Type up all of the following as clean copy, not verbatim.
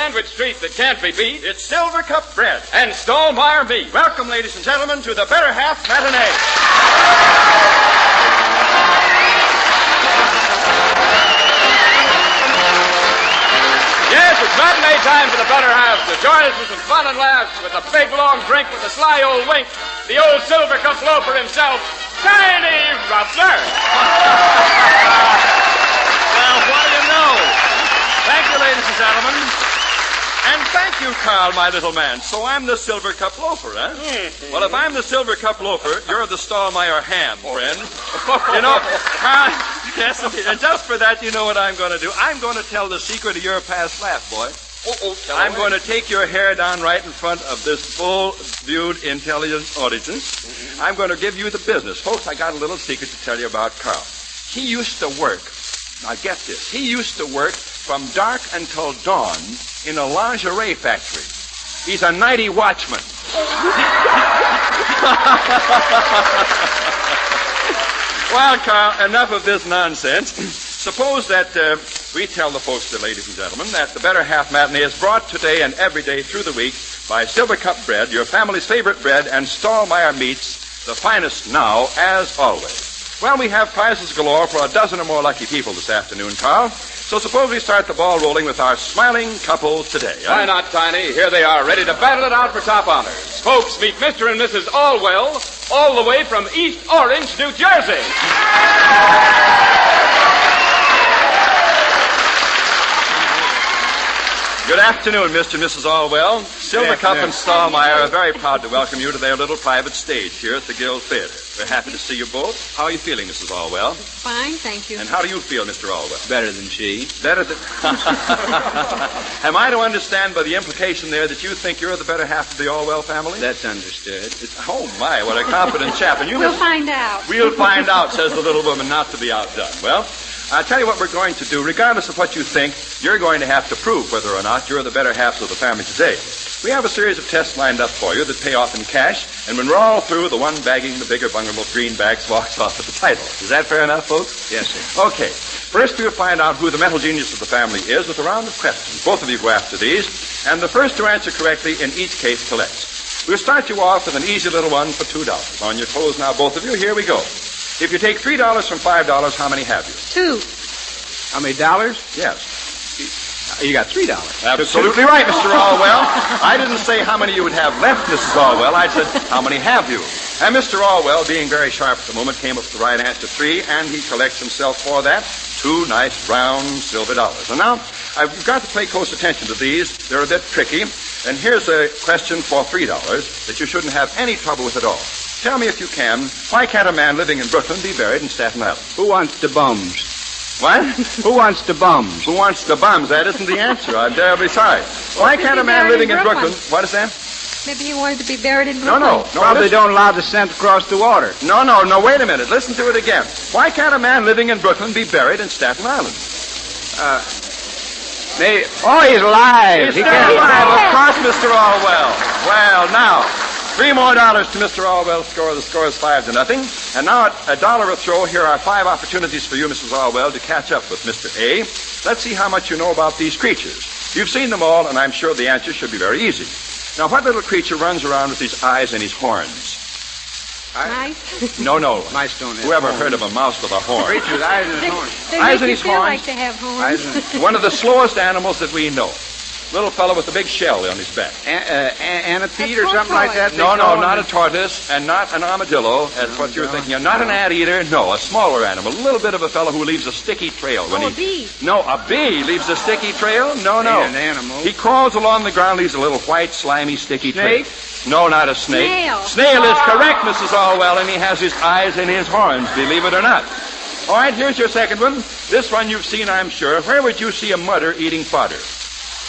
sandwich treat that can't be beat. It's Silver Cup bread. And Stallmeyer meat. Welcome, ladies and gentlemen, to the Better Half Matinee. Yes, it's matinee time for the Better Half. So join us for some fun and laughs with a big, long drink with a sly old wink. The old Silver Cup loafer himself, Tiny Ruffler. Well, what do you know? Thank you, ladies and gentlemen. And thank you, Carl, my little man. So I'm the Silver Cup loafer, huh? Mm-hmm. Well, if I'm the Silver Cup loafer, you're the Stallmeyer ham, friend. You know, Carl, yes, and just for that, you know what I'm going to do? I'm going to tell the secret of your past laugh, boy. I'm going to take your hair down right in front of this full-viewed, intelligent audience. Mm-hmm. I'm going to give you the business. Folks, I got a little secret to tell you about Carl. He used to work. Now, get this. He used to work from dark until dawn in a lingerie factory. He's a nighty watchman. Well, Carl, enough of this nonsense. Suppose that we tell the folks, ladies and gentlemen, that the Better Half Matinee is brought today and every day through the week by Silver Cup Bread, your family's favorite bread, and Stallmeyer Meats, the finest now, as always. Well, we have prizes galore for a dozen or more lucky people this afternoon, Carl. So suppose we start the ball rolling with our smiling couple today. Huh? Why not, Tiny? Here they are, ready to battle it out for top honors. Folks, meet Mr. and Mrs. Allwell, all the way from East Orange, New Jersey. Good afternoon, Mr. and Mrs. Allwell. Silver Cup and Stallmeyer are very proud to welcome you to their little private stage here at the Guild Theater. We're happy to see you both. How are you feeling, Mrs. Allwell? Fine, thank you. And how do you feel, Mr. Allwell? Better than she. Better than... Am I to understand by the implication there that you think you're the better half of the Allwell family? That's understood. Oh, my, what a confident chap. And you, We'll find out. We'll find out, says the little woman, not to be outdone. Well, I'll tell you what we're going to do. Regardless of what you think, you're going to have to prove whether or not you're the better halves of the family today. We have a series of tests lined up for you that pay off in cash, and when we're all through, the one bagging the bigger bundle of greenbacks walks off with the title. Is that fair enough, folks? Yes, sir. Okay. First, we'll find out who the mental genius of the family is with a round of questions. Both of you go after these, and the first to answer correctly in each case collects. We'll start you off with an easy little one for $2. On your toes now, both of you. Here we go. If you take $3 from $5, how many have you? 2. How many dollars? Yes. You got $3. Absolutely right, Mr. Allwell. I didn't say how many you would have left, Mrs. Allwell. I said, how many have you? And Mr. Allwell, being very sharp at the moment, came up with the right answer, 3, and he collects himself for that 2 nice round silver dollars. And now, I've got to pay close attention to these. They're a bit tricky. And here's a question for $3 that you shouldn't have any trouble with at all. Tell me if you can, why can't a man living in Brooklyn be buried in Staten Island? Who wants the bums? What? Who wants the bums? Who wants the bums? That isn't the answer. I'm terribly sorry. Why can't a man living in Brooklyn... What is that? Maybe he wanted to be buried in Brooklyn. No. Probably don't allow the scent to cross the water. No, wait a minute. Listen to it again. Why can't a man living in Brooklyn be buried in Staten Island? He's alive. He's alive, of course, Mr. Allwell. Well, now... $3 more to Mr. Allwell's score. The score is 5-0. And now at $1 a throw, here are 5 opportunities for you, Mrs. Allwell, to catch up with Mr. A. Let's see how much you know about these creatures. You've seen them all, and I'm sure the answer should be very easy. Now, what little creature runs around with his eyes and his horns? Mice? No. Mice don't have Whoever horns. heard of a mouse with a horn? Creature's eyes and his horns. They Eyes make and you his feel horns. like to have horns. Eyes and... One of the slowest animals that we know. Little fellow with a big shell on his back. Anatete or something like that? No, not a tortoise, and not an armadillo, as what you're thinking of. Not an anteater, no, a smaller animal. A little bit of a fellow who leaves a sticky trail. A bee. No, a bee leaves a sticky trail? No. An animal. He crawls along the ground, leaves a little white, slimy, sticky trail. Snake? No, not a snake. Snail. Snail is correct, Mrs. Allwell, and he has his eyes and his horns, believe it or not. All right, here's your second one. This one you've seen, I'm sure. Where would you see a mudder eating fodder?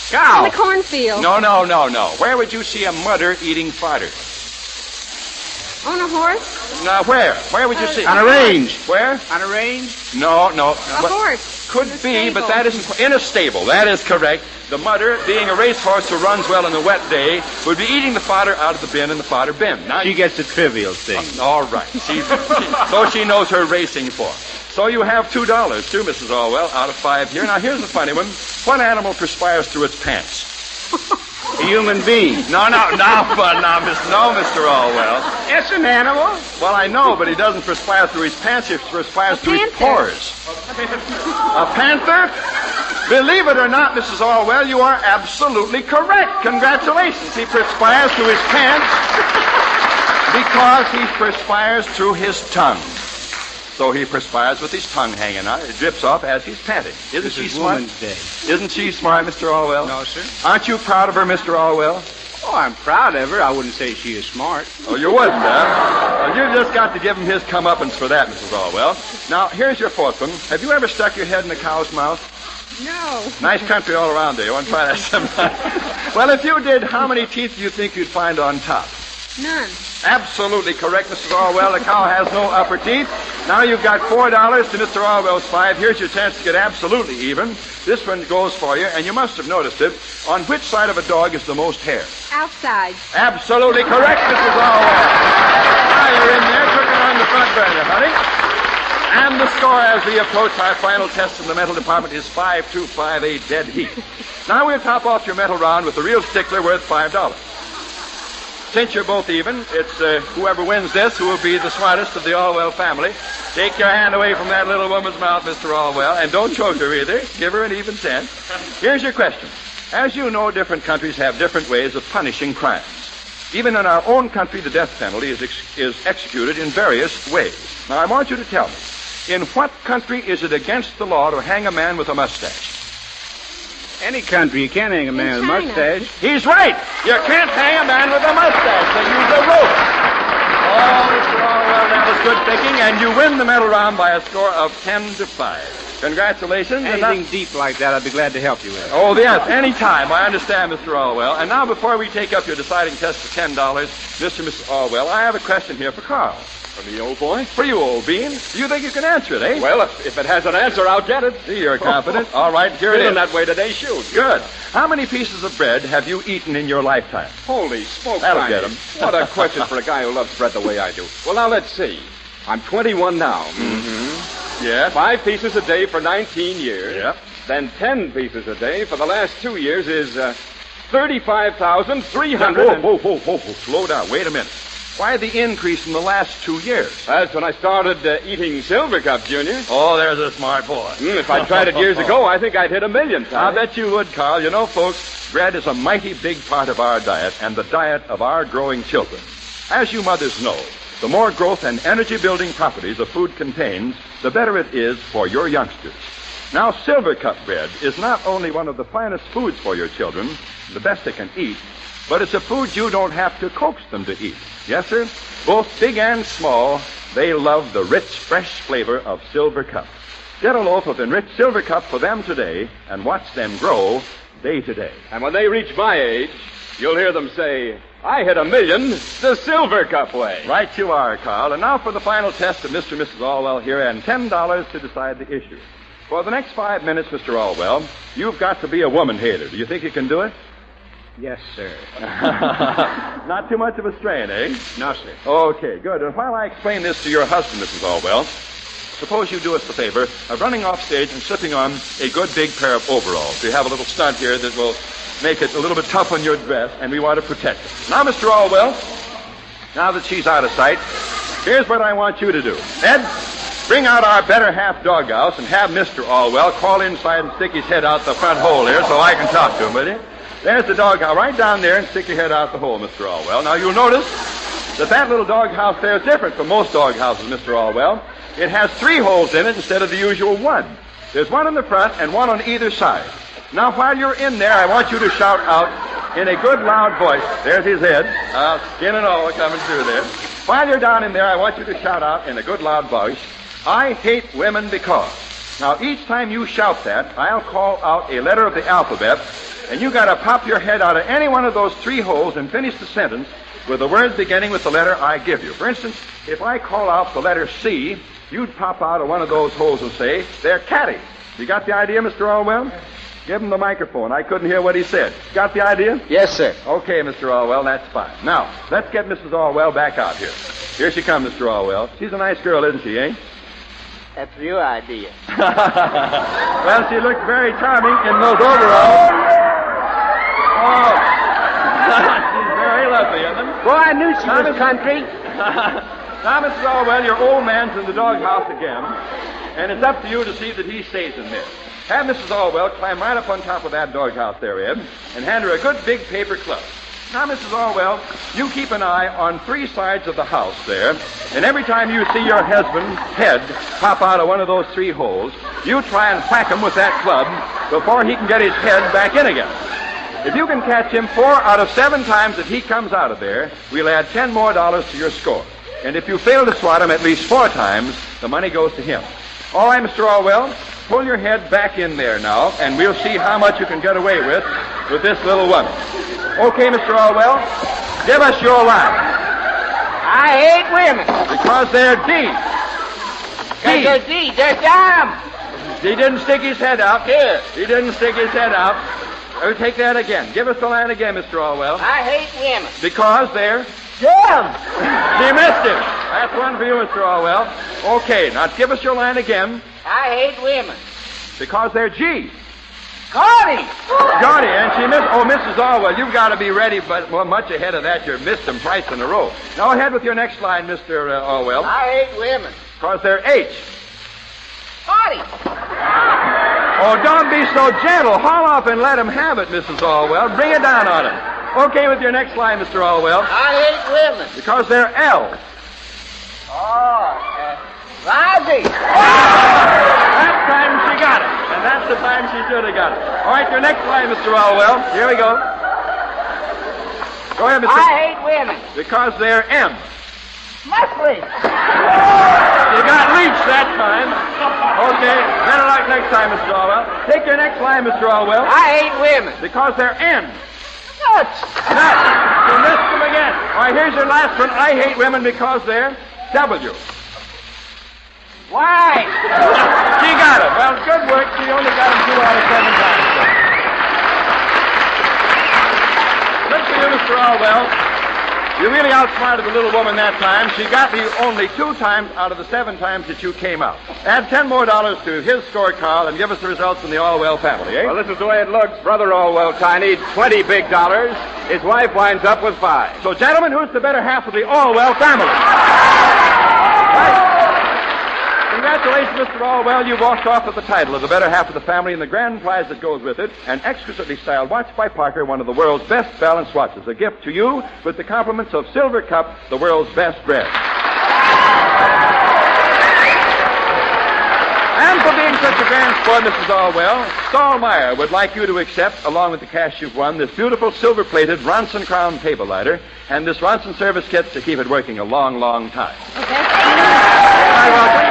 Cow. In the cornfield. No. Where would you see a mudder eating fodder? On a horse? Now, where? Where would you see? On a range. Where? On a range? No. A horse. Could In a be, but stable. that isn't... In a stable, that is correct. The mudder, being a racehorse who runs well in the wet day, would be eating the fodder out of the bin in the fodder bin. Now, She gets the trivial thing. all right. So she knows her racing form. So you have $2, too, Mrs. Allwell, out of 5 here. Now, here's a funny one. What animal perspires through its pants? A human being. No, Mr. Allwell. It's an animal. Well, I know, but he doesn't perspire through his pants. He perspires through his pores. A panther? Believe it or not, Mrs. Allwell, you are absolutely correct. Congratulations. He perspires through his pants because he perspires through his tongue. So he perspires with his tongue hanging out. It drips off as he's panting. Isn't she smart? Woman's Day. Isn't she smart, Mr. Allwell? No, sir. Aren't you proud of her, Mr. Allwell? Oh, I'm proud of her. I wouldn't say she is smart. Oh, you wouldn't, huh? Well, you just got to give him his comeuppance for that, Mrs. Allwell. Now, here's your fourth one. Have you ever stuck your head in a cow's mouth? No. Nice country all around there. You want to try that sometime? Well, if you did, how many teeth do you think you'd find on top? None. Absolutely correct, Mrs. Allwell. The cow has no upper teeth. Now you've got $4 to Mr. Allwell's 5. Here's your chance to get absolutely even. This one goes for you, and you must have noticed it. On which side of a dog is the most hair? Outside. Absolutely correct, Mrs. Allwell. Now you're in there, cooking on the front burner, honey. And the score as we approach our final test in the mental department is 5-2-5-8 dead heat. Now we'll top off your mental round with a real stickler worth $5. Since you're both even, it's whoever wins this who will be the smartest of the Allwell family. Take your hand away from that little woman's mouth, Mr. Allwell, and don't choke her either. Give her an even cent. Here's your question. As you know, different countries have different ways of punishing crimes. Even in our own country, the death penalty is executed in various ways. Now, I want you to tell me, in what country is it against the law to hang a man with a mustache? Any country, you can't hang a man with a China. mustache. He's right. You can't hang a man with a mustache. They use a rope. Oh, Mr. Allwell, that was good thinking, and you win the medal round by a score of 10-5. Congratulations. Anything deep like that, I'd be glad to help you with. Oh, yes, any time. I understand, Mr. Allwell. And now, before we take up your deciding test for $10, Mr. and Mrs. Allwell, I have a question here for Carl. For me, old boy? For you, old bean. Do you think you can answer it, eh? Well, if it has an answer, I'll get it. See, you're confident. All right, here it Feeling is. that way today, shoot. Good. How many pieces of bread have you eaten in your lifetime? Holy smoke, That'll Tiny. get 'em. What a question for a guy who loves bread the way I do. Well, now, let's see. I'm 21 now. Yes. 5 pieces a day for 19 years. Yep. Then 10 pieces a day for the last 2 years is 35,300. Whoa. Slow down. Wait a minute. Why the increase in the last 2 years? That's when I started eating Silver Cup, Junior. Oh, there's a smart boy. If I tried it years ago, I think I'd hit $1 million. I bet you would, Carl. You know, folks, bread is a mighty big part of our diet and the diet of our growing children. As you mothers know, the more growth and energy-building properties a food contains, the better it is for your youngsters. Now, Silver Cup bread is not only one of the finest foods for your children, the best they can eat, but it's a food you don't have to coax them to eat. Yes, sir? Both big and small, they love the rich, fresh flavor of Silver Cup. Get a loaf of enriched Silver Cup for them today and watch them grow day to day. And when they reach my age, you'll hear them say, I hit $1 million the Silver Cup way. Right you are, Carl. And now for the final test of Mr. and Mrs. Allwell here, and $10 to decide the issue. For the next 5 minutes, Mr. Allwell, you've got to be a woman-hater. Do you think you can do it? Yes, sir. Not too much of a strain, eh? No, sir. Okay, good. And while I explain this to your husband, Mrs. Allwell, suppose you do us the favor of running off stage and slipping on a good big pair of overalls. We have a little stunt here that will make it a little bit tough on your dress, and we want to protect it. Now, Mr. Allwell, now that she's out of sight, here's what I want you to do. Ed, bring out our better half doghouse and have Mr. Allwell crawl inside and stick his head out the front hole here so I can talk to him, will you? There's the doghouse. Right down there and stick your head out the hole, Mr. Allwell. Now, you'll notice that little doghouse there is different from most doghouses, Mr. Allwell. It has 3 holes in it instead of the usual 1. There's 1 in the front and 1 on either side. Now, while you're in there, I want you to shout out in a good, loud voice. There's his head, skin and all coming through there. While you're down in there, I want you to shout out in a good, loud voice, I hate women because. Now, each time you shout that, I'll call out a letter of the alphabet, and you got to pop your head out of any one of those 3 holes and finish the sentence with the words beginning with the letter I give you. For instance, if I call out the letter C, you'd pop out of one of those holes and say, they're catty. You got the idea, Mr. Allwell? Give him the microphone. I couldn't hear what he said. Got the idea? Yes, sir. Okay, Mr. Allwell, that's fine. Now, let's get Mrs. Allwell back out here. Here she comes, Mr. Allwell. She's a nice girl, isn't she, eh? That's your idea. Well, she looks very charming in those overalls. Oh. She's very lovely, isn't it? Boy, I knew she was country. Now, Mrs. Orwell, your old man's in the doghouse again, and it's up to you to see that he stays in there. Have Mrs. Orwell climb right up on top of that doghouse there, Ed, and hand her a good big paper club. Now, Mrs. Orwell, you keep an eye on 3 sides of the house there, and every time you see your husband's head pop out of one of those 3 holes, you try and whack him with that club before he can get his head back in again. If you can catch him 4 out of 7 times that he comes out of there, we'll add $10 more to your score. And if you fail to swat him at least 4 times, the money goes to him. All right, Mr. Orwell, pull your head back in there now, and we'll see how much you can get away with this little woman. Okay, Mr. Orwell, give us your line. I hate women. Because they're D. They're dumb. He didn't stick his head out. Here. He didn't stick his head out. Take that again. Give us the line again, Mr. Orwell. I hate women. Because they're... Dumb. She missed it. That's one for you, Mr. Orwell. Okay, now give us your line again. I hate women. Because they're G. Gaudy. Gaudy, and she missed... Oh, Mrs. Orwell, you've got to be ready, but much ahead of that. You've missed them twice in a row. Now ahead with your next line, Mr. Orwell. I hate women. Because they're H. Gaudy. Oh, don't be so gentle. Haul off and let him have it, Mrs. Orwell. Bring it down on him. Okay with your next line, Mr. Orwell. I hate women. Because they're L. Lousy. That time she got it. And that's the time she should have got it. All right, your next line, Mr. Orwell. Here we go. Go ahead, Mr. I hate women. Because they're M. Muscly. You got leech that time. Okay, better luck next time, Mr. Orwell. Take your next line, Mr. Orwell. I hate women. Because they're N. Nuts. Nuts. You missed them again. All right, here's your last one. I hate women because they're W. Why? She got it. Well, good work. She only got them 2 out of 7 times. Good for you, Mr. Orwell. You really outsmarted the little woman that time. She got you only 2 times out of the 7 times that you came out. Add $10 more to his score, Carl, and give us the results from the Orwell family, eh? Well, this is the way it looks. Brother Orwell, Tiny, $20 big. His wife winds up with 5. So, gentlemen, who's the better half of the Orwell family? Right. Congratulations, Mr. Orwell. You walked off with the title of the better half of the family and the grand prize that goes with it, an exquisitely styled watch by Parker, one of the world's best balanced watches. A gift to you with the compliments of Silver Cup, the world's best bread. And for being such a grand sport, Mrs. Orwell, Stahlmeyer would like you to accept, along with the cash you've won, this beautiful silver-plated Ronson Crown table lighter and this Ronson service kit to keep it working a long, long time. Okay. You're welcome.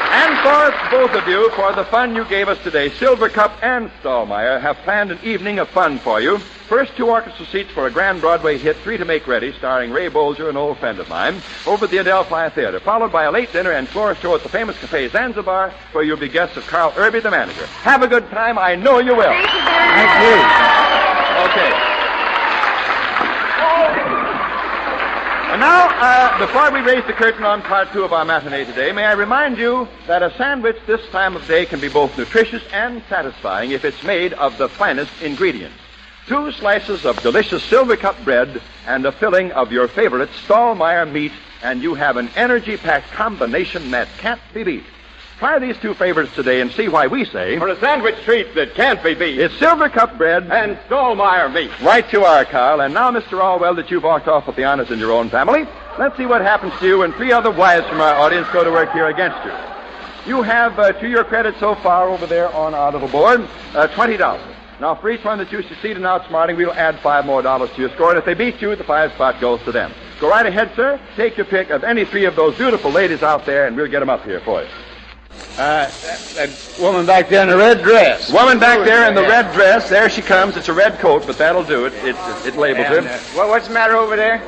And for both of you, for the fun you gave us today, Silver Cup and Stahlmeyer have planned an evening of fun for you. First, 2 orchestra seats for a grand Broadway hit, 3 to Make Ready, starring Ray Bolger, an old friend of mine, over at the Adelphi Theater, followed by a late dinner and floor show at the famous Cafe Zanzibar, where you'll be guests of Carl Irby, the manager. Have a good time. I know you will. Thank you very much. Thank you. Okay. And now, before we raise the curtain on part 2 of our matinee today, may I remind you that a sandwich this time of day can be both nutritious and satisfying if it's made of the finest ingredients. 2 slices of delicious Silver Cup bread and a filling of your favorite Stahlmeyer meat, and you have an energy-packed combination that can't be beat. Try these 2 favorites today and see why we say... For a sandwich treat that can't be beat. It's Silver Cup bread... And Stahlmeyer meat. Right you are, Carl. And now, Mr. Orwell, that you've walked off with the honors in your own family, let's see what happens to you when 3 other wives from our audience go to work here against you. You have, to your credit so far over there on our little board, $20. Now, for each one that you succeed in outsmarting, we'll add $5 more to your score, and if they beat you, the 5 spot goes to them. Go right ahead, sir. Take your pick of any 3 of those beautiful ladies out there, and we'll get them up here for you. That woman back there in the red dress. Woman back there in the red dress. There she comes. It's a red coat, but that'll do it. It labels her. What's the matter over there?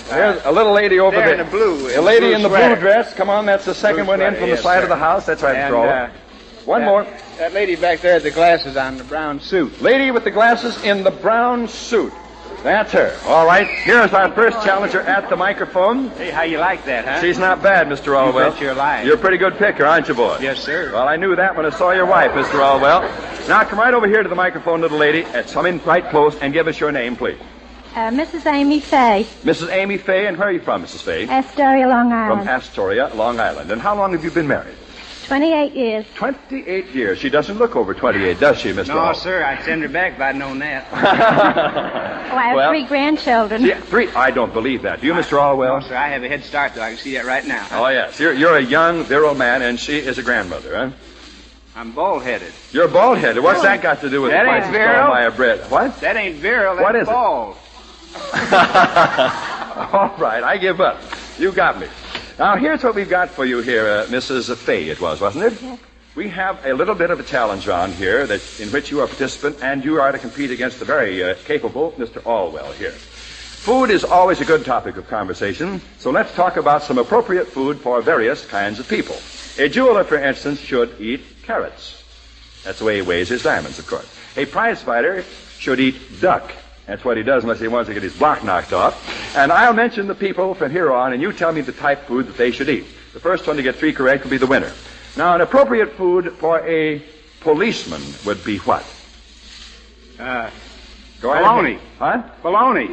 There's a little lady over there. In the blue. A lady in the blue sweater. dress. Come on, that's the second one in from the side of the house. That's right, Mr. Orwell. One more. That lady back there with the glasses on, the brown suit. Lady with the glasses in the brown suit. That's her. All right. Here's our first challenger at the microphone. Hey, how you like that, huh? She's not bad, Mr. Allwell. bet you're lying. You're a pretty good picker, aren't you, boy? Yes, sir. Well, I knew that when I saw your wife, Mr. Allwell. Now, come right over here to the microphone, little lady, and come in right close and give us your name, please. Mrs. Amy Fay, Mrs. Amy Fay, and where are you from, Mrs. Fay? Astoria, Long From Island. Astoria, Long Island. And how long have you been married? 28 years. 28 years. She doesn't look over 28, does she, Mr. No, Allwell? sir. I'd send her back if I'd known that. Oh, I have 3 grandchildren. See, 3? I don't believe that. Do you, Mr. Allwell? No, sir. I have a head start, though. I can see that right now. Oh, yes. You're a young, virile man, and she is a grandmother, huh? I'm bald-headed. You're bald-headed. What's that got to do with That the ain't price of virile. Stonemaier bread? What? That ain't virile. That's What is it? bald. All right, I give up. You got me. Now, here's what we've got for you here, Mrs. Fay, it was, wasn't it? Yes. We have a little bit of a challenge on here in which you are a participant, and you are to compete against the very capable Mr. Allwell here. Food is always a good topic of conversation, so let's talk about some appropriate food for various kinds of people. A jeweler, for instance, should eat carrots. That's the way he weighs his diamonds, of course. A prize fighter should eat duck. That's what he does unless he wants to get his block knocked off. And I'll mention the people from here on, and you tell me the type of food that they should eat. The first one to get 3 correct will be the winner. Now, an appropriate food for a policeman would be what? Go ahead. Bologna. Huh? Bologna.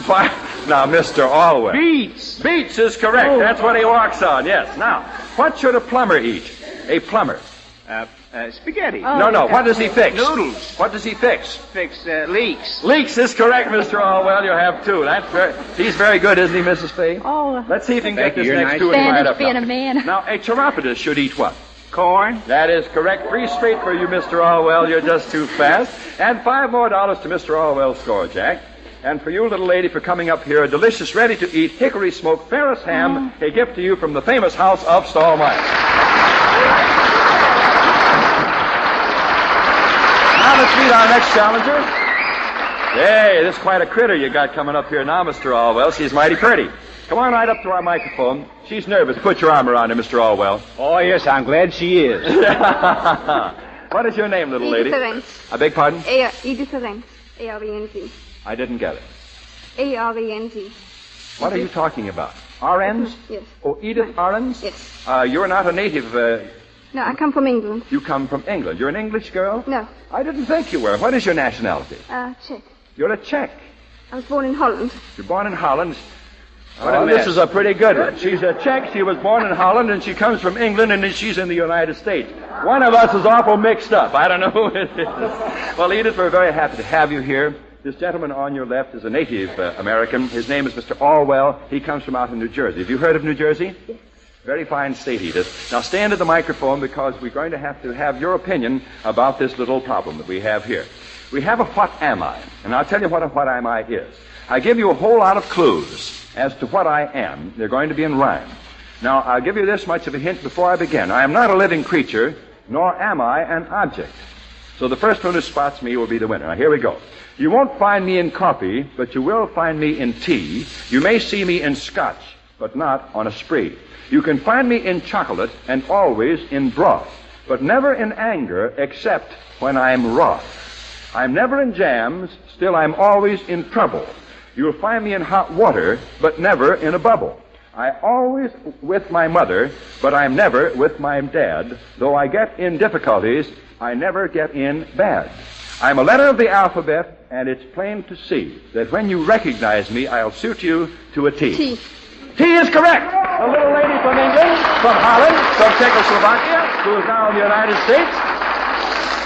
What? Now, Mr. Allwell. Beets. Beets is correct. That's what he walks on, yes. Now, what should a plumber eat? A plumber. Spaghetti. Oh. No. What does he fix? Noodles. What does he fix? Fix leaks. Leaks is correct, Mr. Allwell. You have 2. He's very good, isn't he, Mrs. Fay? Oh, Let's see if he can get Thank you. this You're next nice. 2 and right Spanish up being now. a man. Now, a chiropodist should eat what? Corn. That is correct. 3 straight for you, Mr. Allwell. You're just too fast. And $5 more to Mr. Allwell's score, Jack. And for you, little lady, for coming up here, a delicious, ready-to-eat, hickory-smoked Ferris ham, a gift to you from the famous house of Stonemaier. Now let's meet our next challenger. Hey, this is quite a critter you got coming up here now, Mr. Allwell. She's mighty pretty. Come on right up to our microphone. She's nervous. Put your arm around her, Mr. Allwell. Oh, yes. I'm glad she is. What is your name, little lady? Edith Arendt. I beg pardon? Edith Arendt. A-R-E-N-T. I didn't get it. A-R-E-N-T. What are you talking about? RNs? Yes. Oh, Edith Arends? Yes. You're not a native. No, I come from England. You come from England. You're an English girl? No. I didn't think you were. What is your nationality? Czech. You're a Czech. I was born in Holland. You're born in Holland. What a Oh, mess. this is a pretty good one. She's a Czech. She was born in Holland, and she comes from England, and then she's in the United States. One of us is awful mixed up. I don't know who it is. Well, Edith, we're very happy to have you here. This gentleman on your left is a native American. His name is Mr. Allwell. He comes from out in New Jersey. Have you heard of New Jersey? Yes. Very fine state, Edith. Now stand at the microphone because we're going to have your opinion about this little problem that we have here. We have a what am I? And I'll tell you what a what am I is. I give you a whole lot of clues as to what I am. They're going to be in rhyme. Now, I'll give you this much of a hint before I begin. I am not a living creature, nor am I an object. So the first one who spots me will be the winner. Now, here we go. You won't find me in coffee, but you will find me in tea. You may see me in scotch, but not on a spree. You can find me in chocolate and always in broth, but never in anger except when I'm wroth. I'm never in jams, still I'm always in trouble. You'll find me in hot water, but never in a bubble. I always with my mother, but I'm never with my dad. Though I get in difficulties, I never get in bad. I'm a letter of the alphabet, and it's plain to see that when you recognize me, I'll suit you to a T. T. T is correct. A little lady from England, from Holland, from Czechoslovakia, who is now in the United States.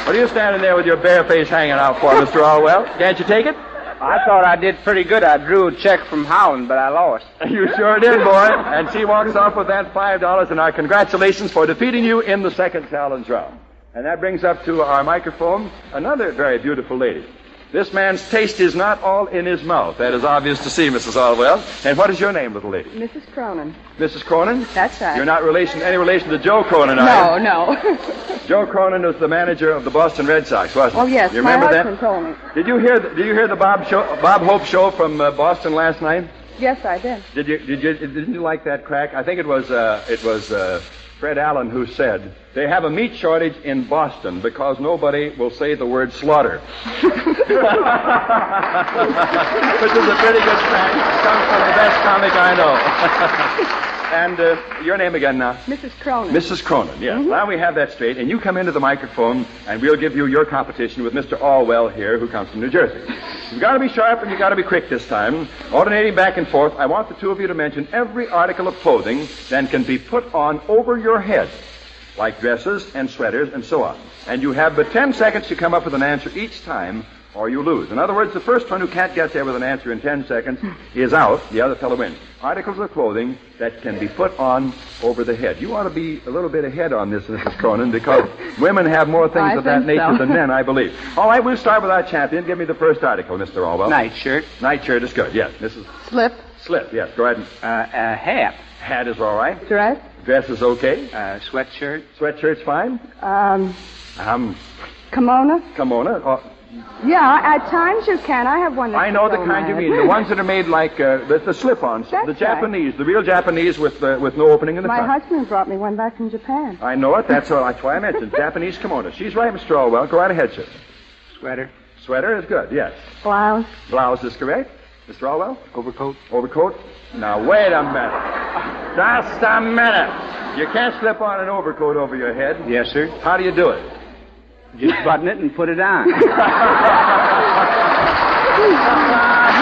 What are you standing there with your bare face hanging out for, Mr. Allwell? Can't you take it? I thought I did pretty good. I drew a check from Holland, but I lost. You sure did, boy. And she walks off with that $5, and our congratulations for defeating you in the second challenge round. And that brings up to our microphone another very beautiful lady. This man's taste is not all in his mouth. That is obvious to see, Mrs. Allwell. And what is your name, little lady? Mrs. Cronin. Mrs. Cronin? That's right. You're not any relation to Joe Cronin, are you? No. Joe Cronin was the manager of the Boston Red Sox, wasn't he? Oh, yes. You My remember husband that? told me. Did you hear the Bob Hope show from Boston last night? Yes, I did. Didn't you like that crack? I think it was Fred Allen, who said, they have a meat shortage in Boston because nobody will say the word slaughter. Which is a pretty good fact. It comes from the best comic I know. And your name again now? Mrs. Cronin. Mrs. Cronin, yes. Now we have that straight, and you come into the microphone, and we'll give you your competition with Mr. Allwell here, who comes from New Jersey. You've got to be sharp, and you've got to be quick this time. Alternating back and forth, I want the two of you to mention every article of clothing that can be put on over your head, like dresses and sweaters and so on. And you have but 10 seconds to come up with an answer each time, or you lose. In other words, the first one who can't get there with an answer in 10 seconds is out. The other fellow wins. Articles of clothing that can be put on over the head. You ought to be a little bit ahead on this, Mrs. Cronin, because women have more things of that nature than men, I believe. All right, we'll start with our champion. Give me the first article, Mr. Allwell. Nightshirt. Nightshirt is good, yes. Mrs. Slip. Slip, yes. Go ahead. Hat. Hat is all right. Dress. Dress is okay. Sweatshirt. Sweatshirt's fine. Kimono. Kimono. Oh, Yeah, at times you can. I have one that's I know the so kind you mad. mean. The ones that are made like the slip-ons. That's The Japanese, the real Japanese with no opening in the My front. husband brought me one back from Japan. I know it. That's why I mentioned Japanese kimono. She's right, Mr. Allwell. Go right ahead, sir. Sweater. Sweater is good, yes. Blouse. Blouse is correct. Mr. Allwell? Overcoat. Overcoat? Now, wait a minute. Just a minute. You can't slip on an overcoat over your head. Yes, sir. How do you do it? Just button it and put it on.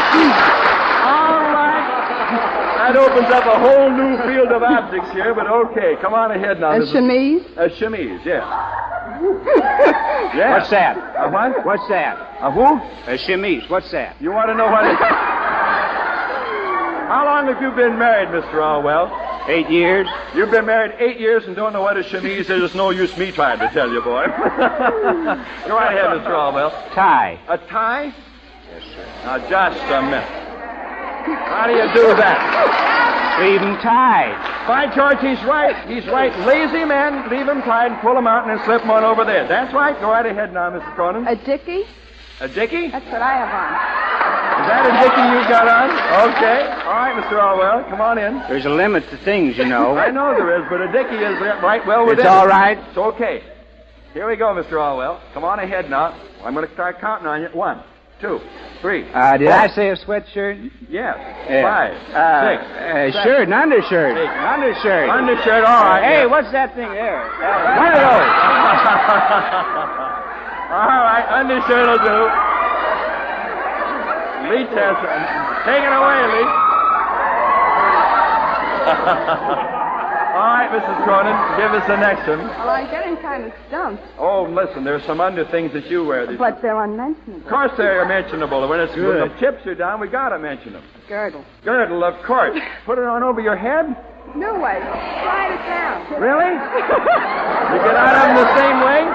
All right. That opens up a whole new field of objects here, but okay. Come on ahead now. A chemise. A chemise, yes. Yes. What's that? A what? What's that? A who? A chemise. What's that? You want to know what it is? How long have you been married, Mr. Allwell? 8 years. You've been married 8 years and don't know what a chemise is. It's no use me trying to tell you, boy. Go right ahead, Mr. Allwell. Tie. A tie? Yes, sir. Now, just a minute. How do you do that? Leave 'em tied. By George, he's right. He's right. Lazy men, leave him tied and pull him out and then slip him on over there. That's right. Go right ahead now, Mrs. Cronin. A dickie. A dickie? That's what I have on. Is that a dickie you got on? Okay. All right, Mr. Allwell. Come on in. There's a limit to things, you know. I know there is, but a dickie is right well within. It's all right. It's okay. Here we go, Mr. Allwell. Come on ahead now. I'm going to start counting on you. 1, 2, 3. Did 4. I say a sweatshirt? Yes. Yeah. 5, 6. Shirt and undershirt. Eight. Undershirt. Undershirt, all right. Hey, yeah. what's that thing there? One of those. All right, undershirt will do. Lee has take it away, Lee. All right, Mrs. Cronin, give us the next one. Well, I'm getting kind of stumped. Oh, listen, there's some under things that you wear. But they're unmentionable. Of course they're mentionable. When Good. the chips are down, we got to mention them. Girdle. Girdle, of course. Put it on over your head? No way. Slide it down. Really? You get out of them the same way?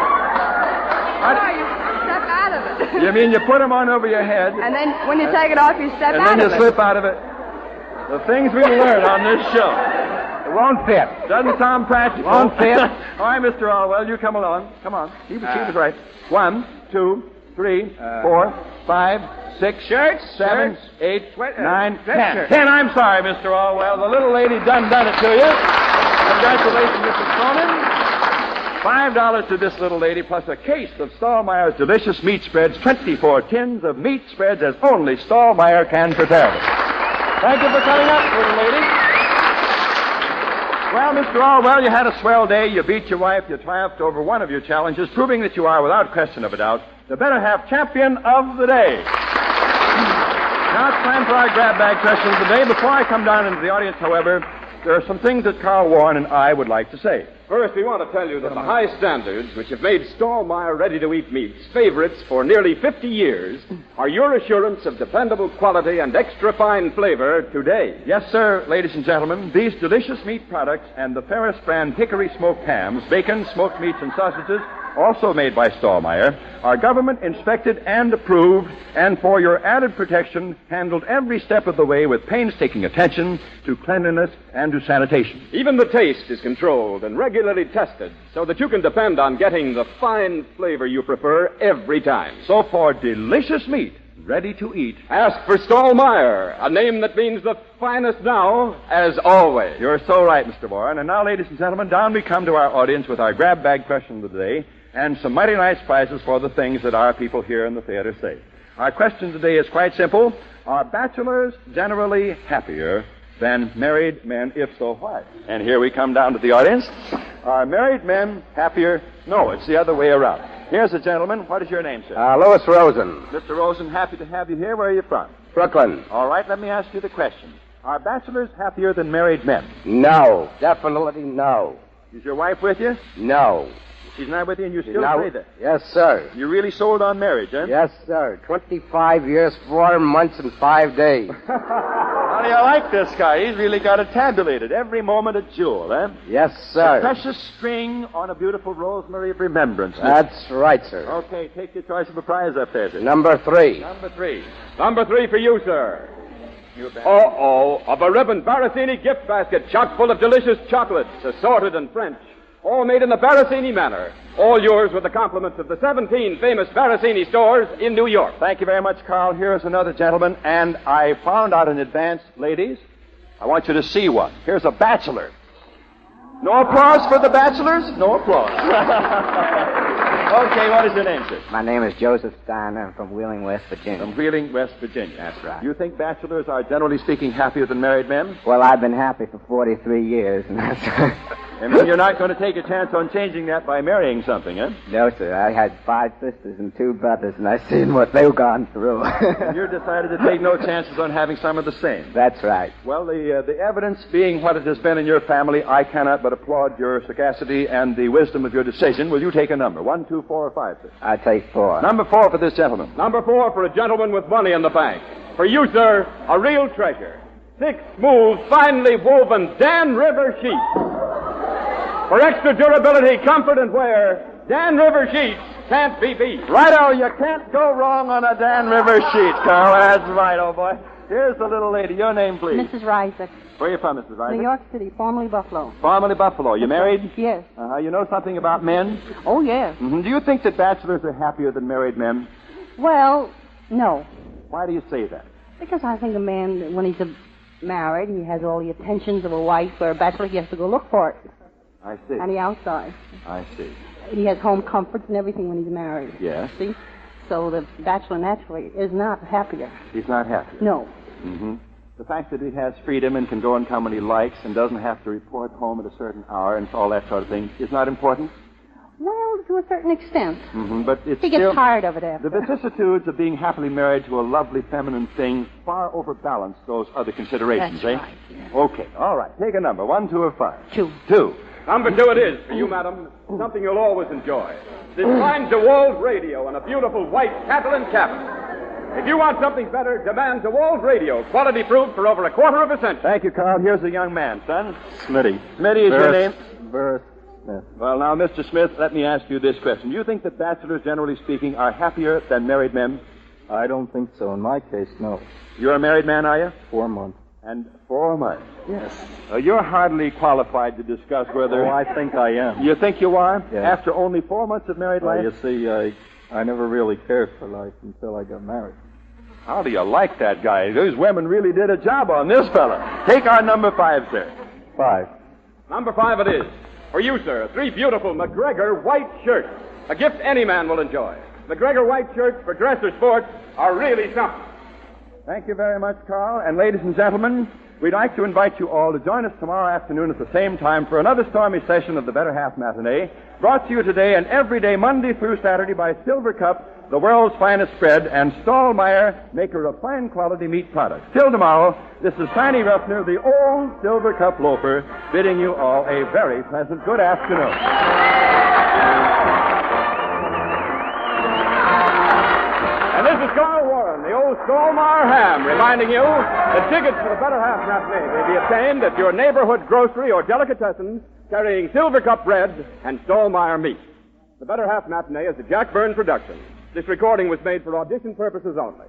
Oh, you step out of it. You mean you put them on over your head, And then when you take it off, you step and out then you of it. slip out of it? The things we learn on this show. It won't fit. Doesn't sound practical. Won't fit. All right, Mr. Allwell, you come along. Come on. He was right. 1, 2, 3, 4, 5, 6, Shirts, 7, shirts, 8, sweat- 9, dress 10. shirt. 10, I'm sorry, Mr. Allwell. The little lady done it to you. Congratulations, Mrs. Cronin. $5 to this little lady, plus a case of Stallmeyer's delicious meat spreads, 24 tins of meat spreads as only Stallmeyer can prepare them. Thank you for coming up, little lady. Well, Mr. Allwell, you had a swell day. You beat your wife. You triumphed over one of your challenges, proving that you are, without question of a doubt, the better half champion of the day. Now it's time for our grab bag question of the day. Before I come down into the audience, however, there are some things that Carl Warren and I would like to say. First, we want to tell you that the high standards which have made Stallmeyer ready-to-eat meats favorites for nearly 50 years are your assurance of dependable quality and extra fine flavor today. Yes, sir, ladies and gentlemen, these delicious meat products and the Ferris brand hickory smoked hams, bacon, smoked meats, and sausages, also made by Stallmeyer, are government inspected and approved, and for your added protection, handled every step of the way with painstaking attention to cleanliness and to sanitation. Even the taste is controlled and regularly tested so that you can depend on getting the fine flavor you prefer every time. So for delicious meat, ready to eat. Ask for Stallmeyer, a name that means the finest now, as always. You're so right, Mr. Warren. And now, ladies and gentlemen, down we come to our audience with our grab bag question of the day and some mighty nice prizes for the things that our people here in the theater say. Our question today is quite simple. Are bachelors generally happier than married men? If so, why? And here we come down to the audience. Are married men happier? No, it's the other way around. Here's a gentleman. What is your name, sir? Louis Rosen, Mr. Rosen, happy to have you here. Where are you from? Brooklyn. All right, let me ask you the question. Are bachelors happier than married men? No, definitely no. Is your wife with you? No. She's not with you, and you still No. say that? Yes, sir. You're really sold on marriage, huh? Yes, sir. 25 years, 4 months, and 5 days. How do you like this guy? He's really got it tabulated. Every moment a jewel, eh? Yes, A sir. precious string on a beautiful rosemary of remembrance. That's right, sir. Okay, take your choice of a prize up there, sir. Number 3. Number 3. Number 3 for you, sir. You bet. A Baribbon Baracini gift basket chock full of delicious chocolates, assorted and French. All made in the Baracini manner. All yours with the compliments of the 17 famous Baracini stores in New York. Thank you very much, Carl. Here's another gentleman, and I found out in advance, ladies, I want you to see one. Here's a bachelor. No applause for the bachelors? No applause. Okay, what is your name, sir? My name is Joseph Steiner. I'm from Wheeling, West Virginia. From Wheeling, West Virginia. That's right. You think bachelors are, generally speaking, happier than married men? Well, I've been happy for 43 years, and that's... And you're not going to take a chance on changing that by marrying something, huh? No, sir. I had 5 sisters and 2 brothers, and I've seen what they've gone through. And you decided to take no chances on having some of the same. That's right. Well, the evidence being what it has been in your family, I cannot but applaud your sagacity and the wisdom of your decision. Will you take a number? 1, 2, 4, or 5, sir? I take 4. Number 4 for this gentleman. Number 4 for a gentleman with money in the bank. For you, sir, a real treasure. 6 smooth, finely woven Dan River sheets. For extra durability, comfort, and wear, Dan River sheets can't be beat. Righto, you can't go wrong on a Dan River sheet, Carl. That's right, old boy. Here's the little lady. Your name, please. Mrs. Reisig, Where are you from, Mrs. Rice? New York City, formerly Buffalo. Formerly Buffalo. You married? Yes. You know something about men? Oh, yes. Mm-hmm. Do you think that bachelors are happier than married men? Well, no. Why do you say that? Because I think a man, when he's married, he has all the attentions of a wife, where a bachelor, he has to go look for it I see. on the outside. I see. He has home comforts and everything when he's married. Yes. See? So the bachelor naturally is not happier. He's not happy. No. Mm-hmm. The fact that he has freedom and can go and come when he likes and doesn't have to report home at a certain hour and all that sort of thing is not important. Well, to a certain extent. Mm-hmm. But it's He gets still... tired of it after. The vicissitudes of being happily married to a lovely feminine thing far overbalance those other considerations, That's eh? right, yes. Okay. All right. Take a number. 1, 2, or 5? 2. 2. Number 2 it is for you, madam. Something you'll always enjoy. This fine DeWalt radio and a beautiful white Catalan cabinet. If you want something better, demand DeWalt radio, quality proof for over a quarter of a century. Thank you, Carl. Here's a young man, son. Smitty. Smitty is your name? Burris Smith. Well, now, Mr. Smith, let me ask you this question. Do you think that bachelors, generally speaking, are happier than married men? I don't think so. In my case, no. You're a married man, are you? 4 months. And 4 months. Yes. You're hardly qualified to discuss whether... Oh, I think I am. You think you are? Yes. After only 4 months of married life? You see, I never really cared for life until I got married. How do you like that guy? Those women really did a job on this fella. Take our number 5, sir. 5. Number 5 it is. For you, sir, 3 beautiful McGregor white shirts. A gift any man will enjoy. McGregor white shirts for dress or sport are really something. Thank you very much, Carl. And ladies and gentlemen, we'd like to invite you all to join us tomorrow afternoon at the same time for another stormy session of the Better Half Matinee, brought to you today and every day, Monday through Saturday, by Silver Cup, the world's finest spread, and Stallmeyer, maker of fine quality meat products. Till tomorrow, this is Tiny Ruffner, the old Silver Cup loafer, bidding you all a very pleasant good afternoon. And this is Carl Warren, the old Stallmeyer ham, reminding you that tickets for the Better Half Matinee may be obtained at your neighborhood grocery or delicatessen carrying Silver Cup bread and Stallmeyer meat. The Better Half Matinee is a Jack Byrne production. This recording was made for audition purposes only.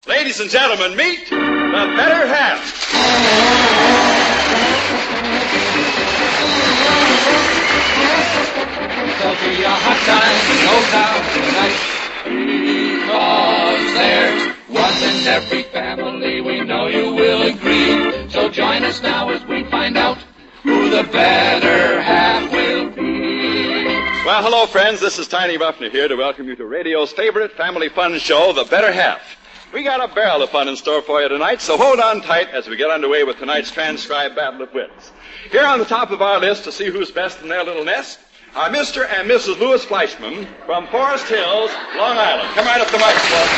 Ladies and gentlemen, meet The Better Half. There'll be a hot time, no doubt tonight, because there's one in every family, we know you will agree. So join us now as we find out who the better half will be. Well, hello, friends. This is Tiny Ruffner here to welcome you to radio's favorite family fun show, The Better Half. We got a barrel of fun in store for you tonight, so hold on tight as we get underway with tonight's transcribed battle of wits. Here on the top of our list to see who's best in their little nest are Mr. and Mrs. Louis Fleischman from Forest Hills, Long Island. Come right up the microphone.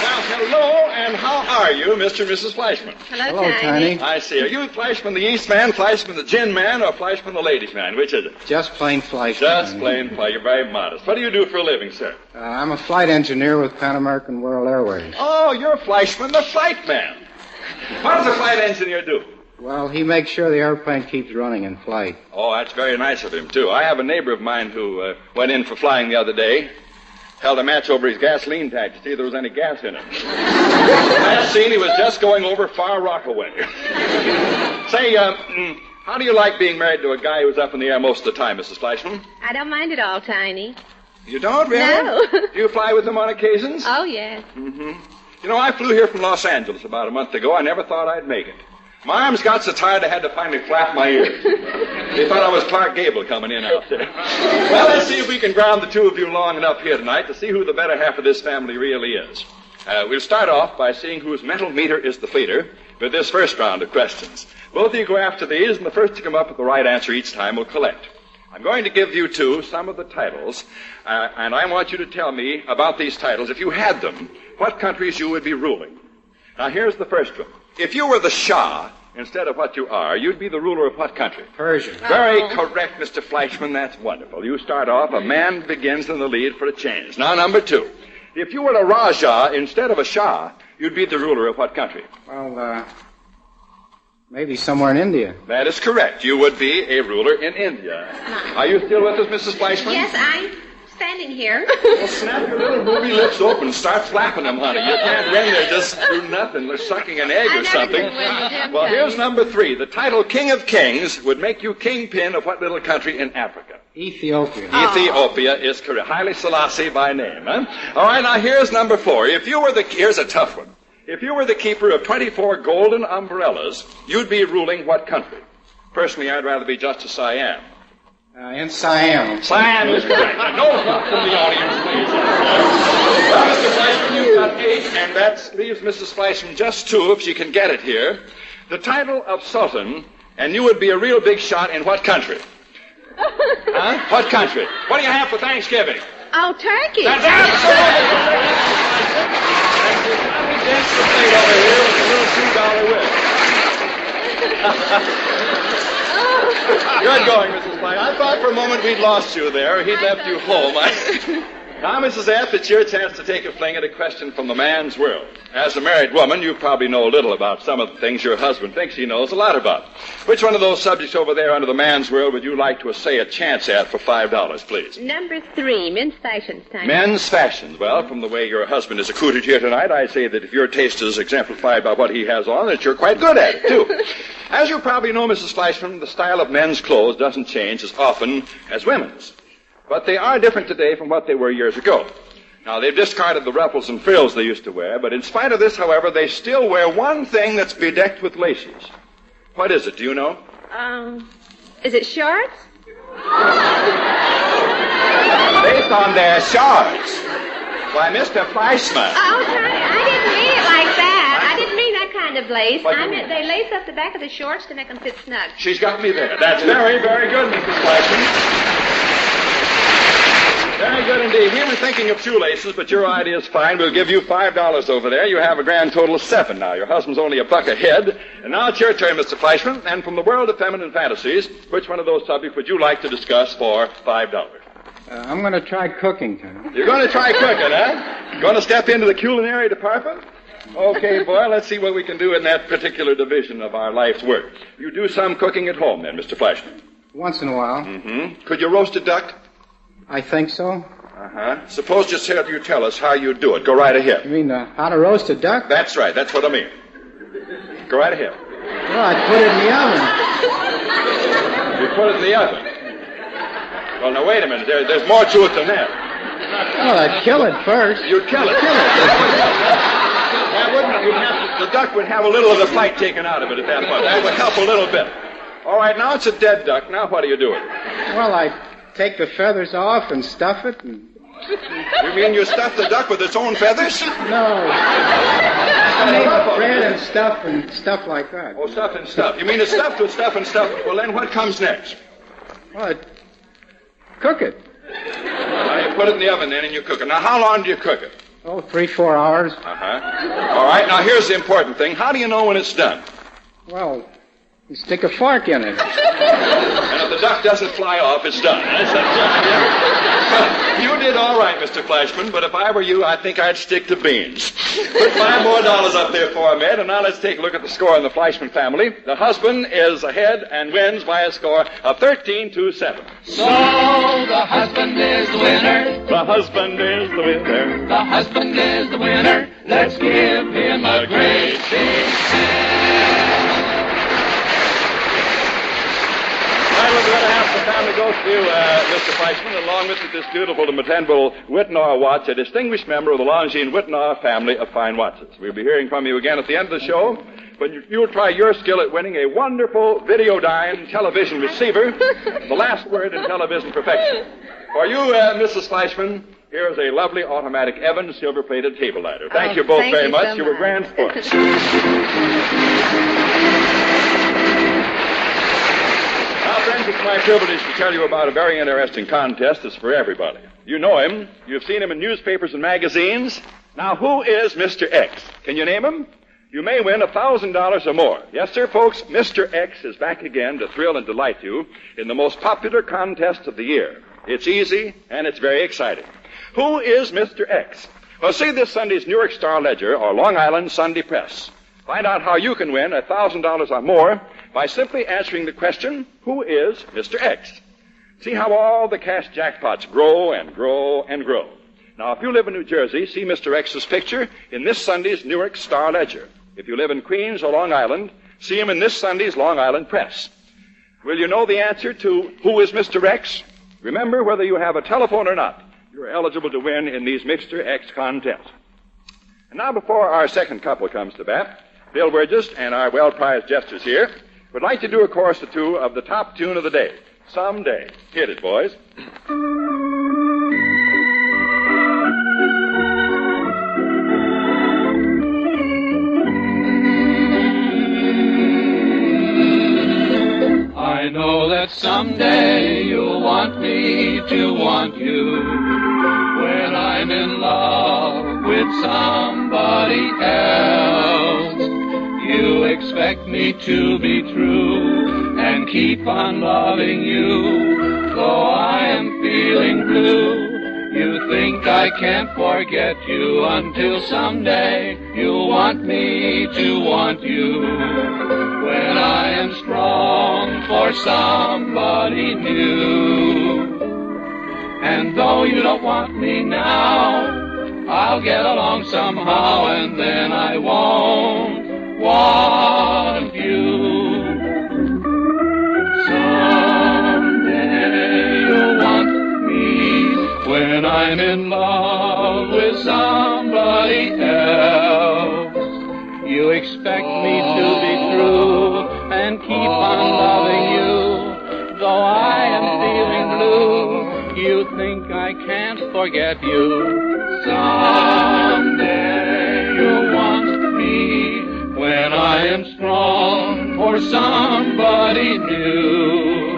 Well, hello, and how are you, Mr. and Mrs. Fleischman? Hello, Tiny. I see. Are you Fleischman the East man, Fleischman the gin man, or Fleischman the ladies man? Which is it? Just plain Fleischman. Just plain Fleischman. You're very modest. What do you do for a living, sir? I'm a flight engineer with Pan American World Airways. Oh, you're Fleischman the flight man. What does a flight engineer do? Well, he makes sure the airplane keeps running in flight. Oh, that's very nice of him, too. I have a neighbor of mine who went in for flying the other day. Held a match over his gasoline tank to see if there was any gas in it. Last scene, he was just going over Far Rockaway. Say, how do you like being married to a guy who's up in the air most of the time, Mrs. Fleischman? I don't mind at all, Tiny. You don't, really? No. Do you fly with him on occasions? Oh, yes. Mm-hmm. You know, I flew here from Los Angeles about a month ago. I never thought I'd make it. My arms got so tired I had to finally flap my ears. They thought I was Clark Gable coming in out there. Well, let's see if we can ground the two of you long enough here tonight to see who the better half of this family really is. We'll start off by seeing whose mental meter is the fleeter with this first round of questions. Both of you go after these, and the first to come up with the right answer each time will collect. I'm going to give you two some of the titles, and I want you to tell me about these titles, if you had them, what countries you would be ruling. Now, here's the first one. If you were the Shah, instead of what you are, you'd be the ruler of what country? Persia. Very correct, Mr. Fleischman. That's wonderful. You start off, a man begins in the lead for a change. Now, number two. If you were a Raja instead of a Shah, you'd be the ruler of what country? Well, maybe somewhere in India. That is correct. You would be a ruler in India. Are you still with us, Mrs. Fleischman? Yes, I'm standing here. Well, snap your little booby lips open and start flapping them, honey. You can't ring there just do nothing. They're sucking an egg or something. Well, here's number three. The title King of Kings would make you kingpin of what little country in Africa? Ethiopia. Ethiopia is correct. Haile Selassie by name, huh? All right, now here's number four. Here's a tough one. If you were the keeper of 24 golden umbrellas, you'd be ruling what country? Personally, I'd rather be just as I am. In Siam. Siam is correct. No help from the audience, please. Well, Mr. Fleischman, you've got 8, and that leaves Mrs. Fleischman just 2, if she can get it here. The title of Sultan, and you would be a real big shot in what country? Huh? What country? What do you have for Thanksgiving? Oh, turkey. That's absolutely correct. Thank you. Tommy Dent's the plate over here with a little $2 whip. Good going, Mrs. Fleischman. I thought for a moment we'd lost you there. He'd left you home. Now, Mrs. F., it's your chance to take a fling at a question from the man's world. As a married woman, you probably know a little about some of the things your husband thinks he knows a lot about. Which one of those subjects over there under the man's world would you like to essay a chance at for $5, please? Number 3, men's fashions, Tiny. Men's fashions. Well, from the way your husband is accoutered here tonight, I'd say that if your taste is exemplified by what he has on, that you're quite good at it, too. As you probably know, Mrs. Fleischman, the style of men's clothes doesn't change as often as women's. But they are different today from what they were years ago. Now, they've discarded the ruffles and frills they used to wear, but in spite of this, however, they still wear one thing that's bedecked with laces. What is it? Do you know? Is it shorts? Based on their shorts. Why, Mr. Fleischman. Oh, Tiny, I didn't mean it like that. I didn't mean that kind of lace. I meant they lace up the back of the shorts to make them fit snug. She's got me there. That's very, very good, Mrs. Fleischman. Very good indeed. He was thinking of shoelaces, but your idea's fine. We'll give you $5 over there. You have a grand total of 7 now. Your husband's only a buck ahead. And now it's your turn, Mr. Fleischman. And from the world of feminine fantasies, which one of those subjects would you like to discuss for $5? I'm going to try cooking, Tony. You're going to try cooking, huh? Going to step into the culinary department? Okay, boy, let's see what we can do in that particular division of our life's work. You do some cooking at home, then, Mr. Fleischman? Once in a while. Mm-hmm. Could you roast a duck? I think so. Uh-huh. Suppose just you tell us how you do it. Go right ahead. You mean how to roast a duck? That's right. That's what I mean. Go right ahead. Well, I'd put it in the oven. You put it in the oven. Well, now, wait a minute. There's more to it than that. Well, I'd kill it first. You'd kill it. That wouldn't. The duck would have a little of the fight taken out of it at that point. That would help a little bit. All right, now it's a dead duck. Now what do you do with it? Well, I take the feathers off and stuff it. And... You mean you stuff the duck with its own feathers? No. I make bread and stuff like that. Oh, stuff and stuff. You mean it's stuffed with stuff and stuff? Well, then what comes next? Well, I'd cook it. Well, you put it in the oven then and you cook it. Now, how long do you cook it? Oh, 3-4 hours. Uh-huh. All right, now here's the important thing. How do you know when it's done? Well, you stick a fork in it. And if the duck doesn't fly off, it's done. You did all right, Mr. Flashman, but if I were you, I think I'd stick to beans. Put $5 more up there for him, Ed, and now let's take a look at the score in the Flashman family. The husband is ahead and wins by a score of 13-7. So the husband is the winner. The husband is the winner. The husband is the winner. Let's give him a great big hand. We're going to have the family go to you, Mr. Fleischman, along with this beautiful and dependable Whitnall watch, a distinguished member of the Longines Whitnall family of fine watches. We'll be hearing from you again at the end of the show, when you'll try your skill at winning a wonderful Videodyne television receiver, the last word in television perfection. For you, Mrs. Fleischman, here is a lovely automatic Evans silver-plated table ladder. Thank you both very much. You were grand sports. Now, friends, it's my privilege to tell you about a very interesting contest that's for everybody. You know him. You've seen him in newspapers and magazines. Now, who is Mr. X? Can you name him? You may win $1,000 or more. Yes, sir, folks, Mr. X is back again to thrill and delight you in the most popular contest of the year. It's easy, and it's very exciting. Who is Mr. X? Well, see this Sunday's Newark Star-Ledger or Long Island Sunday Press. Find out how you can win $1,000 or more by simply answering the question, who is Mr. X? See how all the cash jackpots grow and grow and grow. Now, if you live in New Jersey, see Mr. X's picture in this Sunday's Newark Star-Ledger. If you live in Queens or Long Island, see him in this Sunday's Long Island Press. Will you know the answer to who is Mr. X? Remember, whether you have a telephone or not, you're eligible to win in these Mr. X contests. And now, before our second couple comes to bat, Bill Burgess and our well-prized jesters here would like to do a chorus or two of the top tune of the day, Someday. Hit it, boys. I know that someday you'll want me to want you when I'm in love with somebody else. You expect me to be true and keep on loving you, though I am feeling blue. You think I can't forget you until someday you'll want me to want you when I am strong for somebody new. And though you don't want me now, I'll get along somehow, and then I won't want you. Someday you'll want me when I'm in love with somebody else. You expect me to be true and keep on loving you, though I am feeling blue. You think I can't forget you. Someday you'll want me when I am strong for somebody new.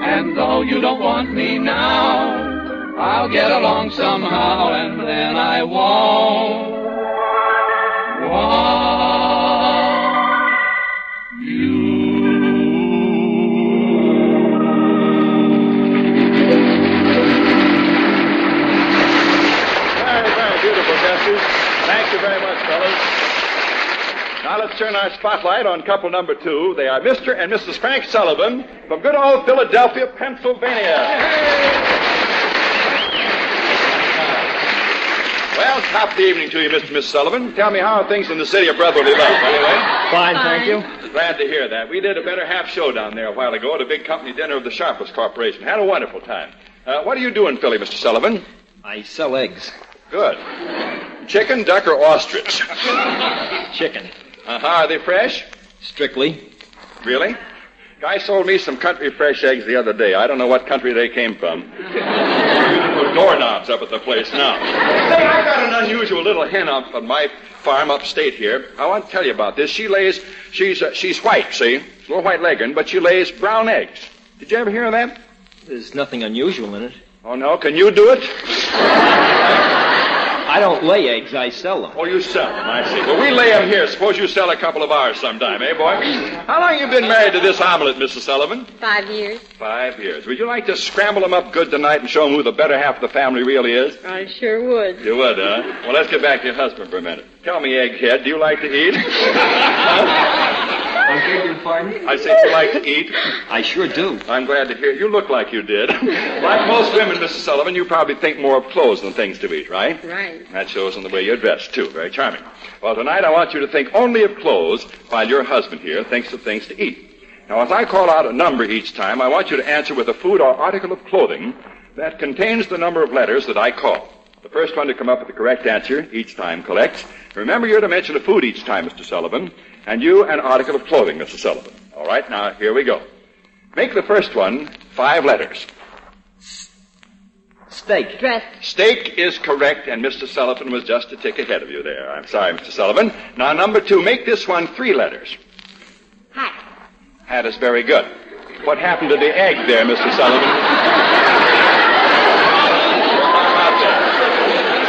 And though you don't want me now, I'll get along somehow, and then I won't want you. Very, very beautiful, Jesse. Thank you very much, fellas. Now let's turn our spotlight on couple number 2. They are Mr. and Mrs. Frank Sullivan from good old Philadelphia, Pennsylvania. Well, top of the evening to you, Mr. and Miss Sullivan. Tell me, how are things in the city of brotherly love, anyway? Fine, thank you. Glad to hear that. We did a better half show down there a while ago at a big company dinner of the Sharpless Corporation. Had a wonderful time. What do you do in Philly, Mr. Sullivan? I sell eggs. Good. Chicken, duck, or ostrich? Chicken. Are they fresh? Strictly. Really? Guy sold me some country fresh eggs the other day. I don't know what country they came from. Put doorknobs up at the place now. Say, I got an unusual little hen up on my farm upstate here. I want to tell you about this. She lays, she's white, see? She's a little white leghorn, but she lays brown eggs. Did you ever hear of that? There's nothing unusual in it. Oh, no? Can you do it? I don't lay eggs, I sell them. Oh, you sell them, I see. Well, we lay them here. Suppose you sell a couple of ours sometime, eh, boy? How long you been married to this omelet, Mrs. Sullivan? 5 years. 5 years. Would you like to scramble them up good tonight and show them who the better half of the family really is? I sure would. You would, huh? Well, let's get back to your husband for a minute. Tell me, Egghead, do you like to eat? I beg your pardon? I said you like to eat. I sure do. I'm glad to hear it. You look like you did. Like most women, Mrs. Sullivan, you probably think more of clothes than things to eat, right? Right. That shows in the way you're dressed, too. Very charming. Well, tonight I want you to think only of clothes while your husband here thinks of things to eat. Now, as I call out a number each time, I want you to answer with a food or article of clothing that contains the number of letters that I call. The first one to come up with the correct answer each time collects. Remember, you're to mention a food each time, Mr. Sullivan, and you an article of clothing, Mr. Sullivan. All right, now, here we go. Make the first one 5 letters. Steak. Dress. Steak is correct, and Mr. Sullivan was just a tick ahead of you there. I'm sorry, Mr. Sullivan. Now, number 2, make this one 3 letters. Hat. Hat is very good. What happened to the egg there, Mr. Sullivan?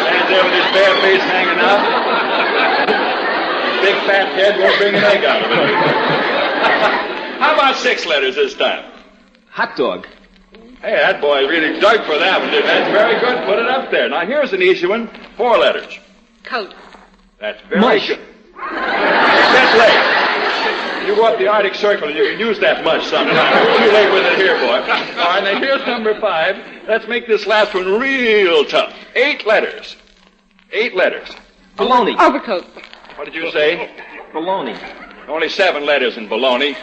Stands there with his bare face hanging out. His big fat head won't bring an egg out of it. How about 6 letters this time? Hot dog. Hey, that boy really dug for that one. That's very good. Put it up there. Now, here's an easy one. 4 letters. Coat. That's very Mush. good. That's late. You go up the Arctic Circle and you can use that much sometime. Too late with it here, boy. All right, now here's number 5. Let's make this last one real tough. 8 letters. 8 letters. Bologna. Overcoat. What did you say? Bologna. Only 7 letters in bologna.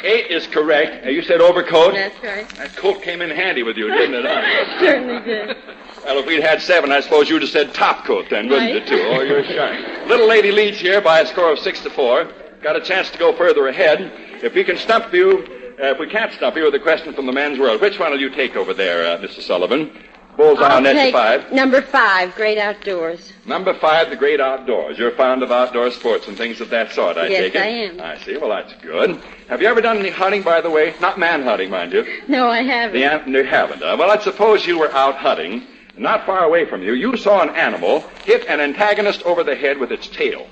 8 is correct. You said overcoat? That's right. That coat came in handy with you, didn't it, huh? Certainly did. Well, if we'd had 7, I suppose you'd have said top coat then, wouldn't Right. it, too? Oh, you're shy. Little lady leads here by a score of 6-4. Got a chance to go further ahead. If we can't stump you with a question from the men's world, which one will you take over there, Mrs. Sullivan? Bullseye on net to 5. Number 5, Great Outdoors. Number 5, the great outdoors. You're fond of outdoor sports and things of that sort, I take it? Yes, I am. I see. Well, that's good. Have you ever done any hunting, by the way? Not man hunting, mind you. No, I haven't. You haven't. Well, let's suppose you were out hunting. Not far away from you, you saw an animal hit an antagonist over the head with its tail.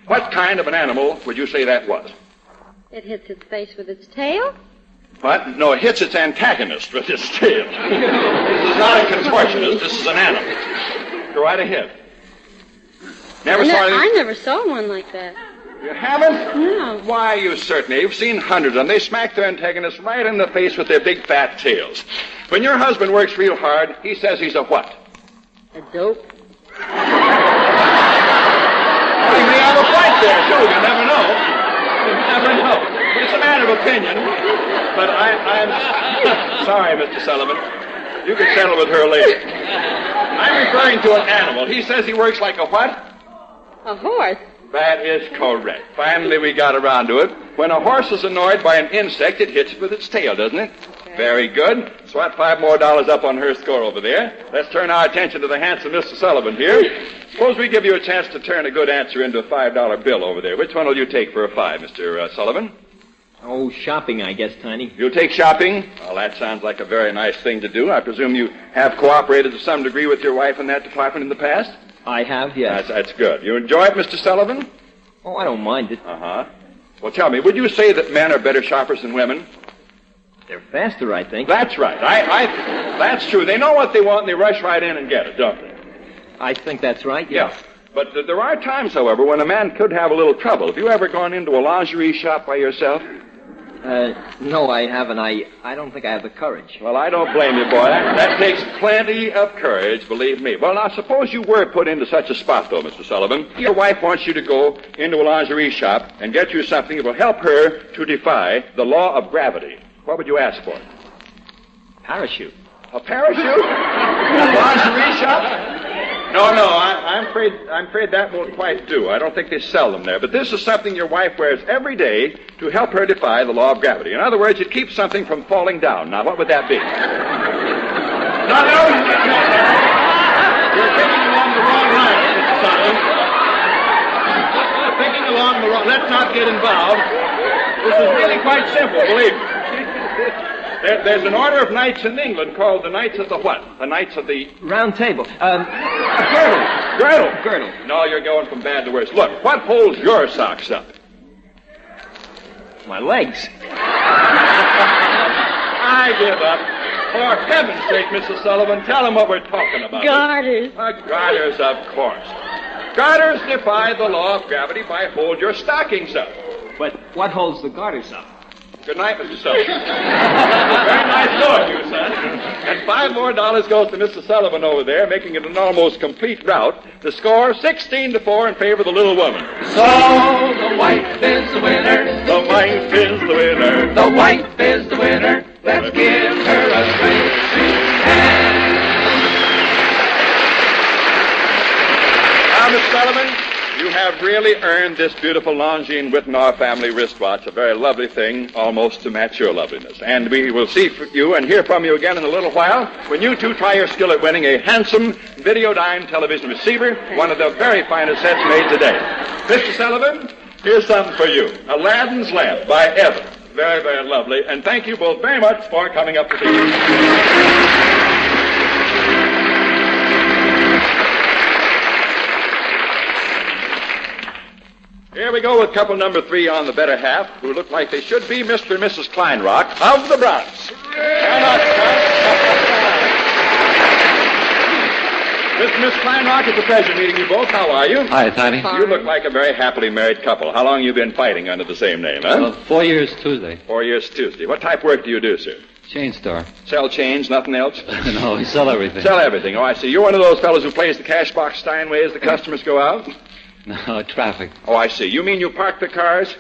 What kind of an animal would you say that was? It hits its face with its tail? What? No, it hits its antagonist with its tail. This is not a contortionist. This is an animal. Go right ahead. Never saw anything? I never saw one like that. You haven't? No. Why, you certainly. You've seen hundreds of them. They smack their antagonists right in the face with their big fat tails. When your husband works real hard, he says he's a what? A dope. Well, he may have a point there, too. You never know. You never know. It's a matter of opinion. But I'm sorry, Mr. Sullivan. You can settle with her later. I'm referring to an animal. He says he works like a what? A horse. That is correct. Finally, we got around to it. When a horse is annoyed by an insect, it hits it with its tail, doesn't it? Okay. Very good. Swat $5 more up on her score over there. Let's turn our attention to the handsome Mr. Sullivan here. Suppose we give you a chance to turn a good answer into a $5 bill over there. Which one will you take for a 5, Mr. Sullivan? Oh, shopping, I guess, Tiny. You'll take shopping? Well, that sounds like a very nice thing to do. I presume you have cooperated to some degree with your wife in that department in the past? I have, yes. That's good. You enjoy it, Mr. Sullivan? Oh, I don't mind it. Uh-huh. Well, tell me, would you say that men are better shoppers than women? They're faster, I think. That's right. That's true. They know what they want and they rush right in and get it, don't they? I think that's right, yes. Yeah. But there are times, however, when a man could have a little trouble. Have you ever gone into a lingerie shop by yourself? No, I haven't. I don't think I have the courage. Well, I don't blame you, boy. That takes plenty of courage, believe me. Well, now, suppose you were put into such a spot, though, Mr. Sullivan. Your wife wants you to go into a lingerie shop and get you something that will help her to defy the law of gravity. What would you ask for? Parachute. A parachute? A lingerie shop? No, I'm afraid that won't quite do. I don't think they sell them there. But this is something your wife wears every day to help her defy the law of gravity. In other words, it keeps something from falling down. Now, what would that be? No. You're thinking along the wrong line, Mr. Sullivan. Thinking along the wrong... Let's not get involved. This is really quite simple, believe me. There's an order of knights in England called the Knights of the what? The Knights of the... Round table. Girdle. No, you're going from bad to worse. Look, what holds your socks up? My legs. I give up. For heaven's sake, Mrs. Sullivan, tell them what we're talking about. Garters. Garters, of course. Garters defy the law of gravity by hold your stockings up. But what holds the garters up? Good night, Mr. Sullivan. Very nice knowing you, son. And $5 more goes to Mr. Sullivan over there, making it an almost complete rout. The score, 16-4 in favor of the little woman. So the wife is the winner. The wife is the winner. The wife is the winner. Let's give her a great big hand. Now, Mr. Sullivan, you have really earned this beautiful Longines Whitnall family wristwatch, a very lovely thing, almost to match your loveliness. And we will see you and hear from you again in a little while when you two try your skill at winning a handsome Videodyne television receiver, one of the very finest sets made today. Mr. Sullivan, here's something for you. Aladdin's Lamp by Evan. Very, very lovely. And thank you both very much for coming up to see us. Here we go with couple number 3 on the better half, who look like they should be Mr. and Mrs. Kleinrock of the Bronx. Mr. and Miss Kleinrock, it's a pleasure meeting you both. How are you? Hi, Tiny. You look like a very happily married couple. How long have you been fighting under the same name, huh? 4 years Tuesday. 4 years Tuesday. What type of work do you do, sir? Chain store. Sell chains, nothing else? No, we sell everything. Sell everything. Oh, I see. You're one of those fellows who plays the cash box Steinway as the customers go out? No, traffic. Oh, I see. You mean you park the cars?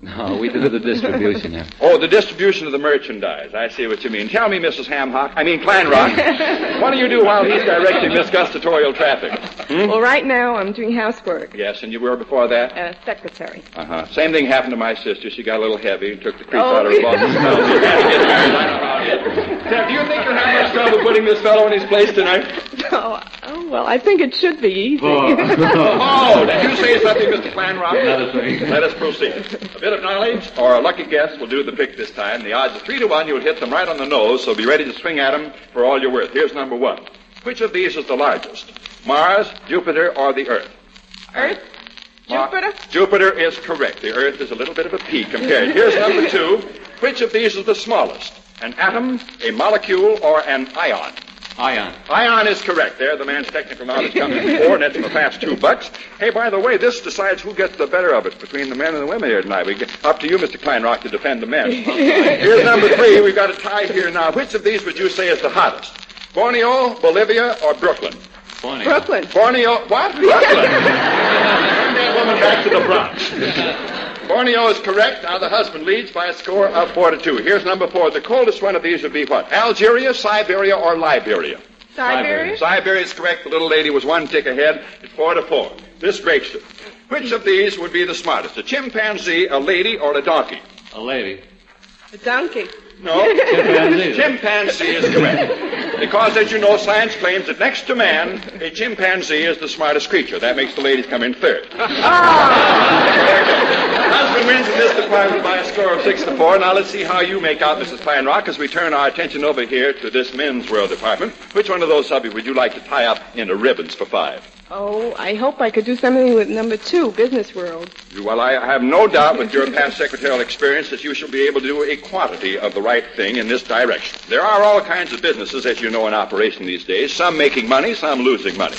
No, we do the distribution here. Oh, the distribution of the merchandise. I see what you mean. Tell me, Mrs. Kleinrock, what do you do while he's directing this gustatorial traffic? Well, right now I'm doing housework. Yes, and you were before that? Secretary. Uh-huh. Same thing happened to my sister. She got a little heavy and took the crease out of her boss's mouth. She had to get married. I know how it is. Sam, do you think you'll have much trouble putting this fellow in his place tonight? Oh, well, I think it should be easy. Oh, did you say something, Mr. Kleinrock? Not a thing. Let us proceed. A bit of knowledge or a lucky guess will do the pick this time. The odds are 3-1. You'll hit them right on the nose, so be ready to swing at them for all you're worth. Here's number 1. Which of these is the largest? Mars, Jupiter, or the Earth? Earth? Jupiter? Jupiter is correct. The Earth is a little bit of a pea compared. Here's number 2. Which of these is the smallest? An atom, a molecule, or an ion? Ion. Ion is correct. There, the man's technical knowledge comes before, and it's a fast $2. Hey, by the way, this decides who gets the better of it between the men and the women here tonight. Up to you, Mr. Kleinrock, to defend the men. Here's number 3. We've got a tie here now. Which of these would you say is the hottest? Borneo, Bolivia, or Brooklyn? Borneo. Brooklyn. Borneo, what? Brooklyn. Turn that woman back to the Bronx. Borneo is correct. Now the husband leads by a score of 4-2. Here's number 4. The coldest one of these would be what? Algeria, Siberia, or Liberia? Siberia? Siberia is correct. The little lady was 1 tick ahead. It's 4-4. This breaks it. Which of these would be the smartest? A chimpanzee, a lady, or a donkey? A lady. A donkey. No. Chimpanzee is correct. Because, as you know, science claims that next to man, a chimpanzee is the smartest creature. That makes the ladies come in third. Husband wins in this department by a score of 6-4. Now let's see how you make out, Mrs. Kleinrock, as we turn our attention over here to this men's world department. Which one of those subjects would you like to tie up into ribbons for 5? Oh, I hope I could do something with number 2, Business World. Well, I have no doubt with your past secretarial experience that you shall be able to do a quantity of the right thing in this direction. There are all kinds of businesses, as you know, in operation these days, some making money, some losing money.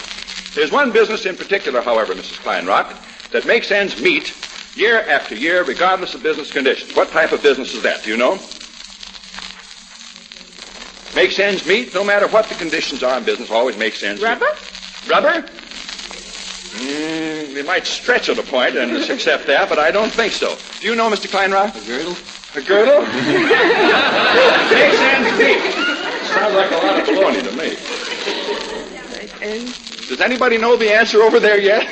There's one business in particular, however, Mrs. Kleinrock, that makes ends meet year after year, regardless of business conditions. What type of business is that? Do you know? Makes ends meet, no matter what the conditions are in business, always makes ends meet. Rubber? Rubber? We might stretch at a point and accept that, but I don't think so. Do you know, Mr. Kleinrock? A girdle? A girdle? Makes ends meet. Sounds like a lot of baloney to me. And Does anybody know the answer over there yet?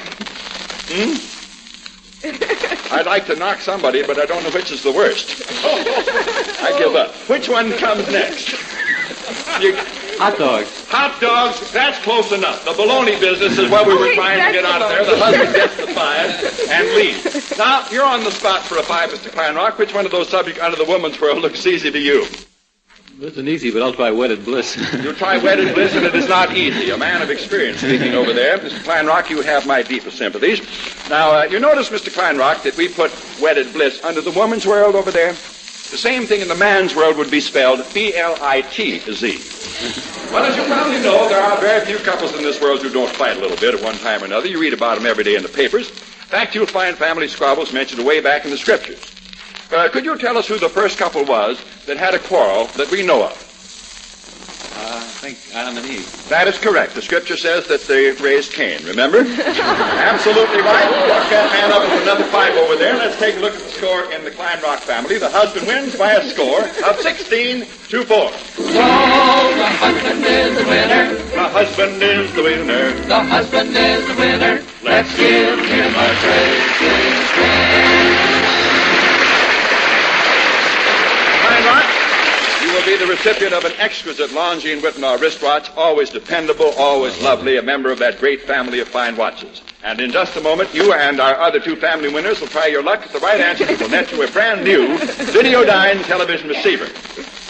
I'd like to knock somebody, but I don't know which is the worst. I give up. Which one comes next? Hot dogs. Hot dogs, that's close enough. The baloney business is what we were trying to get out of there. The husband gets the 5 and leaves. Now, you're on the spot for a 5, Mr. Kleinrock. Which one of those subjects out of the woman's world looks easy to you? This isn't easy, but I'll try wedded bliss. You try wedded bliss, and it is not easy. A man of experience speaking over there. Mr. Kleinrock, you have my deepest sympathies. Now, you notice, Mr. Kleinrock, that we put wedded bliss under the woman's world over there? The same thing in the man's world would be spelled B-L-I-T-Z. Well, as you probably know, there are very few couples in this world who don't fight a little bit at one time or another. You read about them every day in the papers. In fact, you'll find family squabbles mentioned way back in the scriptures. Could you tell us who the first couple was that had a quarrel that we know of? I think Adam and Eve. That is correct. The scripture says that they raised Cain, remember? Absolutely right. Lock that man up with another 5 over there. Let's take a look at the score in the Kleinrock family. The husband wins by a score of 16-4. So the husband is the winner. The husband is the winner. The husband is the winner. Let's give him a great big hand. Kleinrock, you will be the recipient of an exquisite Longines Whitnall wristwatch, always dependable, always lovely, a member of that great family of fine watches. And in just a moment, you and our other 2 family winners will try your luck at the right answer that will net you a brand new Videodyne television receiver.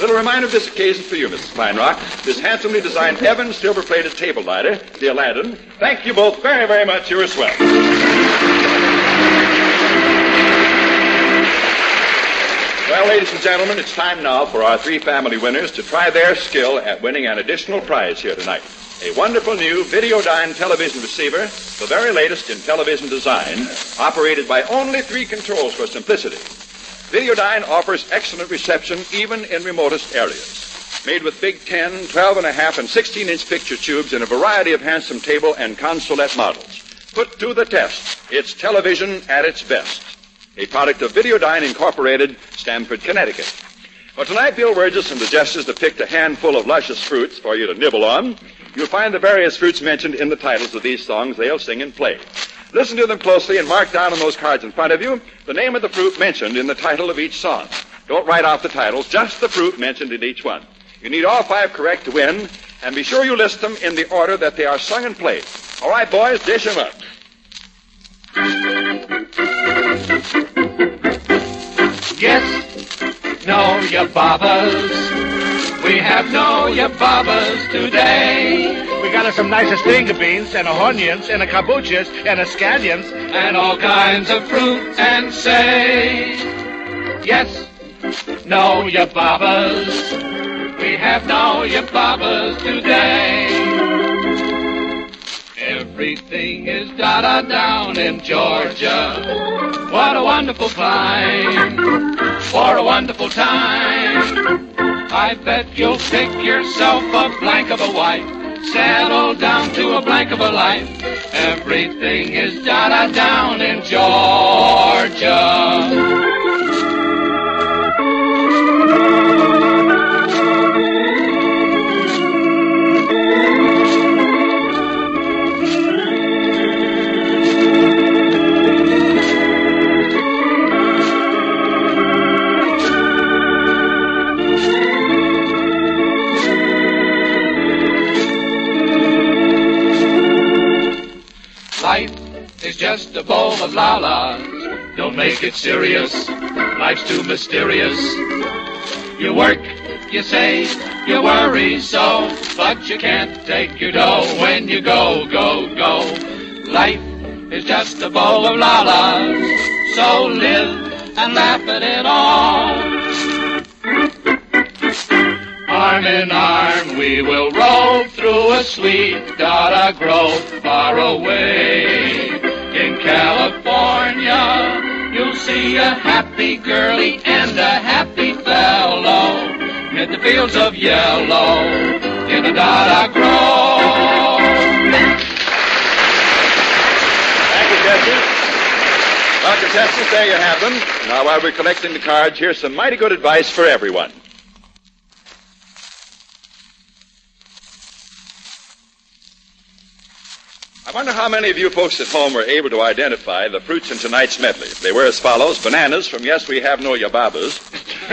Little reminder of this occasion for you, Mrs. Kleinrock. This handsomely designed Evans silver-plated table lighter, the Aladdin. Thank you both very, very much. You're swell. Well, ladies and gentlemen, it's time now for our 3 family winners to try their skill at winning an additional prize here tonight. A wonderful new Videodyne television receiver, the very latest in television design, operated by only 3 controls for simplicity. Videodyne offers excellent reception even in remotest areas. Made with big 10, 12.5, and 16-inch picture tubes in a variety of handsome table and consolette models. Put to the test, it's television at its best. A product of Videodyne Incorporated, Stamford, Connecticut. Well, tonight, Bill Wurgis and the Jesters depict a handful of luscious fruits for you to nibble on. You'll find the various fruits mentioned in the titles of these songs they'll sing and play. Listen to them closely and mark down on those cards in front of you the name of the fruit mentioned in the title of each song. Don't write off the titles, just the fruit mentioned in each one. You need all 5 correct to win, and be sure you list them in the order that they are sung and played. All right, boys, dish them up. Yes, know your bobbers. We have know your bobbers today. We got us some nice stringa beans and onions and kabochas and scallions and all kinds of fruit and say. Yes, know your bobbers. We have know your bobbers today. Everything is da-da down in Georgia. What a wonderful climb for a wonderful time. I bet you'll pick yourself a blank of a wife, settle down to a blank of a life. Everything is da-da down in Georgia. Life is just a bowl of la-las. Don't make it serious. Life's too mysterious. You work, you save, you worry so, but you can't take your dough when you go, go, go. Life is just a bowl of la-las. So live and laugh at it all. Arm in arm we will roll through a sweet data grove far away. In California you'll see a happy girlie and a happy fellow mid the fields of yellow in a dada grove. Thank you, Chester. Well, contestants, there you have them. Now, while we're collecting the cards, here's some mighty good advice for everyone. I wonder how many of you folks at home were able to identify the fruits in tonight's medley. They were as follows: bananas from Yes We Have No Yababas,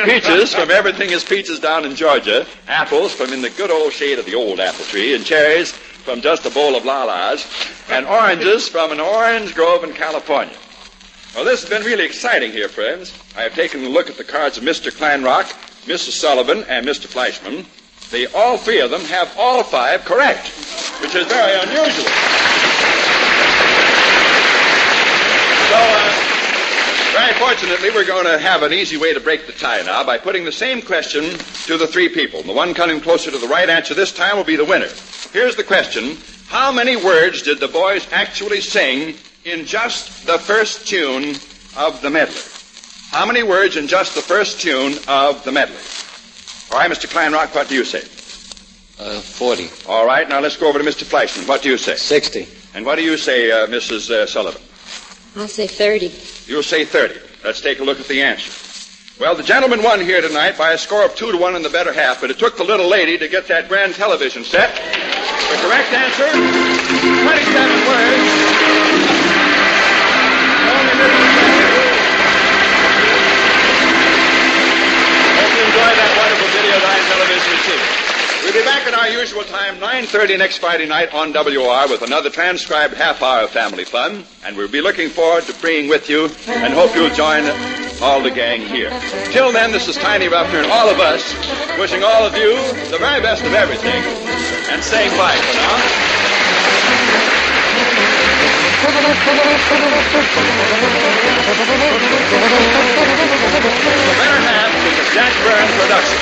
peaches from Everything Is Peaches Down in Georgia, apples from In the Good Old Shade of the Old Apple Tree, and cherries from Just a Bowl of Lalas, and oranges from an orange grove in California. Well, this has been really exciting here, friends. I have taken a look at the cards of Mr. Kleinrock, Mrs. Sullivan, and Mr. Fleischman. All three of them have all five correct, which is very unusual. So, very fortunately, we're going to have an easy way to break the tie now by putting the same question to the three people. The one coming closer to the right answer this time will be the winner. Here's the question. How many words did the boys actually sing in just the first tune of the medley? How many words in just the first tune of the medley? All right, Mr. Kleinrock, what do you say? 40. All right, now let's go over to Mr. Fleischman. What do you say? 60. And what do you say, Mrs. Sullivan? I'll say 30. You'll say 30. Let's take a look at the answer. Well, the gentleman won here tonight by a score of 2-1 in the better half, but it took the little lady to get that grand television set. The correct answer, 27 words. Hope you enjoyed that wonderful Videodyne television machine. We'll be back at our usual time, 9:30 next Friday night on WR with another transcribed half hour of family fun. And we'll be looking forward to being with you and hope you'll join all the gang here. Till then, this is Tiny Ruffner and all of us wishing all of you the very best of everything and saying bye for now. The Better Half is a Jack Byrne production.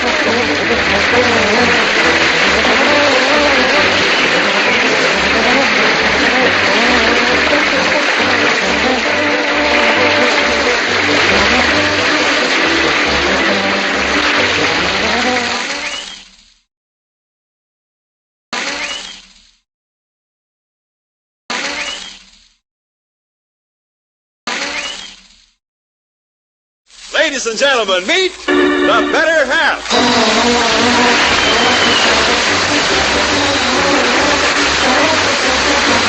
Ladies and gentlemen, meet the Better Half.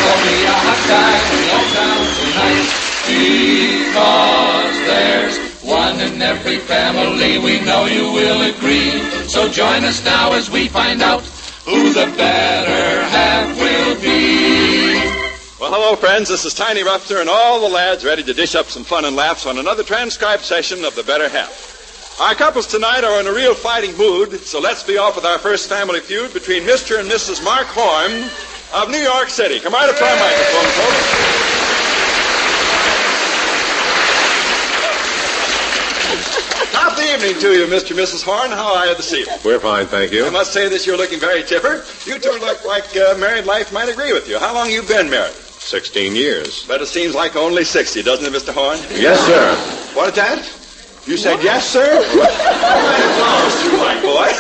Only a hot guy all down tonight, because there's one in every family. We know you will agree. So join us now as we find out who the better half will be. Well, hello, friends. This is Tiny Ruffner and all the lads ready to dish up some fun and laughs on another transcribed session of The Better Half. Our couples tonight are in a real fighting mood, so let's be off with our first family feud between Mr. and Mrs. Mark Horn of New York City. Come right up to our microphone, folks. Top of the evening to you, Mr. and Mrs. Horn. How are you this evening? We're fine, thank you. I must say that you're looking very chipper. You two look like married life might agree with you. How long you been married? 16 years. But it seems like only 60, doesn't it, Mr. Horn? Yes, sir. What is that? You said yes, sir? Flowers too, my boy.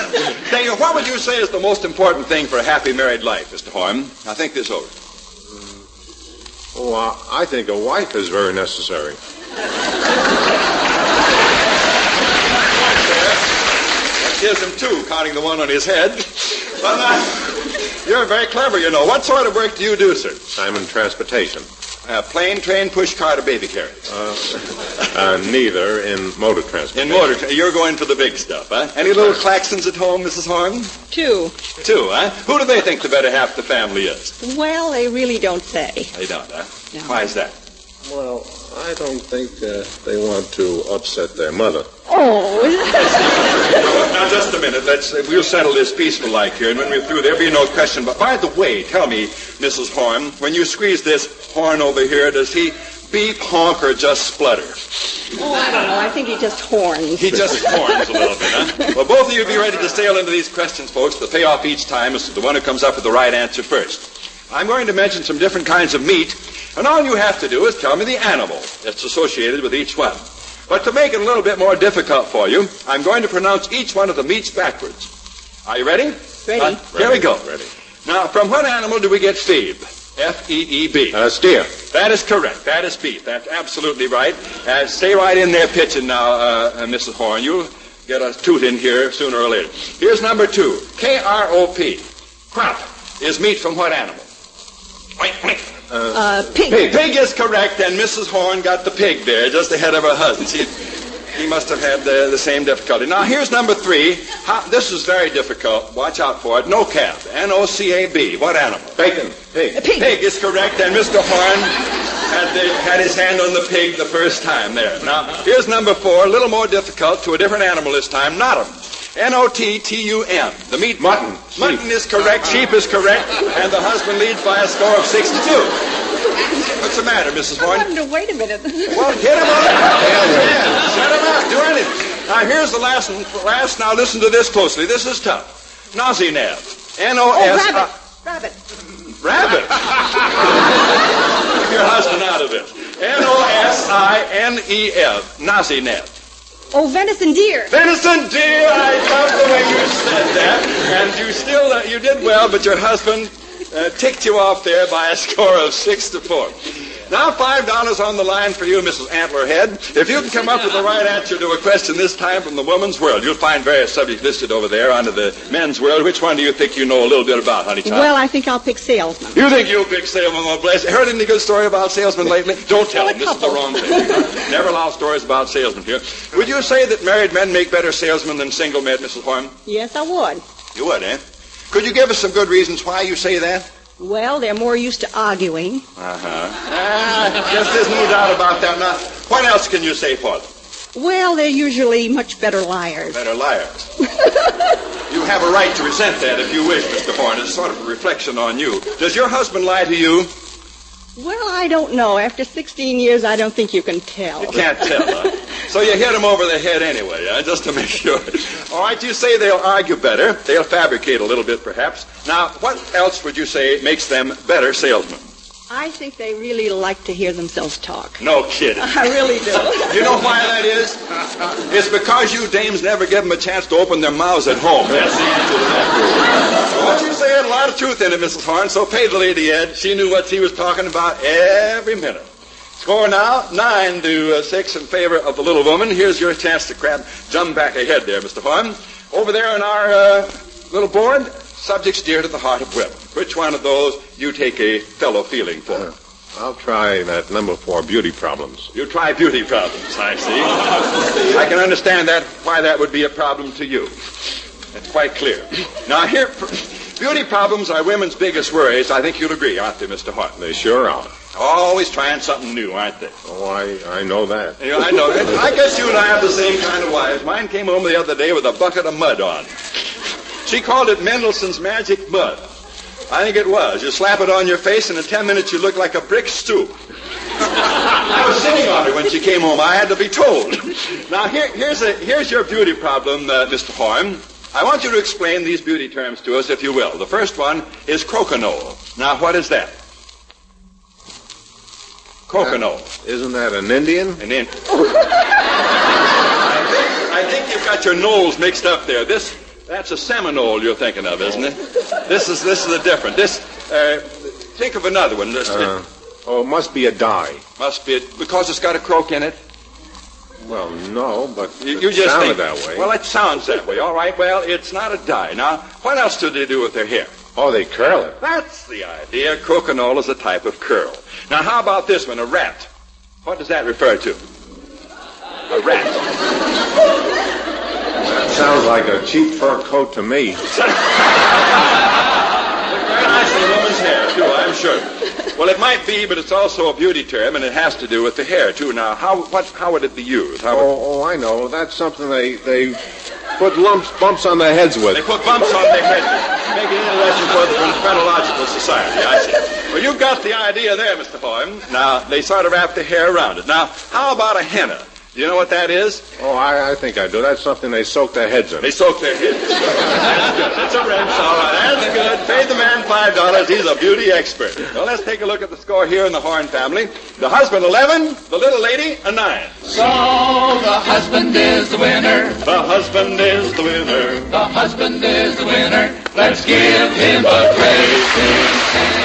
Say, what would you say is the most important thing for a happy married life, Mr. Horn? Now think this over. I think a wife is very necessary. That gives him two, counting the one on his head. But you're very clever, you know. What sort of work do you do, sir? I'm in transportation. Plane, train, push cart, or baby carriage? Neither in motor transportation. In motor, you're going for the big stuff, huh? Any little Claxtons at home, Mrs. Horn? Two. Two, huh? Who do they think the better half of the family is? Well, they really don't say. They don't, huh? No. Why is that? Well, I don't think they want to upset their mother. Oh. Now, just a minute. We'll settle this peaceful-like here, and when we're through, there'll be no question. But by the way, tell me, Mrs. Horn, when you squeeze this horn over here, does he beep, honk, or just splutter? Oh, I don't know. I think he just horns. He just horns a little bit, huh? Well, both of you be ready to sail into these questions, folks. The payoff each time is the one who comes up with the right answer first. I'm going to mention some different kinds of meat, and all you have to do is tell me the animal that's associated with each one. But to make it a little bit more difficult for you, I'm going to pronounce each one of the meats backwards. Are you ready? Ready. Here we go. Ready. Now, from what animal do we get feeb? F-E-E-B. Steer. That is correct. That is beef. That's absolutely right. Stay right in there pitching now, Mrs. Horn. You'll get a toot in here sooner or later. Here's number 2. K-R-O-P. Crop is meat from what animal? Pig. Pig is correct, and Mrs. Horn got the pig there just ahead of her husband. He must have had the same difficulty. Now, here's number 3. This is very difficult. Watch out for it. No-cab. N-O-C-A-B. What animal? Bacon. Pig. Pig is correct, and Mr. Horn had his hand on the pig the first time there. Now, here's number 4. A little more difficult to a different animal this time. Nottum. N-O-T-T-U-M. The meat. Mutton. Mutton is correct. Sheep is correct. And the husband leads by a score of 6-2. What's the matter, Mrs. Horn? I wanted to wait a minute. Well, hit him on Shut him out. Do anything. Now, here's the last one. Now, listen to this closely. This is tough. Nosinab. N-O-S... Rabbit. Rabbit. Keep your husband out of it. N-O-S-I-N-E-F. Nosinab. Oh, venison deer. Venison deer. I love the way you said that. And you did well, but your husband ticked you off there by a score of 6-4. Now, $5 on the line for you, Mrs. Antlerhead. If you can come up with the right answer to a question this time from the woman's world, you'll find various subjects listed over there under the men's world. Which one do you think you know a little bit about, honey child? Well, I think I'll pick salesman. You think you'll pick salesman? Well, bless you. Heard any good story about salesmen lately? Don't tell them. This is the wrong thing. Never allow stories about salesmen here. Would you say that married men make better salesmen than single men, Mrs. Horn? Yes, I would. You would, eh? Could you give us some good reasons why you say that? Well, they're more used to arguing. Yes, there's no doubt about that. Now, what else can you say for them? Well, they're usually much better liars. Better liars. You have a right to resent that if you wish, Mr. Horn. It's sort of a reflection on you. Does your husband lie to you? Well, I don't know. After 16 years, I don't think you can tell. You can't tell, huh? So you hit him over the head anyway, just to make sure. All right, you say they'll argue better. They'll fabricate a little bit, perhaps. Now, what else would you say makes them better salesmen? I think they really like to hear themselves talk. No kidding. I really do. You know why that is? It's because you dames never give them a chance to open their mouths at home. That's the answer to that. What you say had a lot of truth in it, Mrs. Horn, so pay the lady Ed. She knew what she was talking about every minute. Score now, 9-6 in favor of the little woman. Here's your chance to jump back ahead there, Mr. Horn. Over there on our little board, subjects dear to the heart of women. Which one of those you take a fellow feeling for? I'll try that number 4, beauty problems. You try beauty problems, I see. I can understand why that would be a problem to you. That's quite clear. Now, here, beauty problems are women's biggest worries. I think you'll agree, aren't they, Mr. Horton? They sure are. Always trying something new, aren't they? Oh, I know that. Yeah, I know. I guess you and I have the same kind of wives. Mine came home the other day with a bucket of mud on. She called it Mendelssohn's magic mud. I think it was. You slap it on your face, and in 10 minutes you look like a brick stew. I was sitting on her when she came home. I had to be told. Now, here's your beauty problem, Mr. Horn. I want you to explain these beauty terms to us, if you will. The first one is crokinole. Now, what is that? Crokinole. Isn't that an Indian? An Indian. I think you've got your knolls mixed up there. That's a Seminole you're thinking of, isn't it? This is a different. Think of another one. It must be a dye. Must be because it's got a croak in it. Well, no, but you just sounded think that way. Well, it sounds that way. All right. Well, it's not a dye. Now, what else do they do with their hair? Oh, they curl it. That's the idea. Crokinole is a type of curl. Now, how about this one? A rat. What does that refer to? A rat. That sounds like a cheap fur coat to me. Look very nice in a woman's hair, too, I'm sure. Well, it might be, but it's also a beauty term, and it has to do with the hair, too. Now, how would it be used? I know. That's something they put bumps on their heads with. They put bumps on their heads. Make it interesting for the Phrenological Society, I see. Well, you've got the idea there, Mr. Boyne. Now, they sort of wrap the hair around it. Now, how about a henna? Do you know what that is? Oh, I think I do. That's something they soak their heads in. They soak their heads. That's good. It's a wrench. All right, that's good. Pay the man $5. He's a beauty expert. Well, let's take a look at the score here in the Horn family. The husband, 11. The little lady, a 9. So the husband is the winner. The husband is the winner. The husband is the winner. Let's give him a great big hand.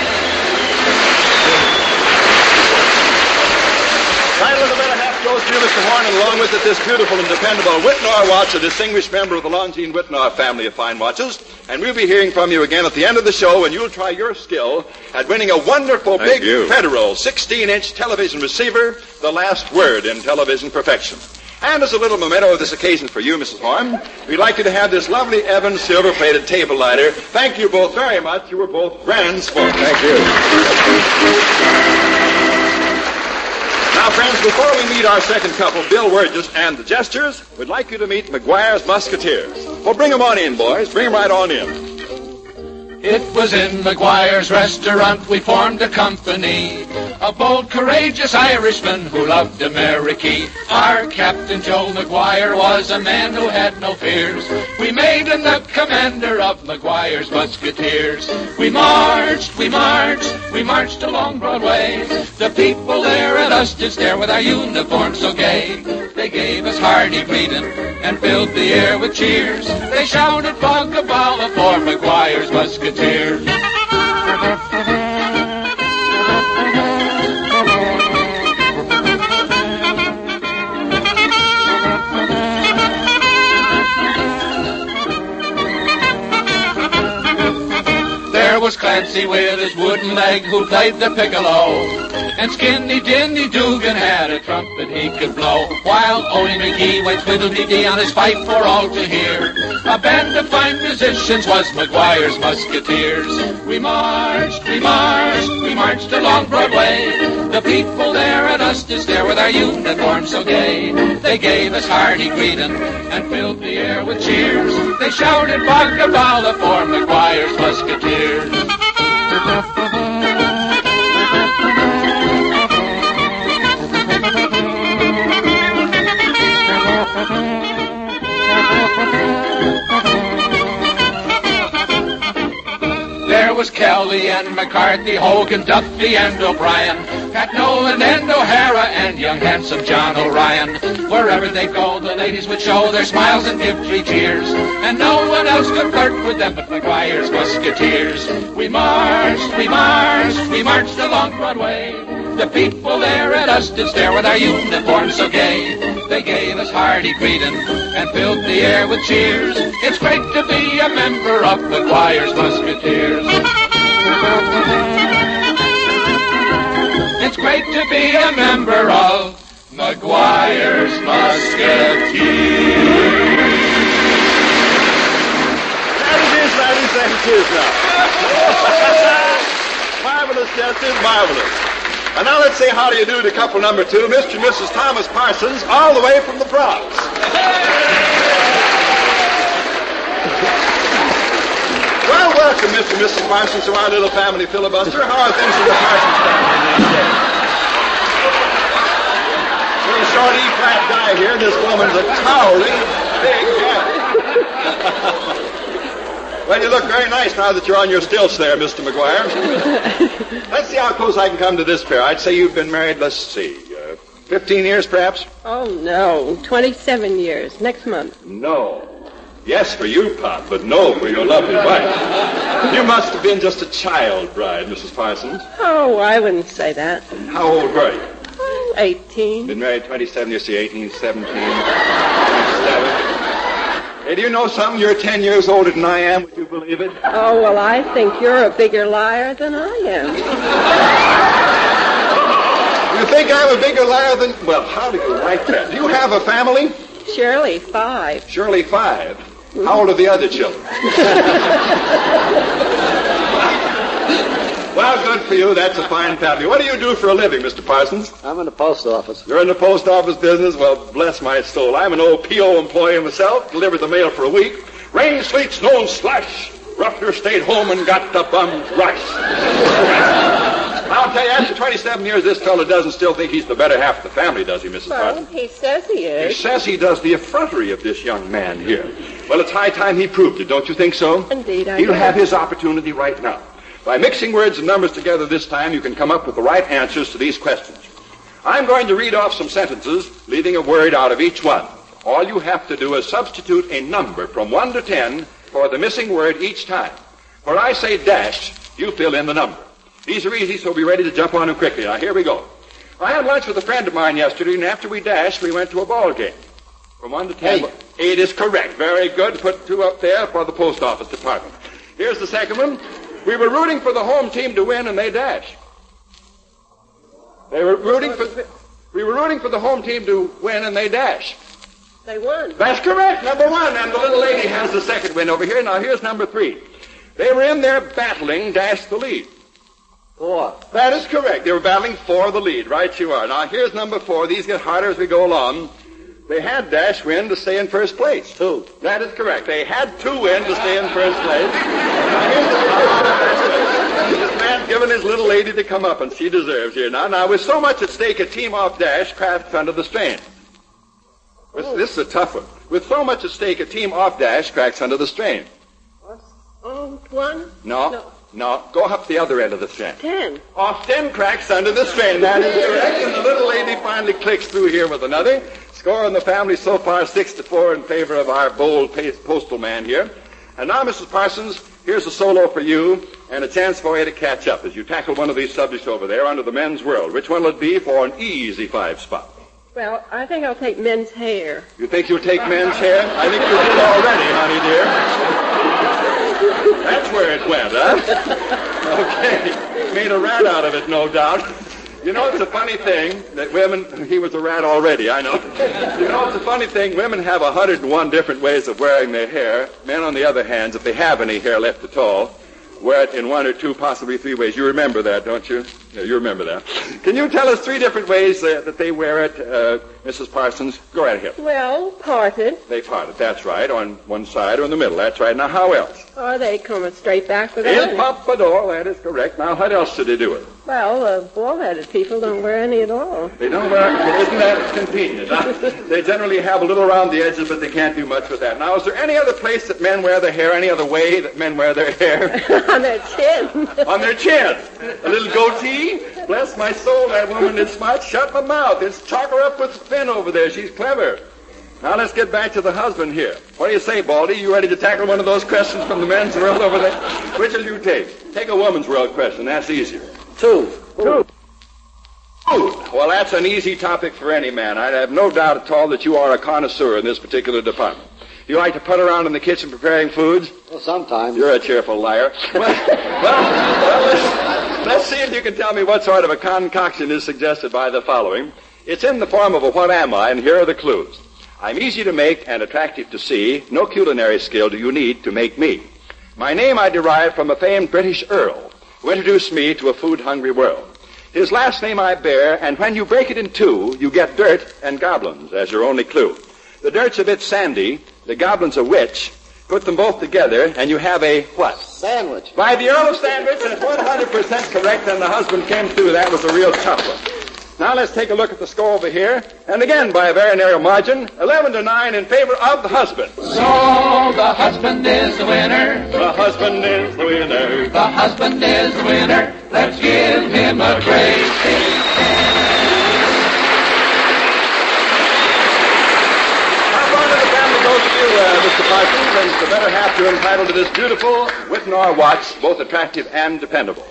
Title of the better half goes to you, Mr. Horn, and along with it, this beautiful and dependable Whitnor watch, a distinguished member of the Longines Whitnor family of fine watches. And we'll be hearing from you again at the end of the show when you'll try your skill at winning a wonderful big Federal 16-inch television receiver, the last word in television perfection. And as a little memento of this occasion for you, Mrs. Horn, we'd like you to have this lovely Evans silver-plated table lighter. Thank you both very much. You were both grand sports. Thank you. Now, friends, before we meet our second couple, Bill Wurgis and the Gestures, we'd like you to meet McGuire's Musketeers. Well, bring them on in, boys. Bring them right on in. It was in McGuire's restaurant we formed a company. A bold, courageous Irishman who loved America. Our Captain Joe McGuire was a man who had no fears. We made him the commander of McGuire's Musketeers. We marched along Broadway. The people there at us did stare with our uniforms so gay. They gave us hearty greeting and filled the air with cheers. They shouted Bogabala for McGuire's Musketeers. There was Clancy with his wooden leg who played the piccolo, and Skinny Dinny Dugan had a trumpet he could blow, while Odie McGee went twiddle-dee-dee on his pipe for all to hear. A band of fine musicians was McGuire's Musketeers. We marched along Broadway. The people there at us did stare with our uniforms so gay. They gave us hearty greeting and filled the air with cheers. They shouted Bogabala for McGuire's Musketeers. There was Kelly and McCarthy, Hogan, Duffy and O'Brien, Pat Nolan and O'Hara and young handsome John O'Ryan. Wherever they go, the ladies would show their smiles and give 3 cheers, and no one else could flirt with them but McGuire's Musketeers. We marched along Broadway. The people there at us did stare with our uniforms so gay. They gave us hearty greeting and filled the air with cheers. It's great to be a member of McGuire's Musketeers. It's great to be a member of McGuire's Musketeers. Thank you now. Marvelous, Chester, marvelous. And now let's say how do you do to couple number 2, Mr. and Mrs. Thomas Parsons, all the way from the Bronx. Well, welcome, Mr. and Mrs. Parsons, to our little family filibuster. How are things in the Parsons family these days? Little short E-flat guy here, and this woman's a towering big cat. Well, you look very nice now that you're on your stilts there, Mr. McGuire. Let's see how close I can come to this pair. I'd say you've been married, let's see, 15 years perhaps? Oh, no. 27 years. Next month. No. Yes, for you, Pop, but no for your lovely wife. You must have been just a child bride, Mrs. Parsons. Oh, I wouldn't say that. How old were you? Oh, 18. Been married 27 years, 18, 17, 27. Hey, do you know something? You're 10 years older than I am. Would you believe it? Oh, well, I think you're a bigger liar than I am. You think I'm a bigger liar than... Well, how do you like that? Do you have a family? Shirley, 5. Shirley, 5. How old are the other children? Well, good for you. That's a fine family. What do you do for a living, Mr. Parsons? I'm in the post office. You're in the post office business? Well, bless my soul. I'm an old P.O. employee myself. Delivered the mail for a week. Rain, sleet, snow, and slush. Ruffner stayed home and got the bum's rush. I'll tell you, after 27 years, this fellow doesn't still think he's the better half of the family, does he, Mrs. Well, Parsons? he says he is. He says he does the effrontery of this young man here. Well, it's high time he proved it, don't you think so? Indeed, I He'll do. have his opportunity right now. By mixing words and numbers together this time, you can come up with the right answers to these questions. I'm going to read off some sentences, leaving a word out of each one. All you have to do is substitute a number from 1 to 10 for the missing word each time. Where I say dash, you fill in the number. These are easy, so be ready to jump on them quickly. Now, here we go. I had lunch with a friend of mine yesterday, and after we dashed, we went to a ball game. From 1 to 10. 8 is correct. Very good. Put 2 up there for the post office department. Here's the second one. We were rooting for the home team to win, and they dashed. We were rooting for the home team to win, and they dashed. They won. That's correct. Number 1. And the little lady has the second win over here. Now, here's number 3. They were in there battling, dashed the lead. 4. That is correct. They were battling for the lead. Right you are. Now, here's number 4. These get harder as we go along. They had dash win to stay in first place. 2. That is correct. They had 2 win to stay in first place. This man's given his little lady to come up, and she deserves here. Now, with so much at stake, a team off dash cracks under the strain. This is a tough one. With so much at stake, a team off dash cracks under the strain. 1? No. Go up the other end of the strain. 10. Off 10 cracks under the strain. That is correct. And the little lady finally clicks through here with another. Score in the family so far 6-4 in favor of our bold postal man here. And now, Mrs. Parsons, here's a solo for you and a chance for you to catch up as you tackle one of these subjects over there under the men's world. Which one will it be for an easy 5 spot? Well, I think I'll take men's hair. You think you'll take men's hair? I think you did already, honey dear. That's where it went, huh? Okay. Made a rat out of it, no doubt. You know, it's a funny thing that women... He was a rat already, I know. You know, it's a funny thing. Women have 101 different ways of wearing their hair. Men, on the other hand, if they have any hair left at all, wear it in 1 or 2, possibly 3 ways. You remember that, don't you? Yeah, you remember that. Can you tell us 3 different ways that they wear it, Mrs. Parsons? Go right ahead. Well, parted. They parted, that's right, on one side or in the middle. That's right. Now, how else? Or they come straight back with In it. Papador, that is correct. Now, what else do they do it? Well, bald-headed people don't wear any at all. They don't wear it. Isn't that convenient? Huh? They generally have a little around the edges, but they can't do much with that. Now, is there any other place that men wear their hair, any other way that men wear their hair? On their chin. On their chin. A little goatee? Bless my soul, that woman is smart. Shut my mouth. It's chalk her up with Finn over there. She's clever. Now let's get back to the husband here. What do you say, Baldy? You ready to tackle one of those questions from the men's world over there? Which will you take? Take a woman's world question. That's easier. 2. Food. Well, that's an easy topic for any man. I have no doubt at all that you are a connoisseur in this particular department. You like to put around in the kitchen preparing foods? Well, sometimes. You're a cheerful liar. Well, let's see if you can tell me what sort of a concoction is suggested by the following. It's in the form of a what am I, and here are the clues. I'm easy to make and attractive to see. No culinary skill do you need to make me. My name I derived from a famed British earl who introduced me to a food-hungry world. His last name I bear, and when you break it in 2, you get dirt and goblins as your only clue. The dirt's a bit sandy, the goblin's a witch. Put them both together, and you have a what? Sandwich. By the Earl of Sandwich, and it's 100% correct, and the husband came through. That was a real tough one. Now let's take a look at the score over here. And again, by a very narrow margin, 11-9 in favor of the husband. So the husband is the winner. The husband is the winner. The husband is the winner. Let's give him a great big hand. How far did the family go to you, Mr. Parsons? And the better half you're entitled to this beautiful Whitnor watch, both attractive and dependable.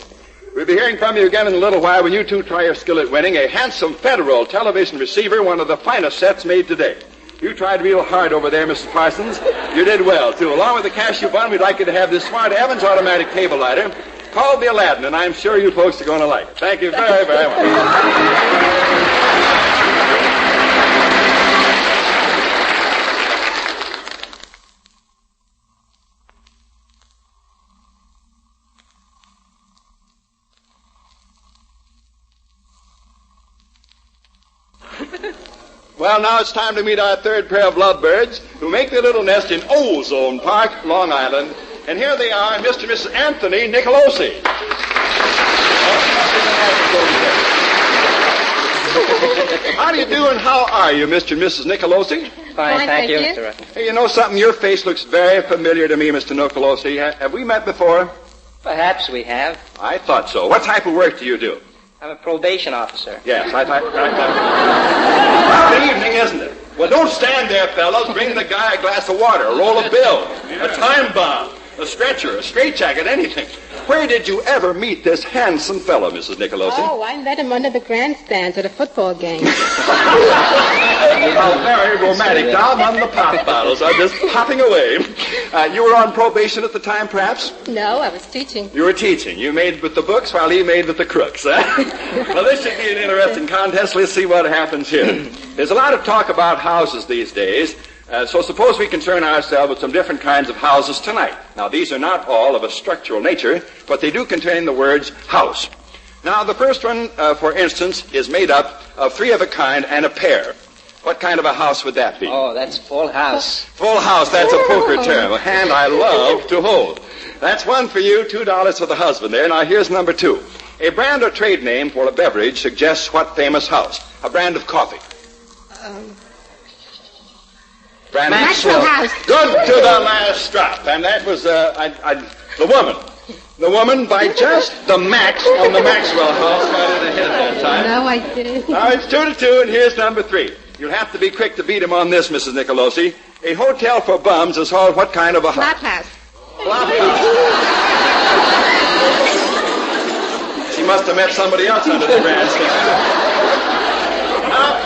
We'll be hearing from you again in a little while when you two try your skill at winning a handsome Federal television receiver, one of the finest sets made today. You tried real hard over there, Mrs. Parsons. You did well, too. Along with the cash you won, we'd like you to have this smart Evans automatic table lighter called the Aladdin, and I'm sure you folks are going to like it. Thank you very, very much. Well, now it's time to meet our third pair of lovebirds who make their little nest in Ozone Park, Long Island. And here they are, Mr. and Mrs. Anthony Nicolosi. How do you do and how are you, Mr. and Mrs. Nicolosi? Fine, thank you. Hey, you know something? Your face looks very familiar to me, Mr. Nicolosi. Have we met before? Perhaps we have. I thought so. What type of work do you do? I'm a probation officer. Yes, I thought. Well, good evening, isn't it? Well, don't stand there, fellows. Bring the guy a glass of water, a roll of bills, a time bomb, a stretcher, a straitjacket, anything. Where did you ever meet this handsome fellow, Mrs. Nicolosi? Oh, I met him under the grandstands at a football game. How very romantic. Down on the pop bottles. I'm just popping away. You were on probation at the time, perhaps? No, I was teaching. You were teaching. You made with the books while he made with the crooks, huh? Well, this should be an interesting contest. Let's see what happens here. There's a lot of talk about houses these days. So suppose we concern ourselves with some different kinds of houses tonight. Now, these are not all of a structural nature, but they do contain the words house. Now, the first one, for instance, is made up of three of a kind and a pair. What kind of a house would that be? Oh, that's full house. Full house, that's a poker term, a hand I love to hold. That's one for you, $2 for the husband there. Now, here's number two. A brand or trade name for a beverage suggests what famous house? A brand of coffee. Maxwell House. Good to the last drop. And that was the woman. The woman by just the max on the Maxwell House got it ahead that time. No, I didn't. Now, it's 2-2, and here's number three. You'll have to be quick to beat him on this, Mrs. Nicolosi. A hotel for bums is called what kind of a house? Flop house. Flop house. She must have met somebody else under the grandstand.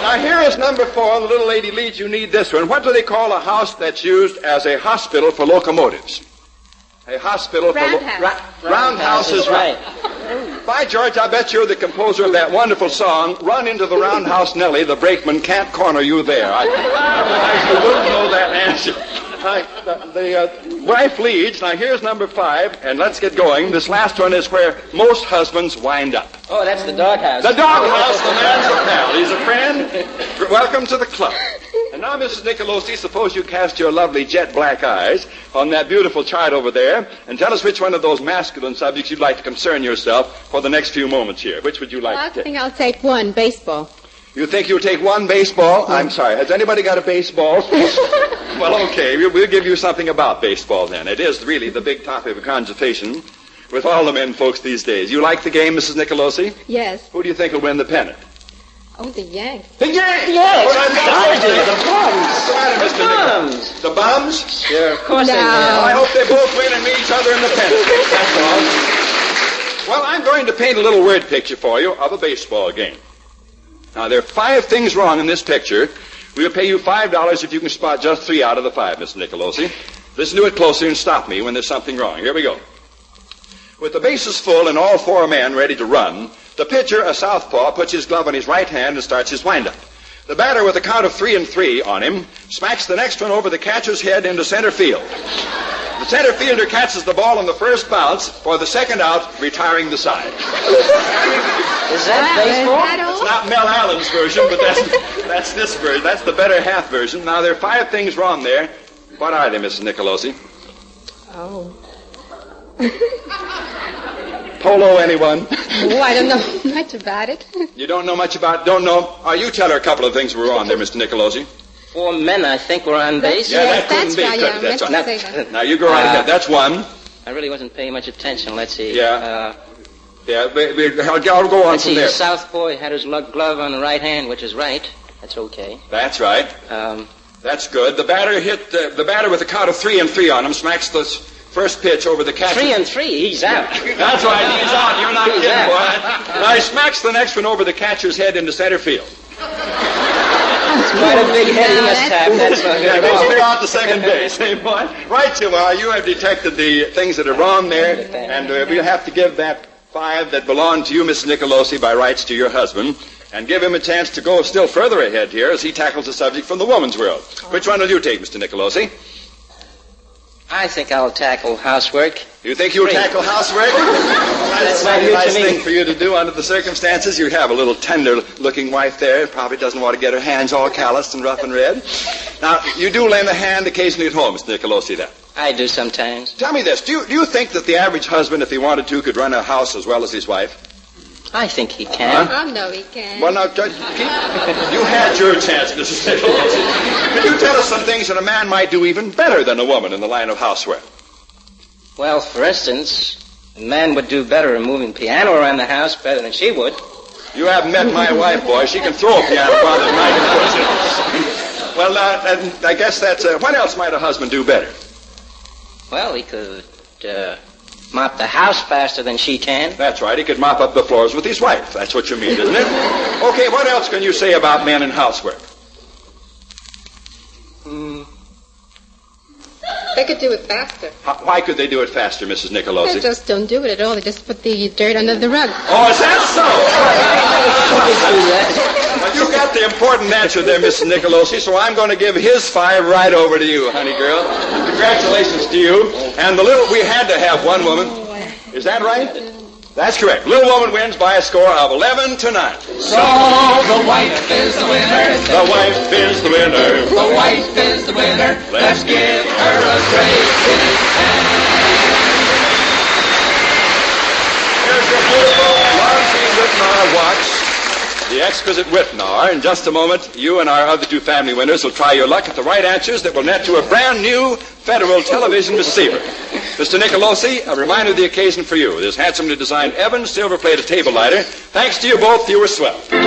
Now, here is number 4. The little lady leads. You need this one. What do they call a house that's used as a hospital for locomotives? A hospital Roundhouse. Roundhouse is right. By George, I bet you're the composer of that wonderful song, Run into the Roundhouse, Nellie. The brakeman can't corner you there. I you wouldn't know that answer. The wife leads. Now, here's number 5, and let's get going. This last one is where most husbands wind up. Oh, that's the doghouse. The doghouse. The man's a pal. He's a friend. Welcome to the club. And now, Mrs. Nicolosi, suppose you cast your lovely jet black eyes on that beautiful chart over there and tell us which one of those masculine subjects you'd like to concern yourself for the next few moments here. Which would you like to take? I think I'll take one, baseball. You think you'll take one baseball? I'm sorry. Has anybody got a baseball? Well, okay. We'll give you something about baseball then. It is really the big topic of conversation with all the men folks these days. You like the game, Mrs. Nicolosi? Yes. Who do you think will win the pennant? Oh, the Yanks. The Yanks! Yes! The bums! The bums? Sure, of course No. they will. I hope they both win and meet each other in the pennant. That's all. Well, I'm going to paint a little word picture for you of a baseball game. Now, there are 5 things wrong in this picture. We'll pay you $5 if you can spot just 3 out of the 5, Mr. Nicolosi. Listen to it closer and stop me when there's something wrong. Here we go. With the bases full and all 4 men ready to run, the pitcher, a southpaw, puts his glove on his right hand and starts his windup. The batter, with a count of 3 and 3 on him, smacks the next one over the catcher's head into center field. The center fielder catches the ball on the first bounce for the second out, retiring the side. Is that baseball? It's not Mel Allen's version, but that's this version. That's the better half version. Now, there are 5 things wrong there. What are they, Mrs. Nicolosi? Oh. Polo, anyone? Oh, I don't know much about it. You don't know much about, don't know? You tell her a couple of things were wrong there, Mr. Nicolosi. 4 men, I think, were on base. Yeah, that Yes, couldn't be. that's right, could it? yeah, That's I meant to right. say that. Now, you go right ahead. That's one. I really wasn't paying much attention. Let's see. Yeah. Yeah, I'll go on Let's from see. there. The southpaw had his glove on the right hand, which is right. That's okay. That's right. That's good. The batter hit the batter with a count of 3 and 3 on him, smacks the first pitch over the catcher. 3 and 3. He's out. That's right. He's out. You're not kidding, boy. Now he smacks the next one over the catcher's head into center field. Quite a big head he must have. That's not Yeah, good. goes out to second base. Hey, boy. Right you are. You have detected the things that are wrong there, and we'll have to give that 5 that belong to you, Miss Nicolosi, by rights to your husband, and give him a chance to go still further ahead here as he tackles the subject from the woman's world. Which one will you take, Mr. Nicolosi? I think I'll tackle housework. You think you'll tackle housework? That's a very nice thing for you to do under the circumstances. You have a little tender-looking wife there. Probably doesn't want to get her hands all calloused and rough and red. Now, you do lend a hand occasionally at home, Mr. Nicolosi, then. I do sometimes. Tell me this. Do you think that the average husband, if he wanted to, could run a house as well as his wife? I think he can. Oh, no, he can't. Well, now, Judge, you had your chance, Mrs. Nichols. Can you tell us some things that a man might do even better than a woman in the line of housework? Well, for instance, a man would do better in moving piano around the house better than she would. You haven't met my wife, boy. She can throw a piano farther than I can push it. Well, I guess that's... what else might a husband do better? Well, he could mop the house faster than she can. That's right. He could mop up the floors with his wife. That's what you mean, isn't it? Okay, what else can you say about men and housework? They could do it faster. Why could they do it faster, Mrs. Nicolosi? They just don't do it at all. They just put the dirt under the rug. Oh, is that so? Well, you got the important answer there, Mrs. Nicolosi, so I'm going to give his 5 right over to you, honey girl. Congratulations to you. And we had to have one woman. Is that right? That's correct. Little woman wins by a score of 11-9. So the wife is the winner. The wife is the winner. The wife is the winner. Let's give her a great big hand. Here's your beautiful Lonsine Whitnar watch. The exquisite Whitnar. In just a moment, you and our other 2 family winners will try your luck at the right answers that will net you a brand new Federal television receiver. Mr. Nicolosi, a reminder of the occasion for you. This handsomely designed Evans silver-plated table lighter. Thanks to you both, you were swell. Time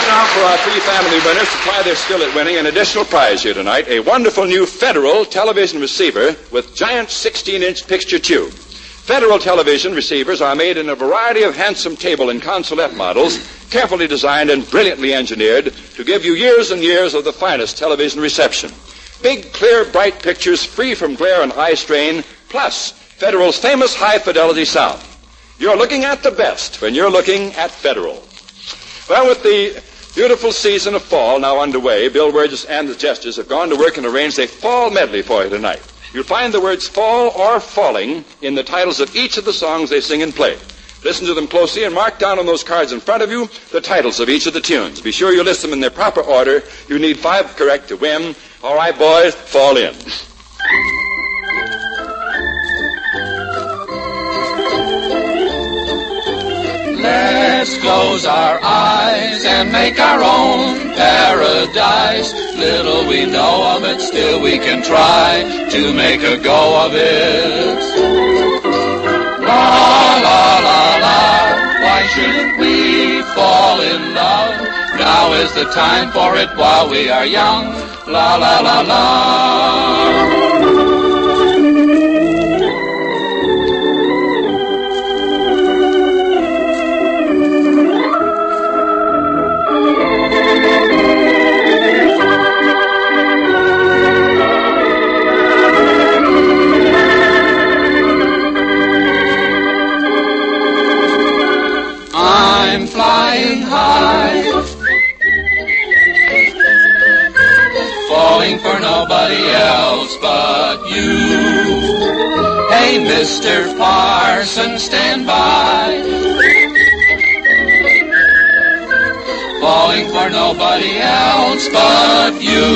now for our 3 family winners to try their skill at winning an additional prize here tonight, a wonderful new Federal television receiver with giant 16-inch picture tube. Federal television receivers are made in a variety of handsome table and consolette models, carefully designed and brilliantly engineered to give you years and years of the finest television reception. Big, clear, bright pictures free from glare and eye strain, plus Federal's famous high-fidelity sound. You're looking at the best when you're looking at Federal. Well, with the beautiful season of fall now underway, Bill Burgess and the Jesters have gone to work and arranged a fall medley for you tonight. You'll find the words fall or falling in the titles of each of the songs they sing and play. Listen to them closely and mark down on those cards in front of you the titles of each of the tunes. Be sure you list them in their proper order. You need 5 correct to win. All right, boys, fall in. Let's close our eyes and make our own paradise. Little we know of it, still we can try to make a go of it. La, la, la, la, why shouldn't we fall in love? Now is the time for it while we are young. La, la, la, la. I'm flying high, falling for nobody else but you. Hey, Mr. Parson, stand by, falling for nobody else but you.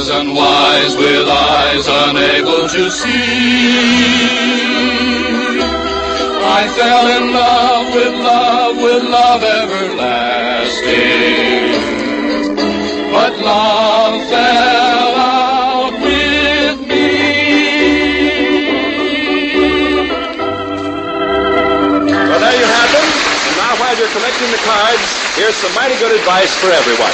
Unwise with eyes unable to see, I fell in love with love everlasting, but love fell out with me. Well, there you have them. And now while you're collecting the cards, here's some mighty good advice for everyone.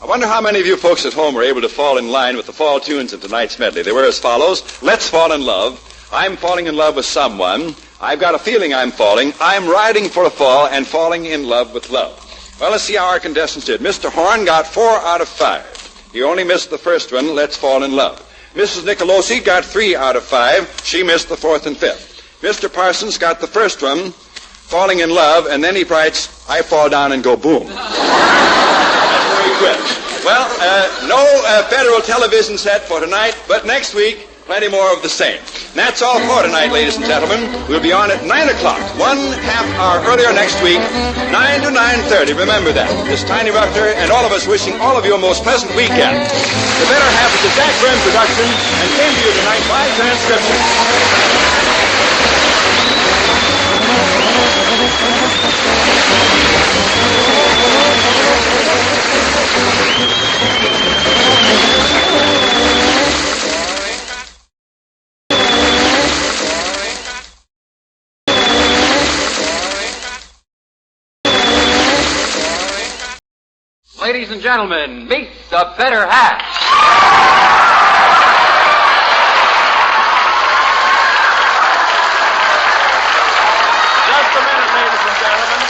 I wonder how many of you folks at home were able to fall in line with the fall tunes in tonight's medley. They were as follows. Let's Fall in Love. I'm falling in love with someone. I've got a feeling I'm falling. I'm riding for a fall and falling in love with love. Well, let's see how our contestants did. Mr. Horn got 4 out of 5. He only missed the first one, Let's Fall in Love. Mrs. Nicolosi got 3 out of 5. She missed the 4th and 5th. Mr. Parsons got the first one, Falling in Love, and then he writes, I fall down and go boom. That's very quick. Well, no federal television set for tonight, but next week, plenty more of the same. And that's all for tonight, ladies and gentlemen. We'll be on at 9 o'clock, 1/2 hour earlier next week, 9 to 9:30. Remember that. This Tiny Rucker and all of us wishing all of you a most pleasant weekend. The Better Half is a Jack Byrne production and came to you tonight by transcription. Ladies and gentlemen, meet the Better Half. Just a minute, ladies and gentlemen.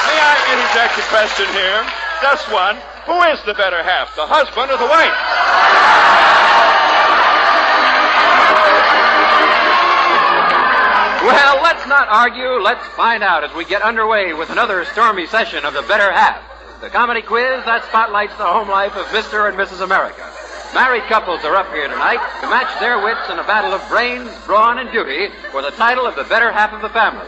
May I interject a question here? Just one. Who is the better half, the husband or the wife? Well, let's not argue. Let's find out as we get underway with another stormy session of the Better Half, the comedy quiz that spotlights the home life of Mr. and Mrs. America. Married couples are up here tonight to match their wits in a battle of brains, brawn, and beauty for the title of the better half of the family.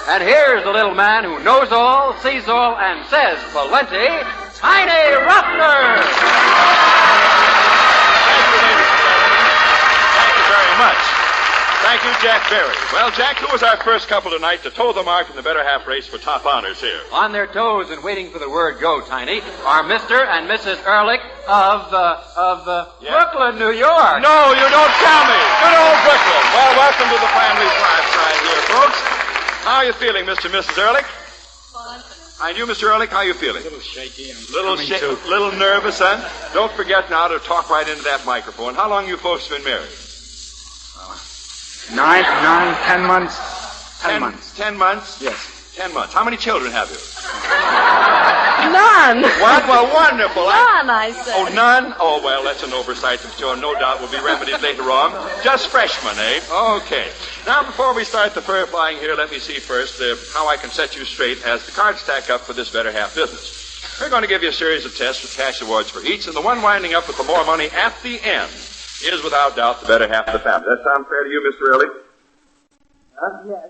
And here's the little man who knows all, sees all, and says plenty, Tiny Ruffner! Thank you, ladies and gentlemen. Thank you very much. Thank you, Jack Berry. Well, Jack, who was our first couple tonight to toe the mark in the better half race for top honors here? On their toes and waiting for the word go, Tiny, are Mr. and Mrs. Ehrlich of Brooklyn, New York. No, you don't tell me. Good old Brooklyn. Well, welcome to the family fireside here, folks. How are you feeling, Mr. and Mrs. Ehrlich? Fine. And you, Mr. Ehrlich, how are you feeling? A little shaky. Little nervous, huh? Don't forget now to talk right into that microphone. How long you folks been married? 10 months. 10 months. 10 months? Yes. 10 months. How many children have you? None. What? Well, wonderful. None, I said. Oh, none? Oh, well, that's an oversight that no doubt will be remedied later on. Just freshmen, eh? Okay. Now, before we start the fur flying here, let me see first how I can set you straight as the cards stack up for this better half business. We're going to give you a series of tests with cash awards for each, and the one winding up with the more money at the end is without doubt the better half of the family. That sound fair to you, Mr. Ehrlich? Yes.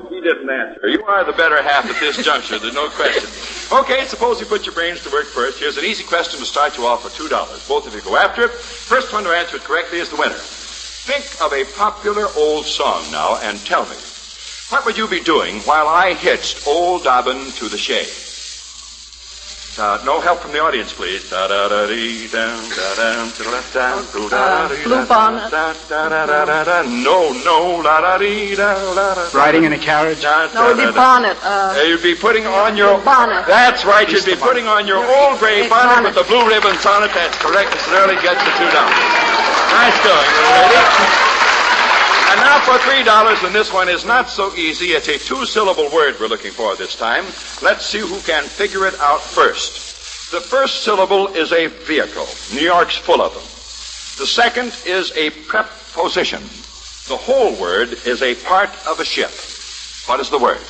He didn't answer. You are the better half at this juncture, there's no question. Okay, suppose you put your brains to work first. Here's an easy question to start you off for $2. Both of you go after it. First one to answer it correctly is the winner. Think of a popular old song now and tell me, what would you be doing while I hitched old Dobbin to the shay? No help from the audience, please. Blue bonnet. No. Riding in a carriage? No, it'd be bonnet. You'd be putting on your... bonnet. That's right. You'd be putting on your old gray bonnet with the blue ribbons on it. That's correct. Mr. Early gets the $2. Nice going, little lady. And now for $3, and this one is not so easy. It's a 2-syllable word we're looking for this time. Let's see who can figure it out first. The first syllable is a vehicle. New York's full of them. The second is a preposition. The whole word is a part of a ship. What is the word?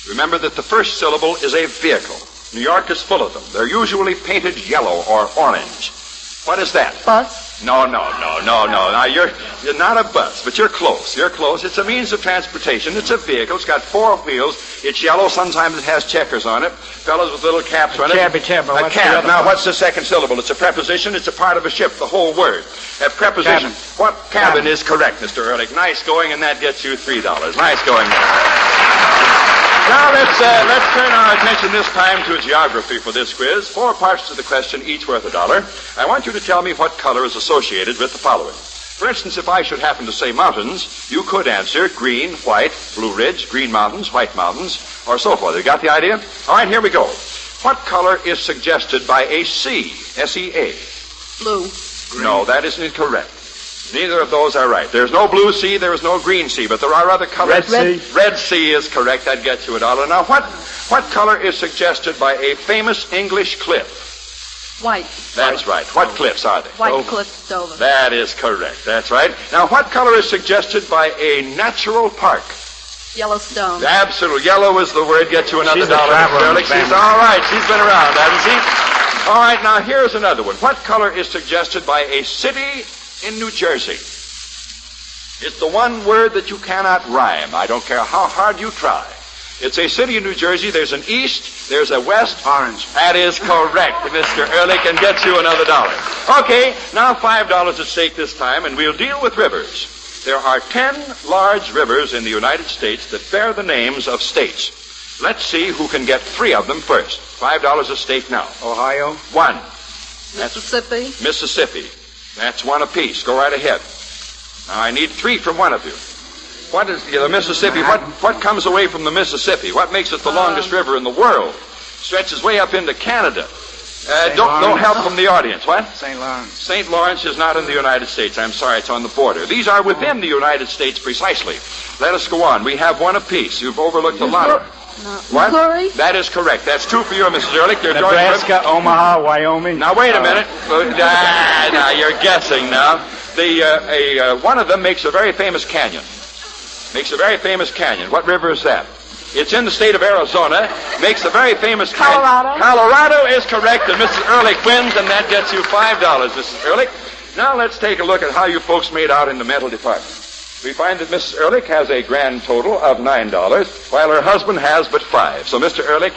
Remember that the first syllable is a vehicle. New York is full of them. They're usually painted yellow or orange. What is that? Bus? No. Now, you're not a bus, but you're close. You're close. It's a means of transportation. It's a vehicle. It's got 4 wheels. It's yellow. Sometimes it has checkers on it. Fellows with little caps on it. A cab. A cab. Now, what's the second syllable? It's a preposition. It's a part of a ship, the whole word. A preposition. Cabin. What cabin is correct, Mr. Ehrlich? Nice going, and that gets you $3. Nice going. Now, let's turn our attention this time to geography for this quiz. 4 parts to the question, each worth $1. I want you to tell me what color is associated with the following. For instance, if I should happen to say mountains, you could answer green, white, Blue Ridge, green mountains, white mountains, or so forth. You got the idea? All right, here we go. What color is suggested by a sea? S-E-A. Blue. No, that isn't correct. Neither of those are right. There's no blue sea, there is no green sea, but there are other colors. Red sea. Red sea is correct. That gets you $1. Now, what color is suggested by a famous English cliff? White. That's right. What cliffs are they? White Cliffs, Dover. That is correct. That's right. Now, what color is suggested by a natural park? Yellowstone. Absolutely. Yellow is the word. Gets you another She's a $1. traveler in the She's family. all right. She's been around, hasn't she? All right. Now, here's another one. What color is suggested by a city in New Jersey? It's the one word that you cannot rhyme. I don't care how hard you try. It's a city in New Jersey. There's an east, there's a west. Orange. That is correct, Mr. Ehrlich, and gets you another $1. Okay, now $5 at stake this time, and we'll deal with rivers. There are 10 large rivers in the United States that bear the names of states. Let's see who can get 3 of them first. $5 at stake now. Ohio. 1. Mississippi. Mississippi. That's 1 apiece. Go right ahead. Now, I need 3 from one of you. What is the Mississippi? What comes away from the Mississippi? What makes it the longest river in the world? Stretches way up into Canada. No help from the audience. What? St. Lawrence. St. Lawrence is not in the United States. I'm sorry, it's on the border. These are within the United States precisely. Let us go on. We have 1 apiece. You've overlooked a lot. What? Missouri? That is correct. That's 2 for you, Mrs. Ehrlich. Nebraska, Omaha, Wyoming. Now, wait a minute. Now, you're guessing now. One of them makes a very famous canyon. Makes a very famous canyon. What river is that? It's in the state of Arizona. Makes a very famous canyon. Colorado. Colorado is correct, and Mrs. Ehrlich wins, and that gets you $5, Mrs. Ehrlich. Now let's take a look at how you folks made out in the mental department. We find that Mrs. Ehrlich has a grand total of $9, while her husband has but 5. So, Mr. Ehrlich,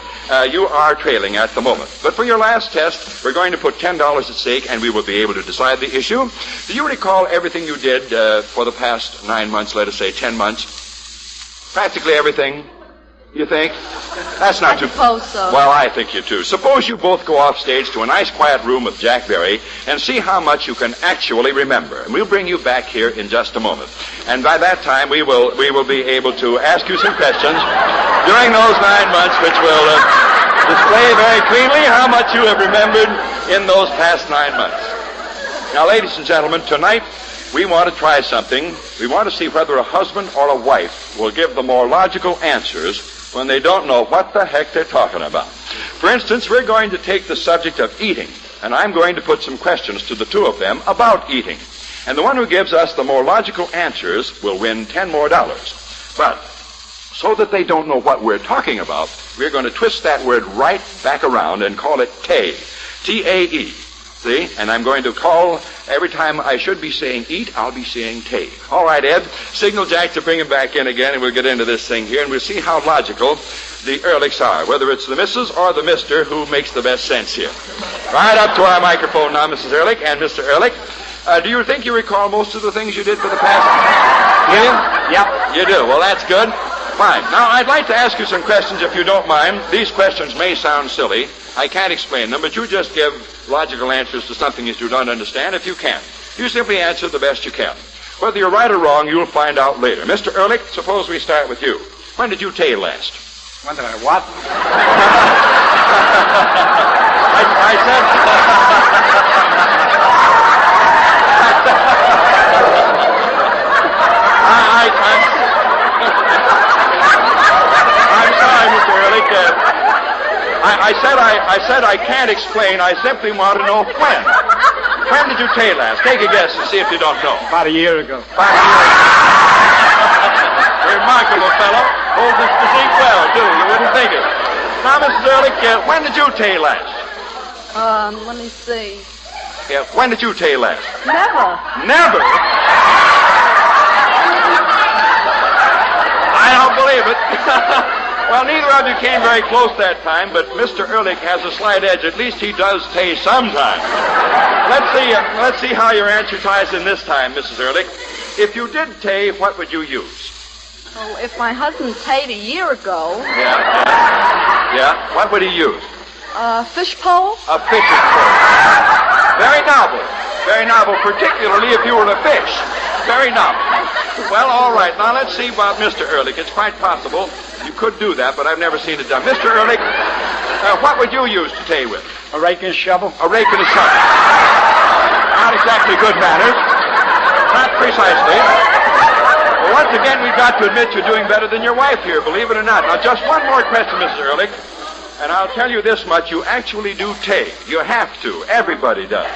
you are trailing at the moment. But for your last test, we're going to put $10 at stake, and we will be able to decide the issue. Do you recall everything you did for the past 9 months, let us say 10 months? Practically everything, you think? That's not too... suppose so. Well, I think you do. Suppose you both go off stage to a nice quiet room with Jack Berry and see how much you can actually remember. And we'll bring you back here in just a moment. And by that time, we will be able to ask you some questions during those 9 months, which will display very cleanly how much you have remembered in those past 9 months. Now, ladies and gentlemen, tonight we want to try something. We want to see whether a husband or a wife will give the more logical answers when they don't know what the heck they're talking about. For instance, we're going to take the subject of eating, and I'm going to put some questions to the 2 of them about eating. And the one who gives us the more logical answers will win $10 more. But so that they don't know what we're talking about, we're going to twist that word right back around and call it T-A-E. T-A-E. See? And I'm going to call, every time I should be saying eat, I'll be saying tay. All right, Ed, signal Jack to bring him back in again, and we'll get into this thing here, and we'll see how logical the Ehrlichs are, whether it's the Mrs. or the Mr. who makes the best sense here. Right up to our microphone now, Mrs. Ehrlich and Mr. Ehrlich. Do you think you recall most of the things you did for the past... You? Yep. You do. Well, that's good. Fine. Now, I'd like to ask you some questions, if you don't mind. These questions may sound silly. I can't explain them, but you just give logical answers to something that you don't understand if you can. You simply answer the best you can. Whether you're right or wrong, you'll find out later. Mr. Ehrlich, suppose we start with you. When did you tail last? When did I what? I I'm sorry, Mr. Ehrlich. I said I can't explain. I simply want to know when. When did you tail last? Take a guess and see if you don't know. About a year ago. Remarkable fellow. Holds his physique well, too. You wouldn't think it. Now, Mrs. Ehrlich, when did you tail last? Let me see. Yeah, when did you tail last? Never. Never? I don't believe it. Well, neither of you came very close that time, but Mr. Ehrlich has a slight edge. At least he does tay sometime. Let's see how your answer ties in this time, Mrs. Ehrlich. If you did tay, what would you use? Oh, if my husband tayed a year ago. Yeah. What would he use? Fish pole? A fishing pole. Very novel. Very novel, particularly if you were a fish. Very novel. Well, all right. Now, let's see about Mr. Ehrlich. It's quite possible you could do that, but I've never seen it done. Mr. Ehrlich, What would you use to tay with? A rake and a shovel. A rake and a shovel. Not exactly good manners. Not precisely. Well, once again, we've got to admit you're doing better than your wife here, believe it or not. Now, just one more question, Mrs. Ehrlich. And I'll tell you this much, you actually do tay. You have to. Everybody does.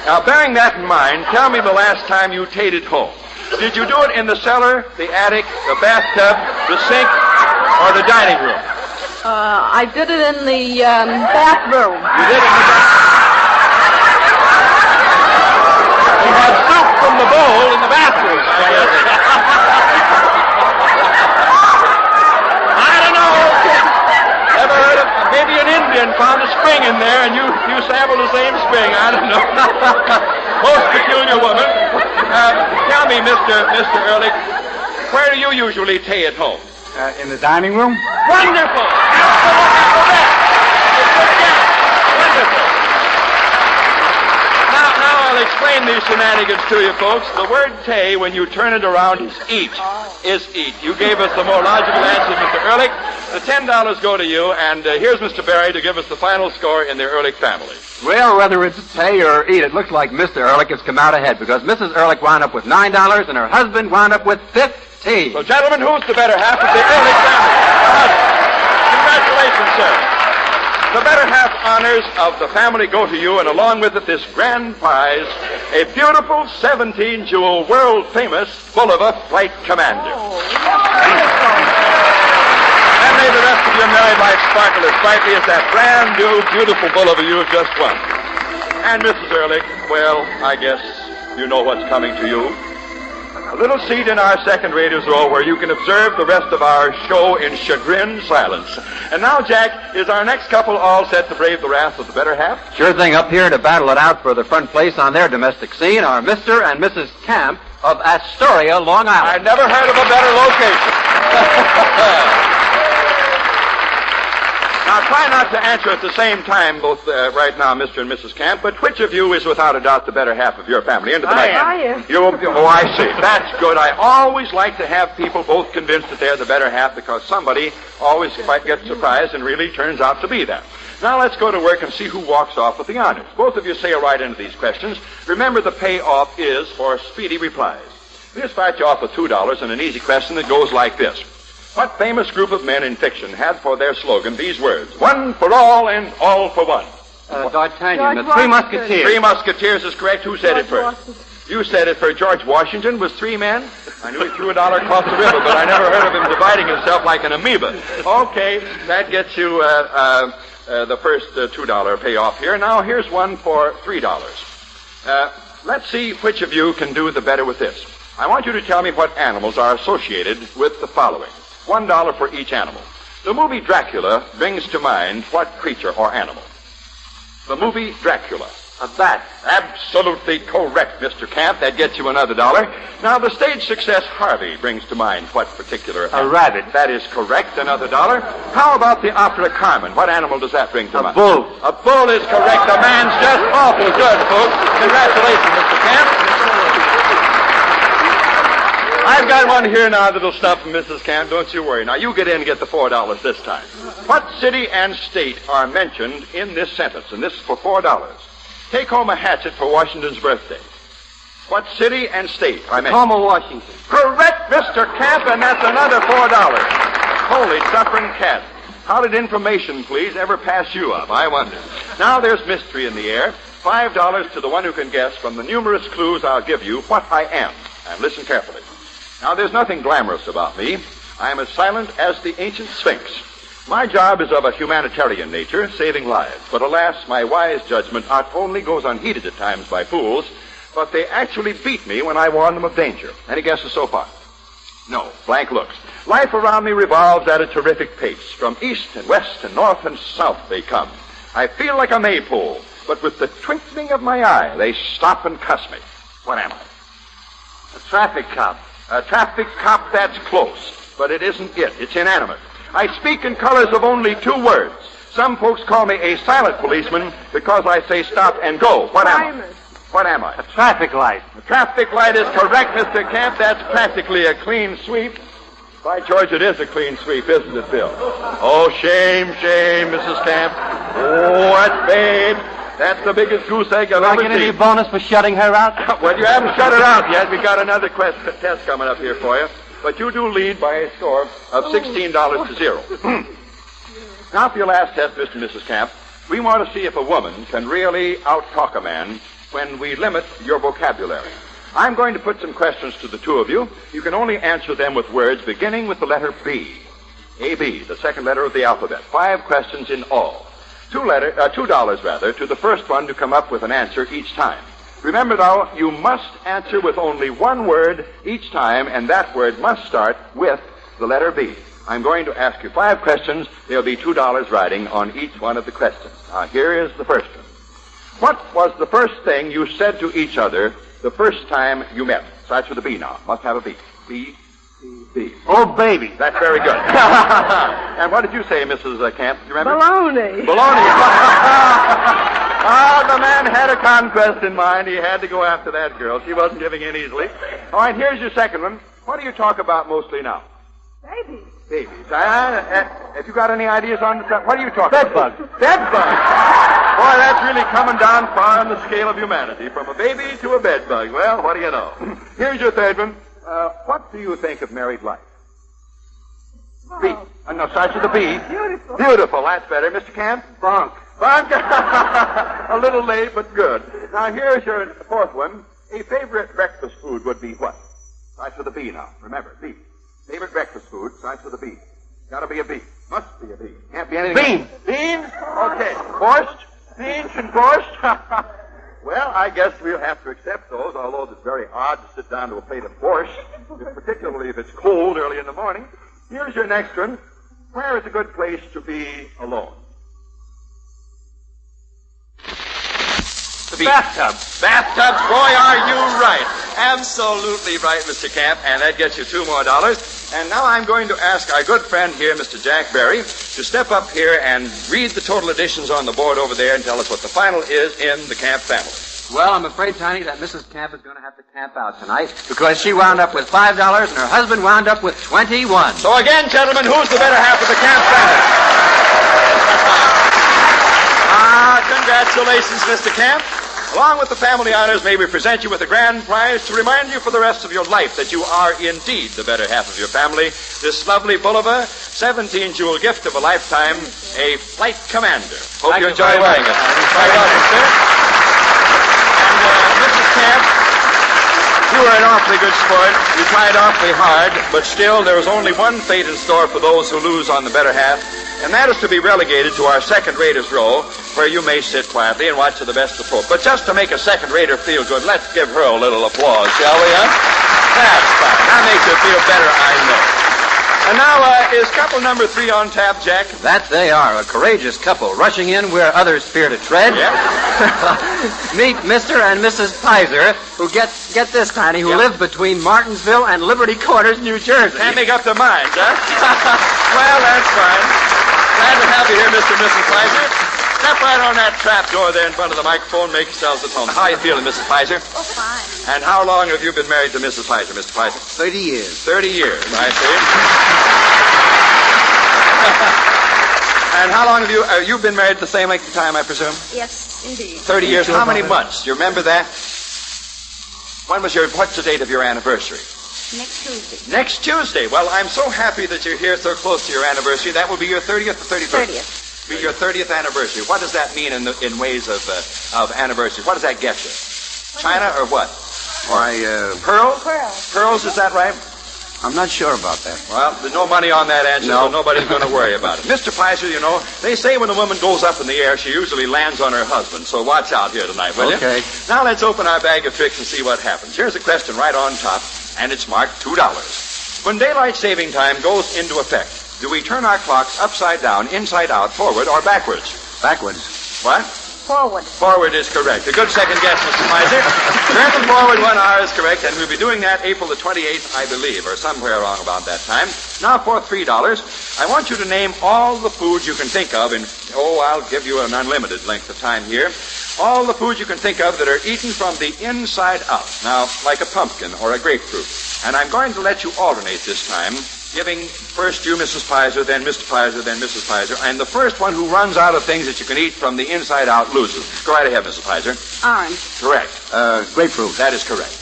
Now, bearing that in mind, tell me the last time you tayed at home. Did you do it in the cellar, the attic, the bathtub, the sink, or the dining room? I did it in the bathroom. You did it in the bathroom? You had soup from the bowl in the bathroom. I don't know. Ever heard of maybe an Indian found a spring in there and you sampled the same spring? I don't know. Most peculiar woman. Tell me, Mr. Ehrlich, where do you usually tay at home? In the dining room. Wonderful! Wonderful! Now I'll explain these shenanigans to you, folks. The word tay, when you turn it around, is eat. Is eat. You gave us the more logical answer, Mr. Ehrlich. The $10 go to you, and here's Mr. Barry to give us the final score in the Ehrlich family. Well, whether it's pay or eat, it looks like Mr. Ehrlich has come out ahead because Mrs. Ehrlich wound up with $9 and her husband wound up with $15. So, gentlemen, who's the better half of the Ehrlich family? Congratulations, sir. The better half honors of the family go to you, and along with it, this grand prize, a beautiful 17-jewel, world-famous Bulova Flight Commander. And may the rest of your married life sparkle as brightly as that brand new, beautiful Bulova you have just won. And Mrs. Ehrlich, well, I guess you know what's coming to you. A little seat in our second raters row where you can observe the rest of our show in chagrined silence. And now, Jack, is our next couple all set to brave the wrath of the better half? Sure thing. Up here to battle it out for the front place on their domestic scene are Mr. and Mrs. Camp of Astoria, Long Island. I've never heard of a better location. Now, try not to answer at the same time, both right now, Mr. and Mrs. Camp, but which of you is without a doubt the better half of your family? Into the mic. I am. Oh, I see. That's good. I always like to have people both convinced that they're the better half because somebody always gets surprised and really turns out to be that. Now let's go to work and see who walks off with the honors. Both of you sail right into these questions. Remember, the payoff is for speedy replies. We'll start you off with $2 and an easy question that goes like this. What famous group of men in fiction had for their slogan these words, one for all and all for one? D'Artagnan, the Three Musketeers. Three Musketeers is correct. Who said it first? You said it first. George Washington was three men? I knew he threw $1 across the river, but I never heard of him dividing himself like an amoeba. Okay, that gets you the first $2 payoff here. Now here's one for $3. Let's see which of you can do the better with this. I want you to tell me what animals are associated with the following. $1 for each animal. The movie Dracula brings to mind what creature or animal? The movie Dracula. A bat. Absolutely correct, Mr. Camp. That gets you another $1. Now, the stage success Harvey brings to mind what particular animal? A rabbit. That is correct, another $1. How about the opera Carmen? What animal does that bring to mind? A bull. A bull is correct. The man's just awful good, folks. Congratulations, Mr. Camp. I've got one here now that'll stop from Mrs. Camp. Don't you worry. Now, you get in and get the $4 this time. What city and state are mentioned in this sentence? And this is for $4. Take home a hatchet for Washington's birthday. What city and state are mentioned? Tacoma, Washington. Correct, Mr. Camp, and that's another $4. Holy suffering cat. How did information, please, ever pass you up? I wonder. Now there's mystery in the air. $5 to the one who can guess from the numerous clues I'll give you what I am. And listen carefully. Now, there's nothing glamorous about me. I am as silent as the ancient Sphinx. My job is of a humanitarian nature, saving lives. But alas, my wise judgment not only goes unheeded at times by fools, but they actually beat me when I warn them of danger. Any guesses so far? No, blank looks. Life around me revolves at a terrific pace. From east and west and north and south they come. I feel like a maypole, but with the twinkling of my eye, they stop and cuss me. What am I? A traffic cop. A traffic cop, that's close, but it isn't it. It's inanimate. I speak in colors of only 2 words. Some folks call me a silent policeman because I say stop and go. What am I? What am I? A traffic light. A traffic light is correct, Mr. Camp. That's practically a clean sweep. By George, it is a clean sweep, isn't it, Bill? Oh, shame, Mrs. Camp. Oh, that's bad. That's the biggest goose egg I've ever seen. Any bonus for shutting her out? Well, you haven't shut her out yet. We've got another test coming up here for you. But you do lead by a score of $16 to 0. Now for your last test, Mr. and Mrs. Camp, we want to see if a woman can really out-talk a man when we limit your vocabulary. I'm going to put some questions to the two of you. You can only answer them with words beginning with the letter B. A-B, the second letter of the alphabet. 5 questions in all. $2 to the first one to come up with an answer each time. Remember now, you must answer with only one word each time, and that word must start with the letter B. I'm going to ask you 5 questions. There'll be $2 riding on each one of the questions. Now, here is the first one. What was the first thing you said to each other the first time you met? Starts with a B now. Must have a B. B. Oh, baby. That's very good. And what did you say, Mrs. Camp? You remember? Baloney. The man had a conquest in mind. He had to go after that girl. She wasn't giving in easily. All right, here's your second one. What do you talk about mostly now? Babies. Babies. Have you got any ideas on this? What are you talking about? Bedbugs. Bedbugs. Boy, that's really coming down far on the scale of humanity, from a baby to a bedbug. Well, what do you know? Here's your third one. What do you think of married life? B. No, starts with a B. Beautiful. Beautiful. That's better. Mr. Camp? Bunk. Bunk. A little late, but good. Now, here's your fourth one. A favorite breakfast food would be what? Starts with a B now. Remember, B. Favorite breakfast food starts with a B. Gotta be a B. Must be a B. Can't be anything. Beans. Beans? Okay. Borscht? Beans and borscht? Well, I guess we'll have to accept those, although it's very odd to sit down to a plate of borscht, particularly if it's cold early in the morning. Here's your next one. Where is a good place to be alone? The bathtub. Bathtubs, boy, are you right. Absolutely right, Mr. Camp, and that gets you $2 more. And now I'm going to ask our good friend here, Mr. Jack Berry, to step up here and read the total additions on the board over there and tell us what the final is in the Camp family. Well, I'm afraid, Tiny, that Mrs. Camp is going to have to camp out tonight because she wound up with $5 and her husband wound up with 21. So again, gentlemen, who's the better half of the Camp family? Congratulations, Mr. Camp. Along with the family honors, may we present you with a grand prize to remind you for the rest of your life that you are indeed the better half of your family. This lovely Bulova 17-jewel gift of a lifetime, a Flight Commander. Hope you enjoy wearing it. Right on, sir. And Mrs. Camp, you were an awfully good sport. You tried awfully hard, but still there is only one fate in store for those who lose on the better half, and that is to be relegated to our second-raters row, where you may sit quietly and watch to the best of folk. But just to make a second-rater feel good, let's give her a little applause, shall we, huh? That's fine. That makes her feel better, I know. And now, is couple number 3 on tap, Jack? That they are, a courageous couple, rushing in where others fear to tread. Yep. Meet Mr. and Mrs. Pizer, who get this, Tiny, who live between Martinsville and Liberty Quarters, New Jersey. Can't make up their minds, huh? Well, that's fine. Glad to have you here, Mr. and Mrs. Pizer. Step right on that trap door there in front of the microphone. Make yourselves at home. How are you feeling, Mrs. Pizer? Oh, fine. And how long have you been married to Mrs. Pizer, Mr. Pizer? 30 years. 30 years, I see. And how long have you've been married the same length of time, I presume? Yes, indeed. 30 years. How many months? Do you remember that? What's the date of your anniversary? Next Tuesday. Next Tuesday. Well, I'm so happy that you're here so close to your anniversary. That will be your 30th or 31st? 30th. Be your 30th anniversary. What does that mean in ways of anniversary? What does that get you? China or what? Why, Pearls? Pearls. Pearls, is that right? I'm not sure about that. Well, there's no money on that answer, No. so nobody's going to worry about it. Mr. Pizer, you know, they say when a woman goes up in the air, she usually lands on her husband. So watch out here tonight, will you? Okay. Now let's open our bag of tricks and see what happens. Here's a question right on top, and it's marked $2. When daylight saving time goes into effect, do we turn our clocks upside down, inside out, forward, or backwards? Backwards. What? Forward. Forward is correct. A good second guess, Mr. Pizer. Turn them forward 1 hour is correct, and we'll be doing that April the 28th, I believe, or somewhere along about that time. Now for $3, I want you to name all the foods you can think of I'll give you an unlimited length of time here. All the foods you can think of that are eaten from the inside out. Now, like a pumpkin or a grapefruit. And I'm going to let you alternate this time giving first you, Mrs. Pizer, then Mr. Pizer, then Mrs. Pizer, and the first one who runs out of things that you can eat from the inside out loses. Go right ahead, Mrs. Pizer. Orange. Correct. Grapefruit. That is correct.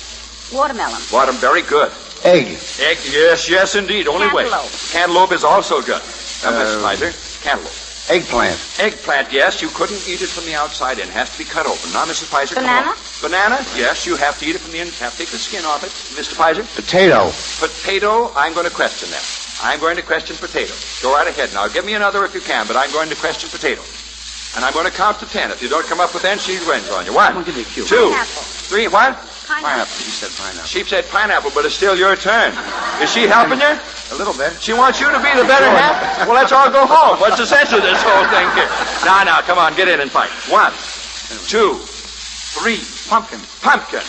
Watermelon. Very good. Egg. Egg, yes, indeed. Only wait. Cantaloupe. Cantaloupe is also good. Mrs. Pizer, cantaloupe. Eggplant. Eggplant, yes. You couldn't eat it from the outside in. Has to be cut open. Now, Mrs. Pizer, Banana? Banana, yes. You have to eat it from the inside. Have to take the skin off it. Mr. Pizer? Potato. Potato, I'm going to question that. I'm going to question potato. Go right ahead now. Give me another if you can, but I'm going to question potato. And I'm going to count to 10. If you don't come up with 10, she wins on you. 1, 2, 3, what? Pineapple. She said pineapple. She said pineapple, but it's still your turn. Is she helping you? A little bit. She wants you to be the better half? Well, let's all go home. What's the sense of this whole thing here? Now, come on, get in and fight. 1, 2, 3. Pumpkin. Pumpkin.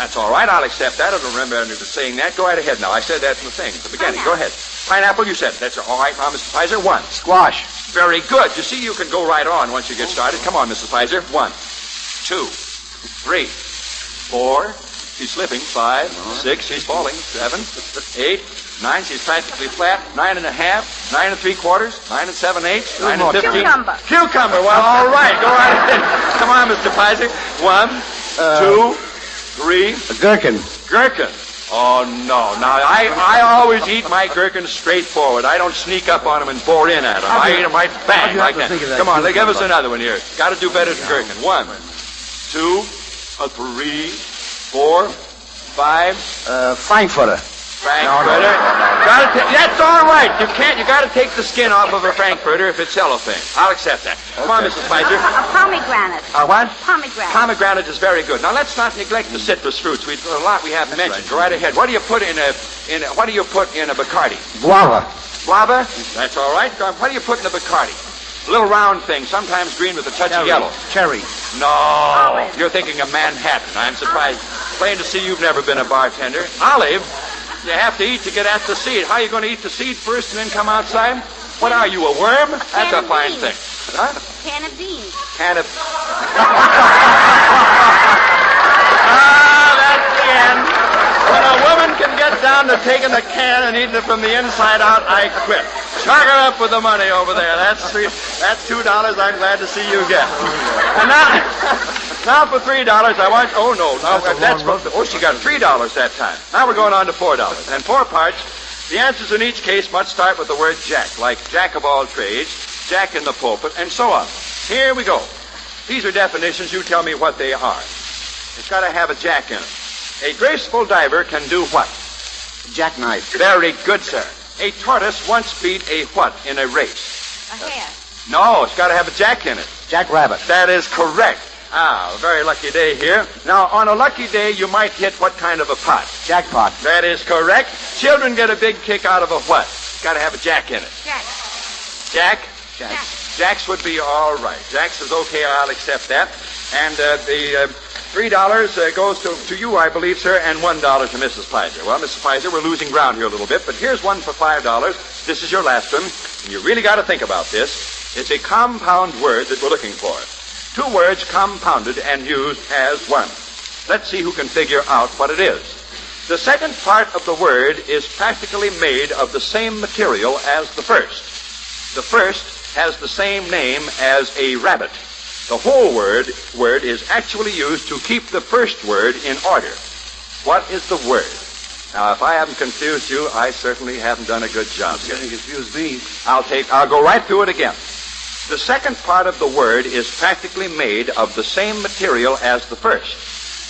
That's all right. I'll accept that. I don't remember saying that. Go right ahead now. I said that in the thing at the beginning. Go ahead. Pineapple, you said. That's all right now, Mr. Pizer. 1. Squash. Very good. You see, you can go right on once you get started. Come on, Mrs. Pizer. 1, 2, 3, 4. She's slipping. 5, 6. She's falling. 7, 8, 9. She's practically flat. 9 and a half. 9 and 3/4. 9 and 7/8. 9 and 15. Cucumber. Cucumber. Well, all right. Go right ahead. Come on, Mr. Pizer. 1, 2, 3. A gherkin. Gherkin. Oh, no. Now, I always eat my gherkins straightforward. I don't sneak up on them and bore in at them. I eat them right bang like that. Come on, give us another one here. Got to do better than gherkin. 1, 2, 3, 4, 5. Frankfurter. Frankfurter. That's all right. You got to take the skin off of a Frankfurter if it's cellophane. I'll accept that. Come on, Mrs. Pizer. A pomegranate. What? Pomegranate. Pomegranate is very good. Now let's not neglect the citrus fruits. We've got a lot we haven't mentioned. Go right ahead. What do you put in a Bacardi? Guava. Guava? That's all right. What do you put in a Bacardi? A little round thing, sometimes green with a touch of yellow. Cherry. No. Olive. You're thinking of Manhattan. I'm surprised. Plain to see you've never been a bartender. Olive. You have to eat to get at the seed. How are you going to eat the seed first and then come outside? What are you, a worm? That's a fine thing. Huh? Can of beans. Can of... That's the end. When a woman can get down to taking the can and eating it from the inside out, I quit. Chalk her up with the money over there. That's $2 I'm glad to see you get. And now for $3, I want... Oh, no. She got $3 that time. Now we're going on to $4. And 4 parts, the answers in each case must start with the word jack, like jack of all trades, jack in the pulpit, and so on. Here we go. These are definitions. You tell me what they are. It's got to have a jack in it. A graceful diver can do what? Jackknife. Very good, sir. A tortoise once beat a what in a race? A hare. No, it's got to have a jack in it. Jackrabbit. That is correct. A very lucky day here. Now, on a lucky day, you might hit what kind of a pot? Jackpot. That is correct. Children get a big kick out of a what? Got to have a jack in it. Jack. Jack? Jack. Jacks would be all right. Jacks is okay. I'll accept that. And the $3 goes to you, I believe, sir, and $1 to Mrs. Pizer. Well, Mrs. Pizer, we're losing ground here a little bit, but here's one for $5. This is your last one, and you really got to think about this. It's a compound word that we're looking for. 2 words compounded and used as one. Let's see who can figure out what it is. The second part of the word is practically made of the same material as the first. The first has the same name as a rabbit. The whole word is actually used to keep the first word in order. What is the word? Now, if I haven't confused you, I certainly haven't done a good job here. You confused me. I'll go right through it again. The second part of the word is practically made of the same material as the first.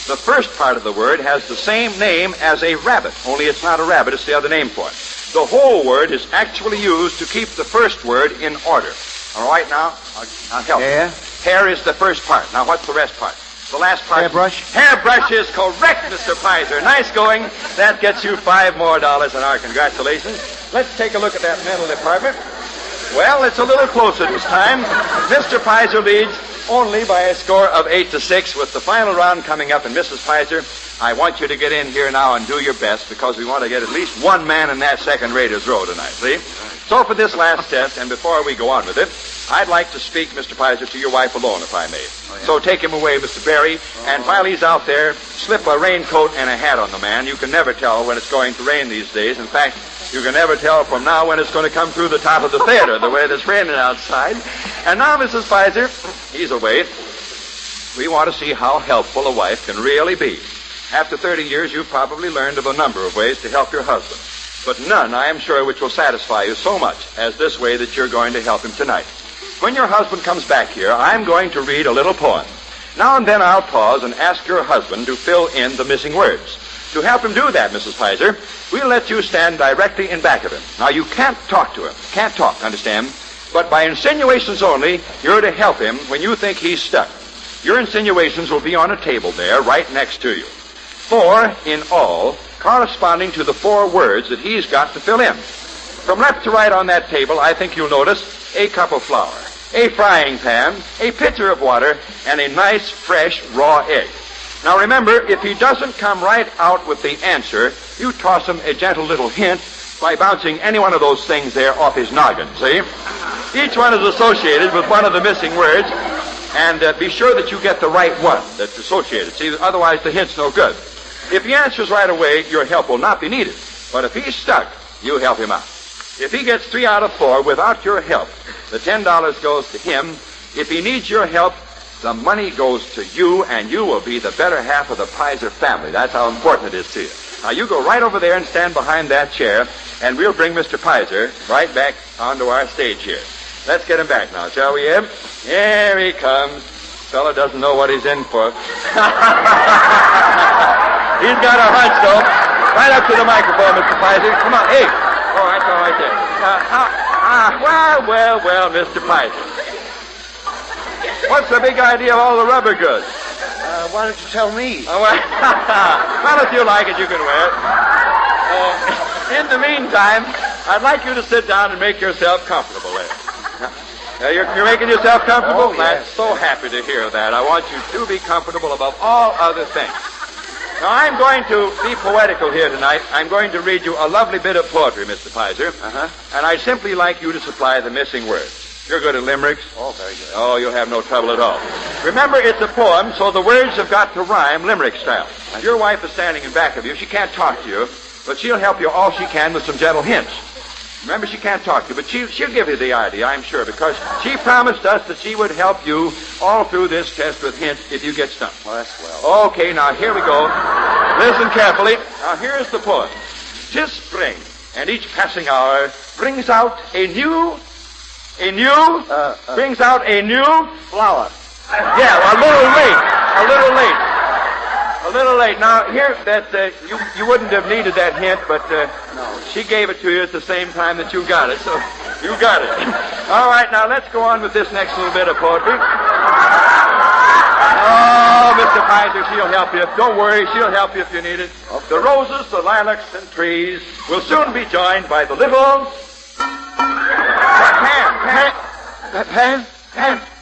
The first part of the word has the same name as a rabbit, only it's not a rabbit, it's the other name for it. The whole word is actually used to keep the first word in order. All right, now, I'll help you. Hair is the first part. Now, what's the rest part? The last part. Hairbrush? Hairbrush is correct, Mr. Pizer. Nice going. That gets you $5 more, and our congratulations. Let's take a look at that mental department. Well, it's a little closer this time. Mr. Pizer leads only by a score of 8-6 with the final round coming up. And Mrs. Pizer, I want you to get in here now and do your best because we want to get at least one man in that second Raiders row tonight, see? So for this last test, and before we go on with it, I'd like to speak, Mr. Pizer, to your wife alone, if I may. Oh, yeah. So take him away, Mr. Barry, and while he's out there, slip a raincoat and a hat on the man. You can never tell when it's going to rain these days. In fact, You can never tell from now when it's going to come through the top of the theater, the way it's raining outside. And now, Mrs. Pfizer, he's away. We want to see how helpful a wife can really be. After 30 years, you've probably learned of a number of ways to help your husband. But none, I am sure, which will satisfy you so much as this way that you're going to help him tonight. When your husband comes back here, I'm going to read a little poem. Now and then I'll pause and ask your husband to fill in the missing words. To help him do that, Mrs. Pfizer, we'll let you stand directly in back of him. Now, you can't talk to him. Can't talk, understand? But by insinuations only, you're to help him when you think he's stuck. Your insinuations will be on a table there, right next to you. 4 in all, corresponding to the 4 words that he's got to fill in. From left to right on that table, I think you'll notice a cup of flour, a frying pan, a pitcher of water, and a nice, fresh, raw egg. Now remember, if he doesn't come right out with the answer, you toss him a gentle little hint by bouncing any one of those things there off his noggin, see? Each one is associated with one of the missing words, and be sure that you get the right one that's associated, see? Otherwise, the hint's no good. If he answers right away, your help will not be needed. But if he's stuck, you help him out. If he gets 3 out of 4 without your help, the $10 goes to him. If he needs your help, the money goes to you, and you will be the better half of the Pfizer family. That's how important it is to you. Now, you go right over there and stand behind that chair, and we'll bring Mr. Pfizer right back onto our stage here. Let's get him back now, shall we, Eb? Here he comes. Fella doesn't know what he's in for. He's got a hunch, though. Right up to the microphone, Mr. Pfizer. Come on. Hey. All right there. Well, Mr. Pfizer. What's the big idea of all the rubber goods? Why don't you tell me? Well, if you like it, you can wear it. In the meantime, I'd like you to sit down and make yourself comfortable there. You're making yourself comfortable? Oh, yes. I'm so happy to hear that. I want you to be comfortable above all other things. Now, I'm going to be poetical here tonight. I'm going to read you a lovely bit of poetry, Mr. Pfizer. And I'd simply like you to supply the missing words. You're good at limericks? Oh, very good. Oh, you'll have no trouble at all. Remember, it's a poem, so the words have got to rhyme limerick style. Your wife is standing in back of you. She can't talk to you, but she'll help you all she can with some gentle hints. Remember, she can't talk to you, but she'll give you the idea, I'm sure, because she promised us that she would help you all through this test with hints if you get stumped. Well, that's well. Okay, now here we go. Listen carefully. Now here's the poem. 'Tis spring, and each passing hour brings out a new flower. Yeah, a little late. Now, here, you wouldn't have needed that hint, but she gave it to you at the same time that you got it, so you got it. All right, now let's go on with this next little bit of poetry. Oh, Mr. Pfizer, she'll help you. Don't worry, she'll help you if you need it. The roses, the lilacs, and trees will soon be joined by the little...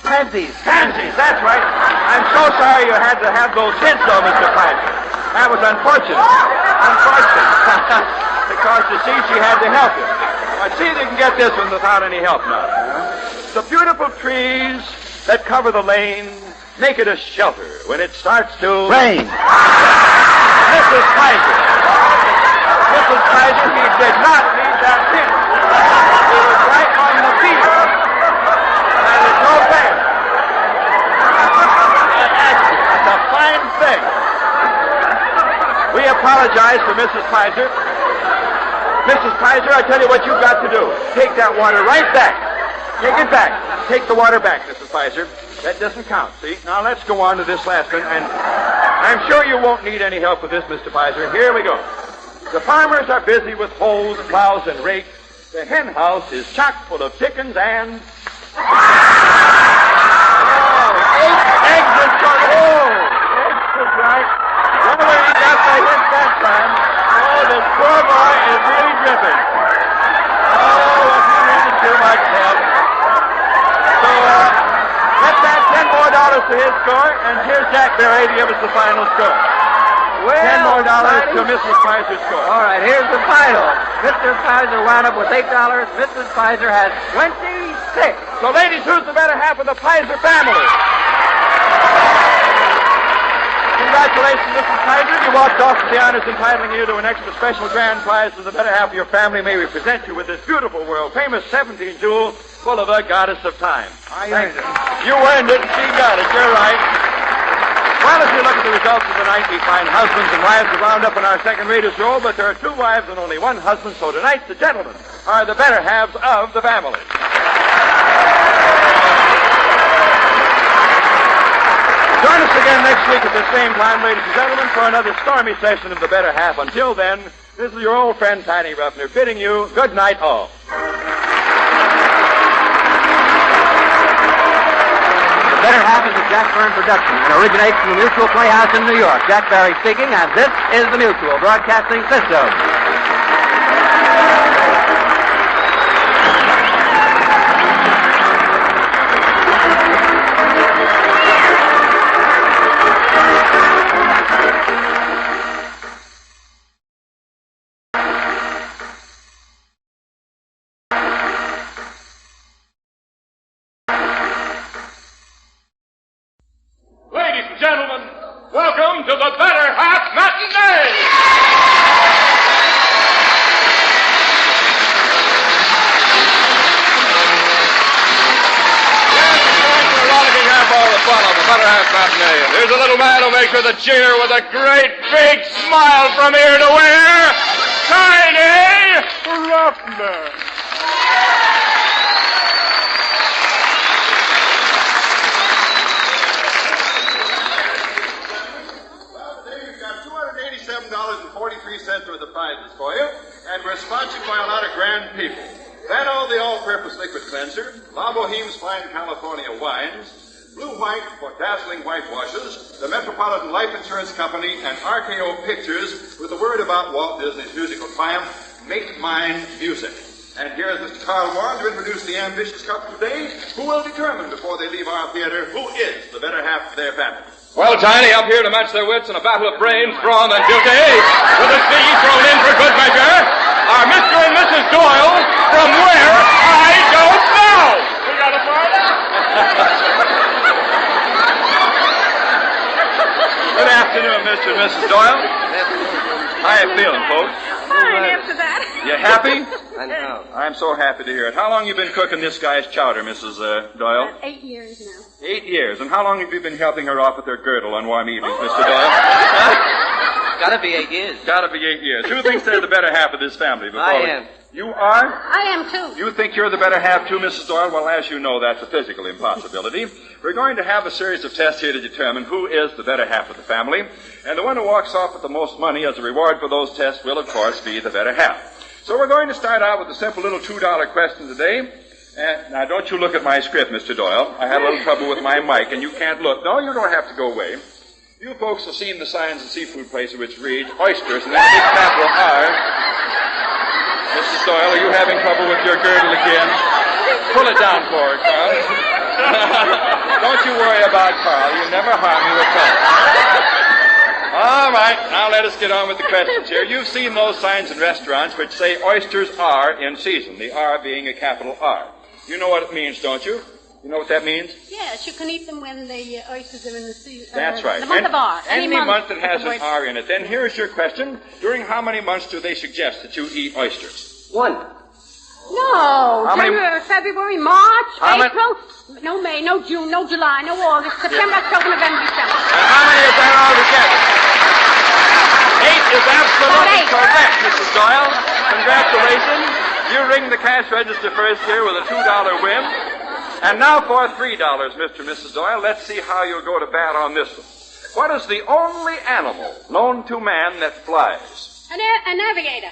Pansies. Pansies, that's right. I'm so sorry you had to have those hints, though, Mr. Pfizer. That was unfortunate. Because, you see, she had to help you. I see if you can get this one without any help now. The beautiful trees that cover the lane make it a shelter when it starts to... rain. Mrs. Pfizer, he did not need that hint. He was right on the beat. That is no fair. That's a fine thing. We apologize for Mrs. Pfizer. Mrs. Pfizer, I tell you what you've got to do. Take that water right back. Take it back. Take the water back, Mrs. Pfizer. That doesn't count, see? Now let's go on to this last one, and I'm sure you won't need any help with this, Mr. Pfizer. Here we go. The farmers are busy with hoes, plows, and rakes. The hen house is chock full of chickens and... eggs and chocolate. Eggs is right. Whether he got the hint that time. This poor boy is really dripping. If you needed too much help. So, let's add $10 more to his score, and here's Jack Berry to give us the final score. Well, $10 more to Mrs. Pfizer's score. All right, here's the final. Mr. Pfizer wound up with $8. Mrs. Pfizer has 26. So, ladies, who's the better half of the Pfizer family? Congratulations, Mrs. Tiger. You walked off with the honors entitling you to an extra special grand prize for the better half of your family. May we present you with this beautiful world-famous 17 jewel full of a goddess of time. I earned it. You earned it, and she got it. You're right. Well, as we look at the results of the night, we find husbands and wives are wound up in our second reader's roll, but there are 2 wives and only 1 husband, so tonight the gentlemen are the better halves of the family. Join us again next week at the same time, ladies and gentlemen, for another stormy session of the better half. Until then, this is your old friend Tiny Ruffner bidding you good night all. The Better Half is a Jack Byrne production and originates from the Mutual Playhouse in New York. Jack Barry speaking, and this is the Mutual Broadcasting System. Ladies and gentlemen, welcome to the Better Half Matinee! All the fun on the Better Half Matinee. And here's a little man who makes her the cheer with a great big smile from ear to ear, Tiny Ruffner. $287.43 worth of prizes for you, and we're sponsored by a lot of grand people. Vano, the all-purpose liquid cleanser, La Boheme's fine California wines, Blue White for dazzling whitewashes, the Metropolitan Life Insurance Company, and RKO Pictures with a word about Walt Disney's musical triumph, Make Mine Music. And here is Mr. Carl Warren to introduce the ambitious couple today, who will determine before they leave our theater who is the better half of their family. Well, Tiny, up here to match their wits in a battle of brains, brawn, and beauty, with a fee thrown in for good measure, are Mr. and Mrs. Doyle from where I don't know. We got a party? Good afternoon, Mr. and Mrs. Doyle. How you feeling, folks? Fine after that. You happy? I know. I'm so happy to hear it. How long you been cooking this guy's chowder, Mrs. Doyle? 8 years now. 8 years. And how long have you been helping her off with her girdle on warm evenings, Mr. Doyle? Gotta be 8 years. Gotta be 8 years. Who thinks they're the better half of this family? I am. You are? I am too. You think you're the better half too, Mrs. Doyle? Well, as you know, that's a physical impossibility. We're going to have a series of tests here to determine who is the better half of the family. And the one who walks off with the most money as a reward for those tests will, of course, be the better half. So we're going to start out with a simple little $2 question today. Now, don't you look at my script, Mr. Doyle. I had a little trouble with my mic, and you can't look. No, you don't have to go away. You folks have seen the signs in seafood places which read oysters, and then a big capital R. Mrs. Doyle, are you having trouble with your girdle again? Pull it down for her, Carl. Don't you worry about Carl. You'll never harm you at all. All right, now let us get on with the questions here. You've seen those signs in restaurants which say oysters are in season, the R being a capital R. You know what it means, don't you? You know what that means? Yes, you can eat them when the oysters are in the sea. That's right. The month of R. Any month that has an R in it. Then here's your question. During how many months do they suggest that you eat oysters? 1. No. How many- January, February, March, How many- April. No May, no June, no July, no August, September, October, November, December. And how many is that altogether? 8 is absolutely correct, Mrs. Doyle. Congratulations. You ring the cash register first here with a $2 win. And now for $3, Mr. and Mrs. Doyle. Let's see how you'll go to bat on this one. What is the only animal known to man that flies? A navigator.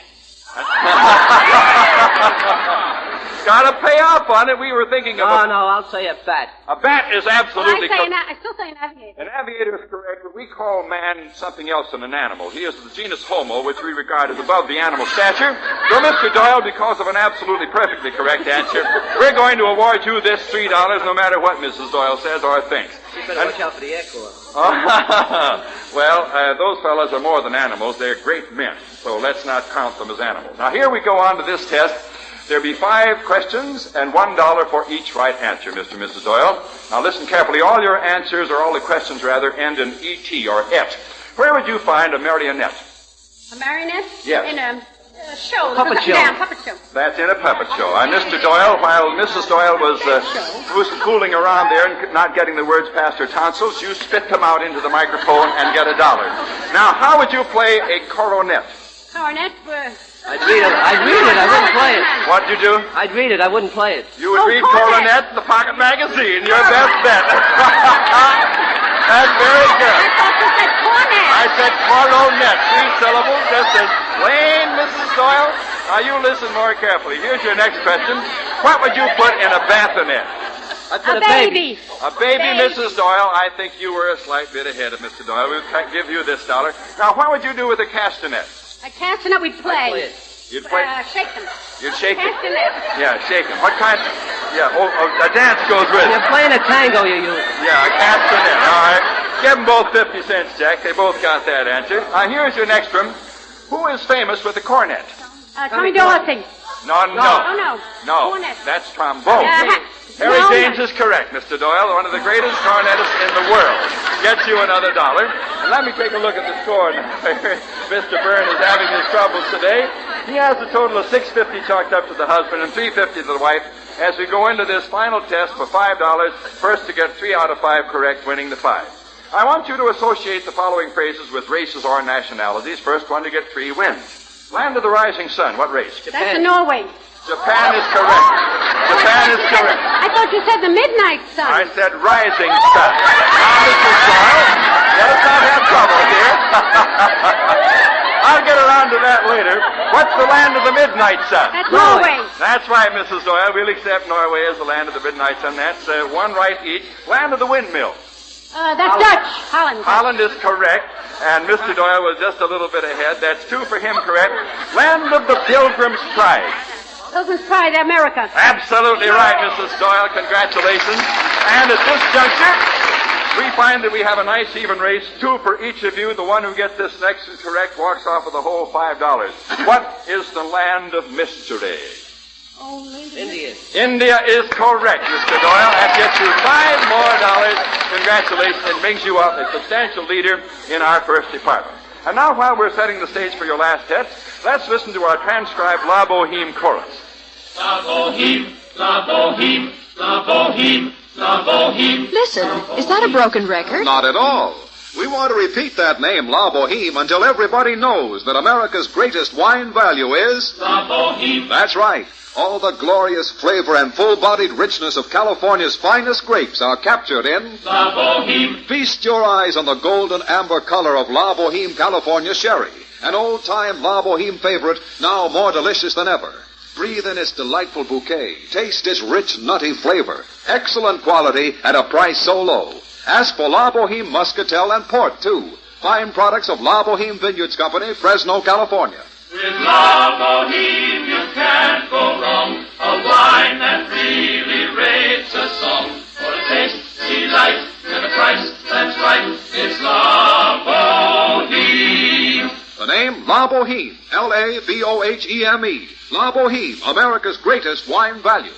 Gotta pay up on it. We were thinking of No, I'll say a bat. A bat is absolutely correct. I still say navigator. An aviator is correct, but we call man something else than an animal. He is the genus Homo, which we regard as above the animal stature. So, Mr. Doyle, because of an absolutely perfectly correct answer, we're going to award you this $3 no matter what Mrs. Doyle says or thinks. You better watch out for the air corps. Well, those fellas are more than animals. They're great men, so let's not count them as animals. Now, here we go on to this test. There'll be 5 questions and $1 for each right answer, Mr. and Mrs. Doyle. Now, listen carefully. All your answers, or all the questions, rather, end in E-T or et. Where would you find a marionette? A marionette? Yes. In a show. Puppet show. Yeah, puppet show. That's in a puppet show. And Mr. Doyle, while Mrs. Doyle was fooling around there and not getting the words past her tonsils, you spit them out into the microphone and get $1. Now, how would you play a coronet? Coronet? I'd read it. I wouldn't play it. What'd you do? I'd read it. I wouldn't play it. You would read Coronet in the Pocket Magazine. Your best bet. That's very good. I thought you said cornet. I said coronet. 3 syllables, just as plain, Mrs. Doyle. Now, you listen more carefully. Here's your next question. What would you put in a bassinet? I'd put A baby. A baby, Mrs. Doyle. I think you were a slight bit ahead of Mr. Doyle. We'll give you this $1. Now, what would you do with a castanet? A castanet we'd play. You'd play? Shake them. You'd shake them? Castanet. Yeah, shake them. What kind? Yeah, a dance goes with it. You're playing a tango, you. Yeah, a castanet. All right. Give them both 50 cents, Jack. They both got that answer. Now, here's your next one. Who is famous with the cornet? Tommy Dorsey. No. No, Cornet. that's trombone. Harry James is correct, Mr. Doyle. One of the greatest cornetists in the world. Gets you another $1. And let me take a look at the score now. Mr. Byrne is having his troubles today. He has a total of $6.50 chalked up to the husband and $3.50 to the wife as we go into this final test for $5. First to get 3 out of 5 correct, winning the 5. I want you to associate the following phrases with races or nationalities. First one to get 3 wins. Land of the rising sun. What race? That's Norway. Japan is correct. Japan is correct. I thought you said the midnight sun. I said rising sun. Now, Mrs. Doyle, let us not have trouble here. I'll get around to that later. What's the land of the midnight sun? That's Norway. That's right, Mrs. Doyle. We'll accept Norway as the land of the midnight sun. That's 1 right each. Land of the windmill. That's Dutch. Holland. Holland is correct, and Mr. Doyle was just a little bit ahead. That's 2 for him, correct. Land of the Pilgrim's Pride. Pilgrim's Pride, America. Absolutely right, Mrs. Doyle. Congratulations. And at this juncture, we find that we have a nice even race, 2 for each of you. The one who gets this next correct walks off with the whole $5. What is the land of mystery? India. India is correct, Mr. Doyle. That gets you $5 more. Congratulations, and brings you up a substantial leader in our first department. And now, while we're setting the stage for your last test, let's listen to our transcribed La Boheme chorus. La Boheme, La Boheme, La Boheme, La Boheme. Listen, is that a broken record? Not at all. We want to repeat that name, La Boheme, until everybody knows that America's greatest wine value is... La Boheme. That's right. All the glorious flavor and full-bodied richness of California's finest grapes are captured in... La Boheme. Feast your eyes on the golden amber color of La Boheme California Sherry, an old-time La Boheme favorite, now more delicious than ever. Breathe in its delightful bouquet. Taste its rich, nutty flavor. Excellent quality at a price so low. Ask for La Boheme Muscatel and Port, too. Fine products of La Boheme Vineyards Company, Fresno, California. With La Boheme you can't go wrong. A wine that really rates a song. For a taste, delight, and a price that's right. It's La Boheme. The name La Boheme, L-A-B-O-H-E-M-E. La Boheme, America's greatest wine value.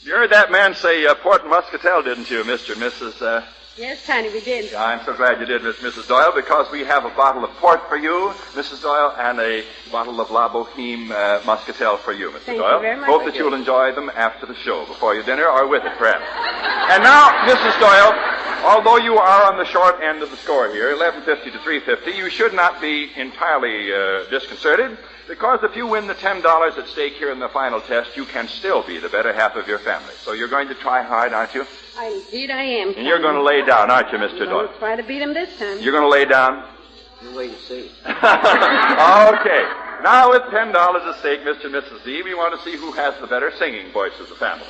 You heard that man say Port and Muscatel, didn't you, Mr. and Mrs. Yes, Tiny, we did. Yeah, I'm so glad you did, Mrs. Doyle, because we have a bottle of port for you, Mrs. Doyle, and a bottle of La Boheme Muscatel for you, Mr. Thank Doyle. you very much. Hope that you'll enjoy them after the show, before your dinner, or with it, perhaps. And now, Mrs. Doyle, although you are on the short end of the score here, 1150 to 350, you should not be entirely disconcerted, because if you win the $10 at stake here in the final test, you can still be the better half of your family. So you're going to try hard, aren't you? Indeed I am. And you're going to lay down, aren't you, Mr. Doyle? I'll try to beat him this time. You're going to lay down? You wait and see. Okay. Now, with $10 at stake, Mr. and Mrs. Z, we want to see who has the better singing voice of the family.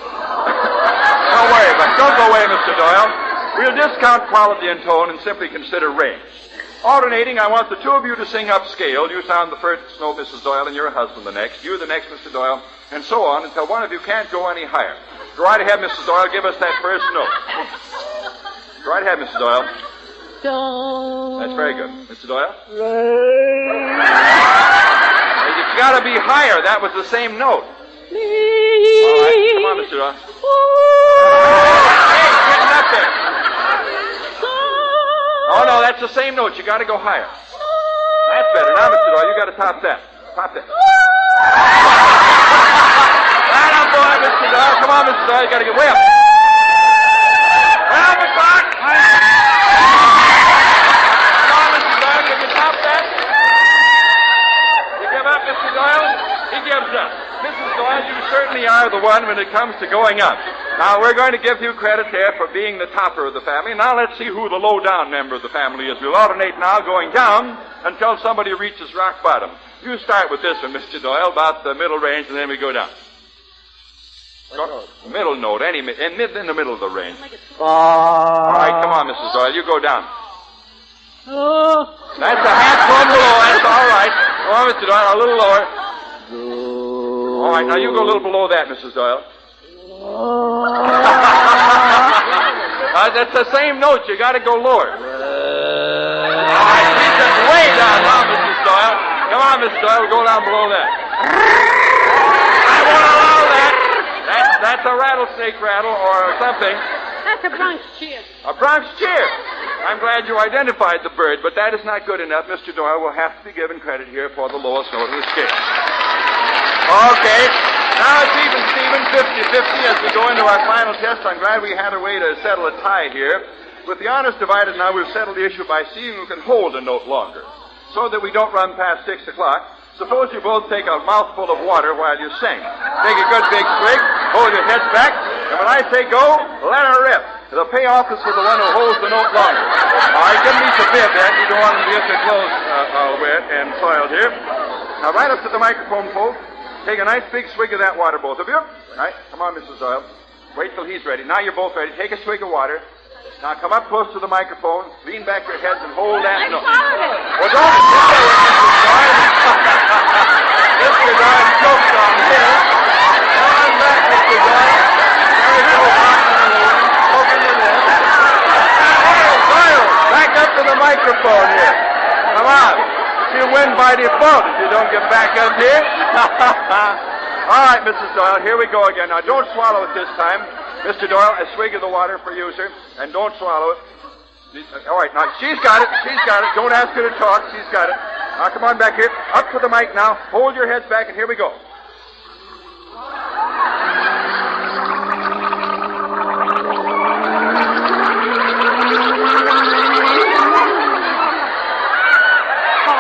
Don't worry, but don't go away, Mr. Doyle. We'll discount quality and tone and simply consider range. Alternating, I want the two of you to sing upscale. You sound the first note, Mrs. Doyle, and your husband the next. You the next, Mr. Doyle, and so on until one of you can't go any higher. Go right ahead, Mrs. Doyle. Give us that first note. Go right ahead, Mrs. Doyle. That's very good. Mr. Doyle? It's got to be higher. That was the same note. All right. Come on, Mr. Doyle. Hey, getting up there. Oh, no, that's the same note. You got to go higher. That's better. Now, Mr. Doyle, you got to top that. Top that. Right on, boy, Mr. Doyle. Come on, Mr. Doyle. You got to get way up. Well, the clock. Come on, Mr. Doyle. Can you top that? You give up, Mr. Doyle? He gives up. Mrs. Doyle, you certainly are the one when it comes to going up. Now, we're going to give you credit here for being the topper of the family. Now, let's see who the low-down member of the family is. We'll alternate now going down until somebody reaches rock bottom. You start with this one, Mr. Doyle, about the middle range, and then we go down. Middle note, in the middle of the range. All right, come on, Mrs. Doyle, you go down. That's a half tone below. That's all right. Come on, Mr. Doyle, a little lower. All right, now you go a little below that, Mrs. Doyle. That's the same note. You got to go lower. All right, she's just way down now, Mrs. Doyle. Come on, Mrs. Doyle, go down below that. I won't allow that. That's a rattlesnake rattle or something. That's a Bronx cheer. A Bronx cheer. I'm glad you identified the bird, but that is not good enough. Mr. Doyle will have to be given credit here for the lowest note of the scale. Okay. Now it's even, Stephen, 50-50 as we go into our final test. I'm glad we had a way to settle a tie here. With the honors divided now, we've settled the issue by seeing who can hold a note longer. So that we don't run past 6 o'clock, suppose you both take a mouthful of water while you sing. Take a good big swig, hold your heads back, and when I say go, let her rip. The payoff is for the one who holds the note longer. All right, give me some bib then. You don't want them to get their clothes all wet and soiled here. Now, right up to the microphone, folks. Take a nice big swig of that water, both of you. All right, come on, Mrs. Doyle. Wait till he's ready. Now you're both ready. Take a swig of water. Now come up close to the microphone, lean back your heads, and hold that note. Well, don't Mrs. Doyle. Mr. Doyle choked on here. Come on back, Mr. Doyle. There you go, open the lid. Hey, Doyle, back up to the microphone here. Come on. You'll win by default if you don't get back up here. All right, Mrs. Doyle, here we go again. Now, don't swallow it this time. Mr. Doyle, a swig of the water for you, sir, and don't swallow it. All right, now, she's got it. She's got it. Don't ask her to talk. She's got it. Now, come on back here. Up to the mic now. Hold your heads back, and here we go.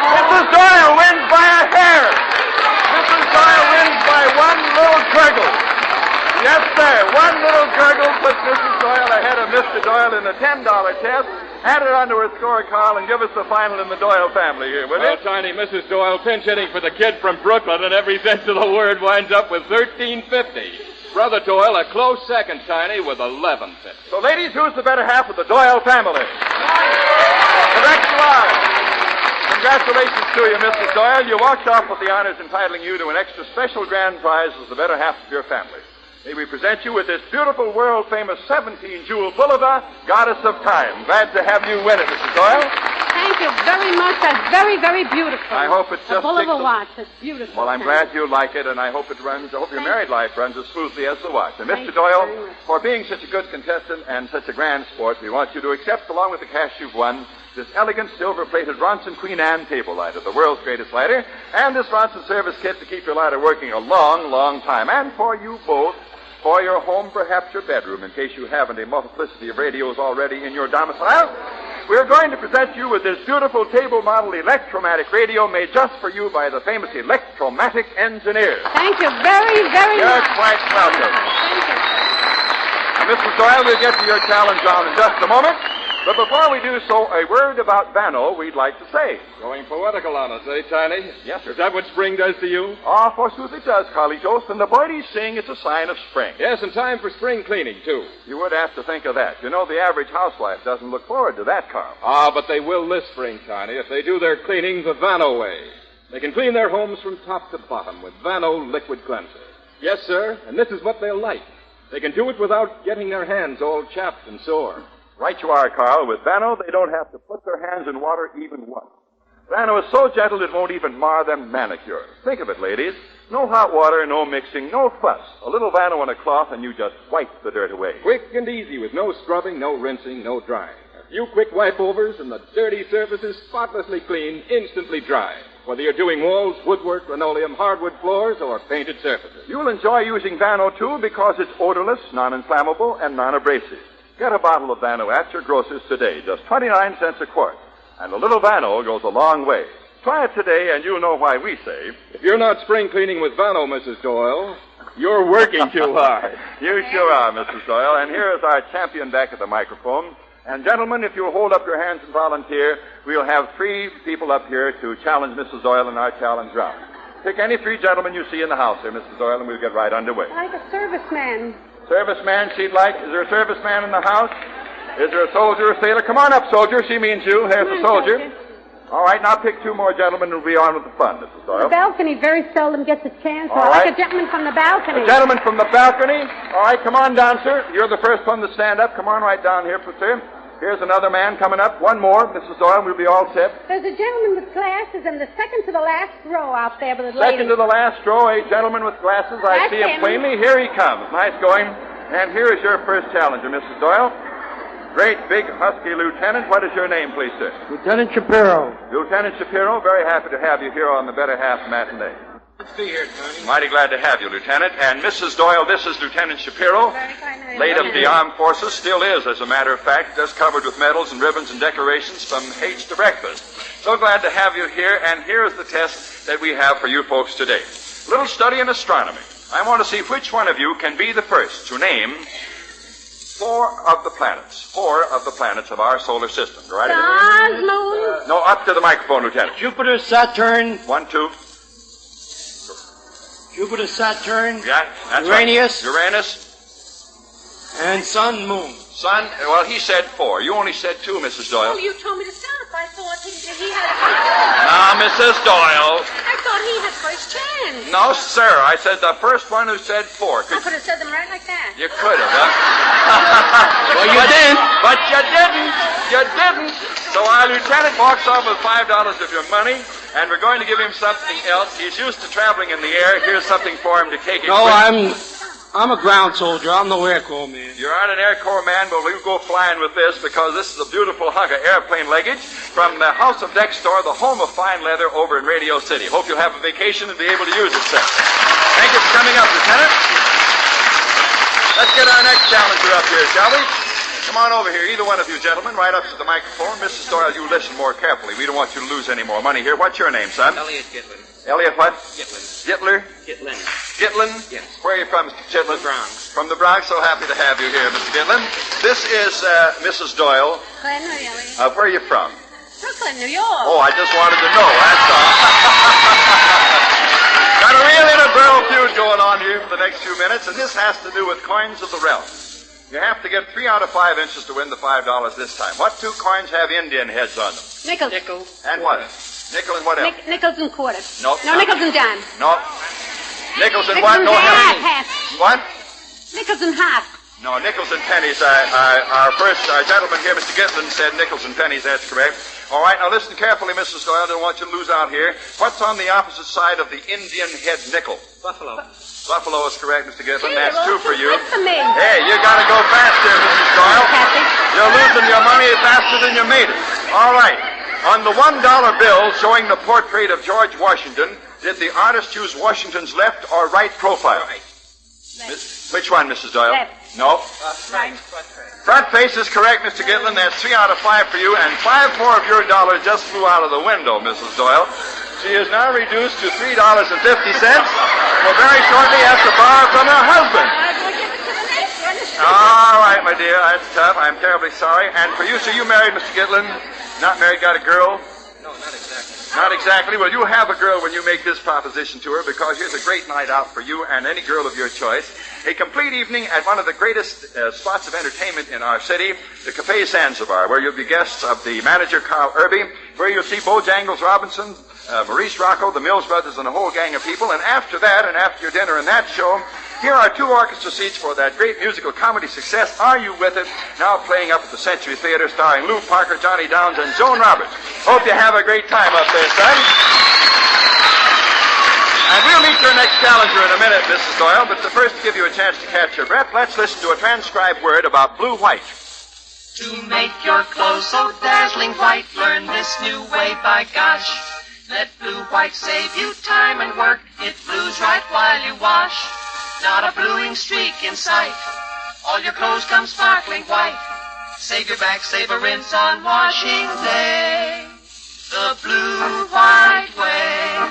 Mrs. Doyle wins by a hair. Mrs. Doyle wins by one little gurgle. Yes, sir. One little gurgle puts Mrs. Doyle ahead of Mr. Doyle in the $10 test. Add it onto her score, Carl, and give us the final in the Doyle family here, will you? Well, Tiny, Mrs. Doyle pinch hitting for the kid from Brooklyn, and every sense of the word winds up with 1350. Brother Doyle, a close second, Tiny, with 1150. So, ladies, who's the better half of the Doyle family? Correct you are. Congratulations to you, Mrs. Doyle. You walked off with the honors entitling you to an extra special grand prize as the better half of your family. May we present you with this beautiful, world-famous 17-jewel Bulova, Goddess of Time. Glad to have you win it, Mrs. Doyle. Thank you very much. That's very, very beautiful. I hope it's just Bulova watch. It's beautiful. Well, I'm glad you like it, and I hope it runs. I hope your married life runs as smoothly as the watch. And Mr. Doyle, for being such a good contestant and such a grand sport, we want you to accept, along with the cash you've won, this elegant silver-plated Ronson Queen Anne table lighter, the world's greatest lighter, and this Ronson service kit to keep your lighter working a long, long time. And for you both, for your home, perhaps your bedroom, in case you haven't a multiplicity of radios already in your domicile, we're going to present you with this beautiful table model electromatic radio made just for you by the famous Electromatic engineers. Thank you very, very much. You're quite welcome. Thank you. Now, Mrs. Doyle, we'll get to your challenge on in just a moment. But before we do so, a word about Vano we'd like to say. Going poetical on us, eh, Tiny? Yes, sir. Is that what spring does to you? Ah, forsooth it does, Carlitos. And the birdies sing it's a sign of spring. Yes, and time for spring cleaning, too. You would have to think of that. You know, the average housewife doesn't look forward to that, Carl. Ah, but they will this spring, Tiny, if they do their cleaning the Vano way. They can clean their homes from top to bottom with Vano liquid cleanser. Yes, sir, and this is what they'll like. They can do it without getting their hands all chapped and sore. Right you are, Carl. With Vano, they don't have to put their hands in water even once. Vano is so gentle it won't even mar their manicure. Think of it, ladies. No hot water, no mixing, no fuss. A little Vano on a cloth and you just wipe the dirt away. Quick and easy with no scrubbing, no rinsing, no drying. You quick wipe-overs and the dirty surfaces spotlessly clean, instantly dry. Whether you're doing walls, woodwork, linoleum, hardwood floors, or painted surfaces. You'll enjoy using Vano, too, because it's odorless, non-inflammable, and non-abrasive. Get a bottle of Vano at your grocer's today, just 29 cents a quart. And a little Vano goes a long way. Try it today, and you'll know why we say... If you're not spring cleaning with Vano, Mrs. Doyle, you're working too hard. You sure are, Mrs. Doyle. And here is our champion back at the microphone. And gentlemen, if you'll hold up your hands and volunteer, we'll have 3 people up here to challenge Mrs. Doyle in our challenge round. Pick any 3 gentlemen you see in the house here, Mrs. Doyle, and we'll get right underway. Like a serviceman. Serviceman she'd like. Is there a serviceman in the house? Is there a soldier or sailor? Come on up, soldier. She means you. There's the soldier. All right, now pick 2 more gentlemen and we'll be on with the fun, Mrs. Doyle. The balcony very seldom gets a chance. So All I right. like a gentleman from the balcony. A gentleman from the balcony. All right, come on down, sir. You're the first one to stand up. Come on right down here, sir. Here's another man coming up. One more, Mrs. Doyle. We'll be all set. There's a gentleman with glasses in the second to the last row out there with the lady. Second to the last row, a gentleman with glasses. I That's see him plainly. Here he comes. Nice going. And here is your first challenger, Mrs. Doyle. Great, big, husky lieutenant. What is your name, please, sir? Lieutenant Shapiro. Lieutenant Shapiro, very happy to have you here on the Better Half matinee. Let's be here, Tony. Mighty glad to have you, Lieutenant. And Mrs. Doyle, this is Lieutenant Shapiro, late of the Armed Forces, still is, as a matter of fact, just covered with medals and ribbons and decorations from H to breakfast. So glad to have you here, and here is the test that we have for you folks today. A little study in astronomy. I want to see which one of you can be the first to name 4 of the planets of our solar system. Go right ahead. Stars, moon. No, up to the microphone, Lieutenant. Jupiter, Saturn. 1, 2. Jupiter, Saturn. Yeah, that's Uranus. Right. Uranus. And Sun, Moon. Sun, well, he said 4. You only said 2, Mrs. Doyle. Oh, you told me to stop. I thought he had... Now, Mrs. Doyle. I thought he had first chance. No, sir. I said the first one who said 4. I could have said them right like that. You could have, huh? Well, you didn't. But you didn't. You didn't. So our lieutenant walks off with $5 of your money, and we're going to give him something else. He's used to traveling in the air. Here's something for him to take him No, with. I'm a ground soldier. I'm no Air Corps man. You're not an Air Corps man, but we'll go flying with this because this is a beautiful hunk of airplane luggage from the House of Deck store, the home of fine leather over in Radio City. Hope you'll have a vacation and be able to use it, sir. Thank you for coming up, Lieutenant. Let's get our next challenger up here, shall we? Come on over here, either one of you gentlemen, right up to the microphone. Mrs. Doyle, you listen more carefully. We don't want you to lose any more money here. What's your name, son? Elliot Gitlin. Elliot what? Gitlin. Gitler? Gitlin. Gitlin? Yes. Where are you from, Mr. Gitlin? Bronx. From the Bronx. So happy to have you here, Mr. Gitlin. This is Mrs. Doyle. Glen, really. Where are you from? Brooklyn, New York. Oh, I just wanted to know, that's all. Got a real inner-girl feud going on here for the next few minutes, and this has to do with coins of the realm. You have to get 3 out of 5 inches to win the $5 this time. What 2 coins have Indian heads on them? Nickels. Nickel. And what? Nickel and what else? Nickels and quarters. Nope. No, nickels and dimes. No. Nickels and Nickels what? and No, half. What? Nickels and half. No, nickels and pennies. Our gentleman here, Mr. Gitlin, said nickels and pennies. That's correct. All right, now listen carefully, Mrs. Doyle. I don't want you to lose out here. What's on the opposite side of the Indian head nickel? Buffalo. Buffalo is correct, Mr. Gitlin. Gee, That's they're 2 all for too you. quick for me. Hey, you got to go faster, Mrs. Doyle. You're losing your money faster than you made it. All right. On the $1 bill showing the portrait of George Washington, did the artist use Washington's left or right profile? Right. Which one, Mrs. Doyle? Left. No. Right. Front face is correct, Mr. Gitlin. That's 3 out of 5 for you, and 5 more of your dollars just flew out of the window, Mrs. Doyle. She is now reduced to $3.50, and will very shortly have to borrow from her husband. All right, my dear, that's tough. I'm terribly sorry. And for you, so you married, Mr. Gitlin? Not married, got a girl? No, not exactly. Not exactly. Well, you have a girl when you make this proposition to her, because here's a great night out for you and any girl of your choice. A complete evening at one of the greatest spots of entertainment in our city, the Cafe Zanzibar, where you'll be guests of the manager, Carl Irby, where you'll see Bojangles Robinson, Maurice Rocco, the Mills Brothers, and a whole gang of people. And after that, and after your dinner and that show, here are 2 orchestra seats for that great musical comedy success, Are You With It?, now playing up at the Century Theater, starring Lou Parker, Johnny Downs, and Joan Roberts. Hope you have a great time up there, son. And we'll meet your next challenger in a minute, Mrs. Doyle, but first, to give you a chance to catch your breath, let's listen to a transcribed word about blue-white. To make your clothes so dazzling white, learn this new way, by gosh. Let Blue White save you time and work. It blues right while you wash. Not a bluing streak in sight. All your clothes come sparkling white. Save your back, save a rinse on washing day. The Blue White way.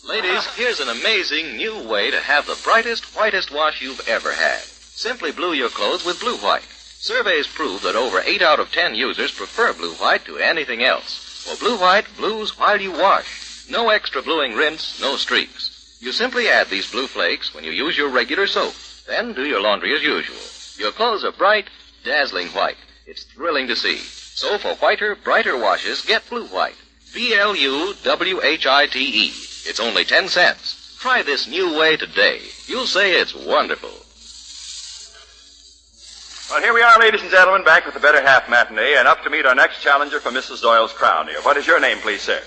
Ladies, here's an amazing new way to have the brightest, whitest wash you've ever had. Simply blue your clothes with Blue White. Surveys prove that over 8 out of 10 users prefer Blue White to anything else. For Blue White blues while you wash. No extra bluing rinse, no streaks. You simply add these blue flakes when you use your regular soap. Then do your laundry as usual. Your clothes are bright, dazzling white. It's thrilling to see. So for whiter, brighter washes, get Blue White. BLUWHITE. It's only 10 cents. Try this new way today. You'll say it's wonderful. Well, here we are, ladies and gentlemen, back with the Better Half matinee, and up to meet our next challenger for Mrs. Doyle's crown here. What is your name, please, sir?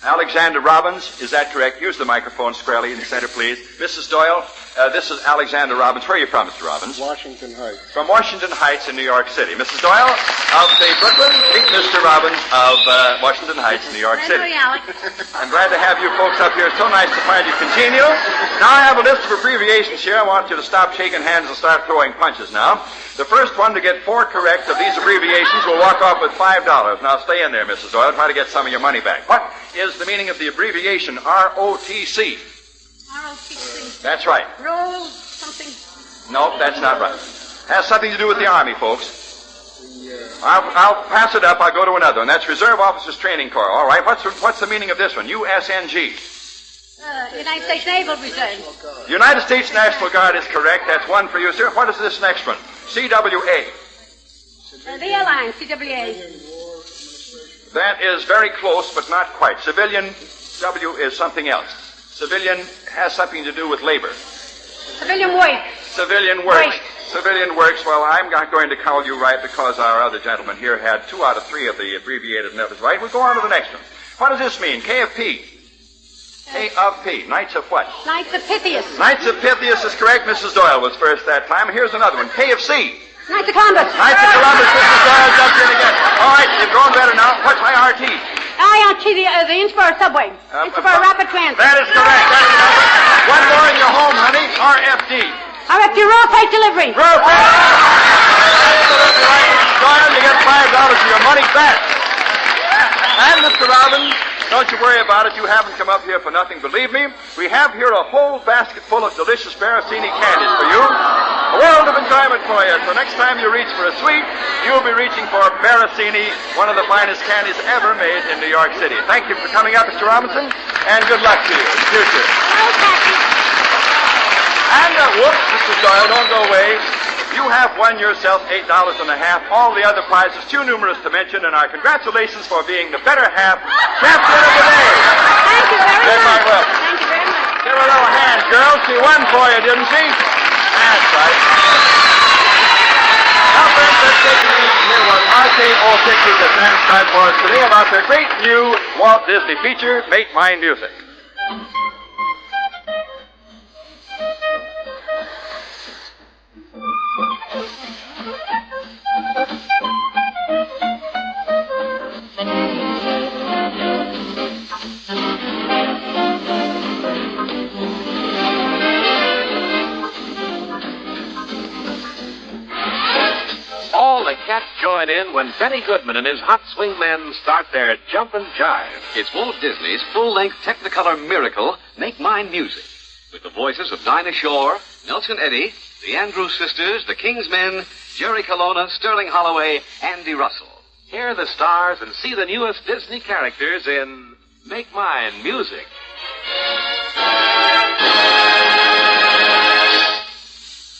Alexander Robbins. Is that correct? Use the microphone squarely in the center, please. Mrs. Doyle, this is Alexander Robbins. Where are you from, Mr. Robbins? Washington Heights. From Washington Heights in New York City. Mrs. Doyle of the Brooklyn, meet Mr. Robbins of Washington Heights, New York City. Alex. I'm glad to have you folks up here. It's so nice to find you congenial. Now I have a list of abbreviations here. I want you to stop shaking hands and start throwing punches now. The first one to get 4 correct of these abbreviations will walk off with $5. Now stay in there, Mrs. Doyle. Try to get some of your money back. What is the meaning of the abbreviation ROTC? ROTC. That's right. Roll something. No, that's not right. Has something to do with the Army, folks. I'll pass it up. I'll go to another one. That's Reserve Officers Training Corps. All right. What's the meaning of this one? USNG. United States Naval Reserve. United States National Guard is correct. That's one for you, sir. What is this next one? CWA. The airline, CWA. That is very close, but not quite. Civilian W is something else. Civilian has something to do with labor. Civilian work. Civilian works. Civilian works. Well, I'm not going to call you right because our other gentleman here had 2 out of 3 of the abbreviated letters right. We'll go on to the next one. What does this mean? K of P. K of P. Knights of what? Knights of Pythias. Knights of Pythias is correct. Mrs. Doyle was first that time. Here's another one. K of C. Knights of Columbus. Knights of Columbus. Mrs. Doyle jumped in again. All right, you've grown better now. What's IRT? IRT, the Innsbruck subway. Innsbruck Rapid Transit. That is correct. That's another. One more in your home, honey. RFD. RFD, Rural Freight Delivery. Rural Freight. Absolutely right, Mrs. Doyle. You get $5 for your money back. And Mr. Robbins, don't you worry about it. You haven't come up here for nothing, believe me. We have here a whole basket full of delicious Baracini candies for you. A world of enjoyment for you. So next time you reach for a sweet, you'll be reaching for Baracini, one of the finest candies ever made in New York City. Thank you for coming up, Mr. Robinson, and good luck to you in the future. And, whoops, Mrs. Doyle, don't go away. You have won yourself $8.50. All the other prizes too numerous to mention, and our congratulations for being the Better Half champion of the day. Thank you very much. Welcome. Thank you very much. Give her a little hand, girls. She won for you, didn't she? That's right. Now, friends, let's take a minute to hear what RK06 has transcribed for us today about their great new Walt Disney feature, Make Mine Music. All the cats join in when Benny Goodman and his hot swing men start their jump and jive. It's Walt Disney's full-length Technicolor miracle, Make Mine Music, with the voices of Dinah Shore, Nelson Eddy, the Andrews Sisters, the King's Men, Jerry Colonna, Sterling Holloway, Andy Russell. Hear the stars and see the newest Disney characters in Make Mine Music.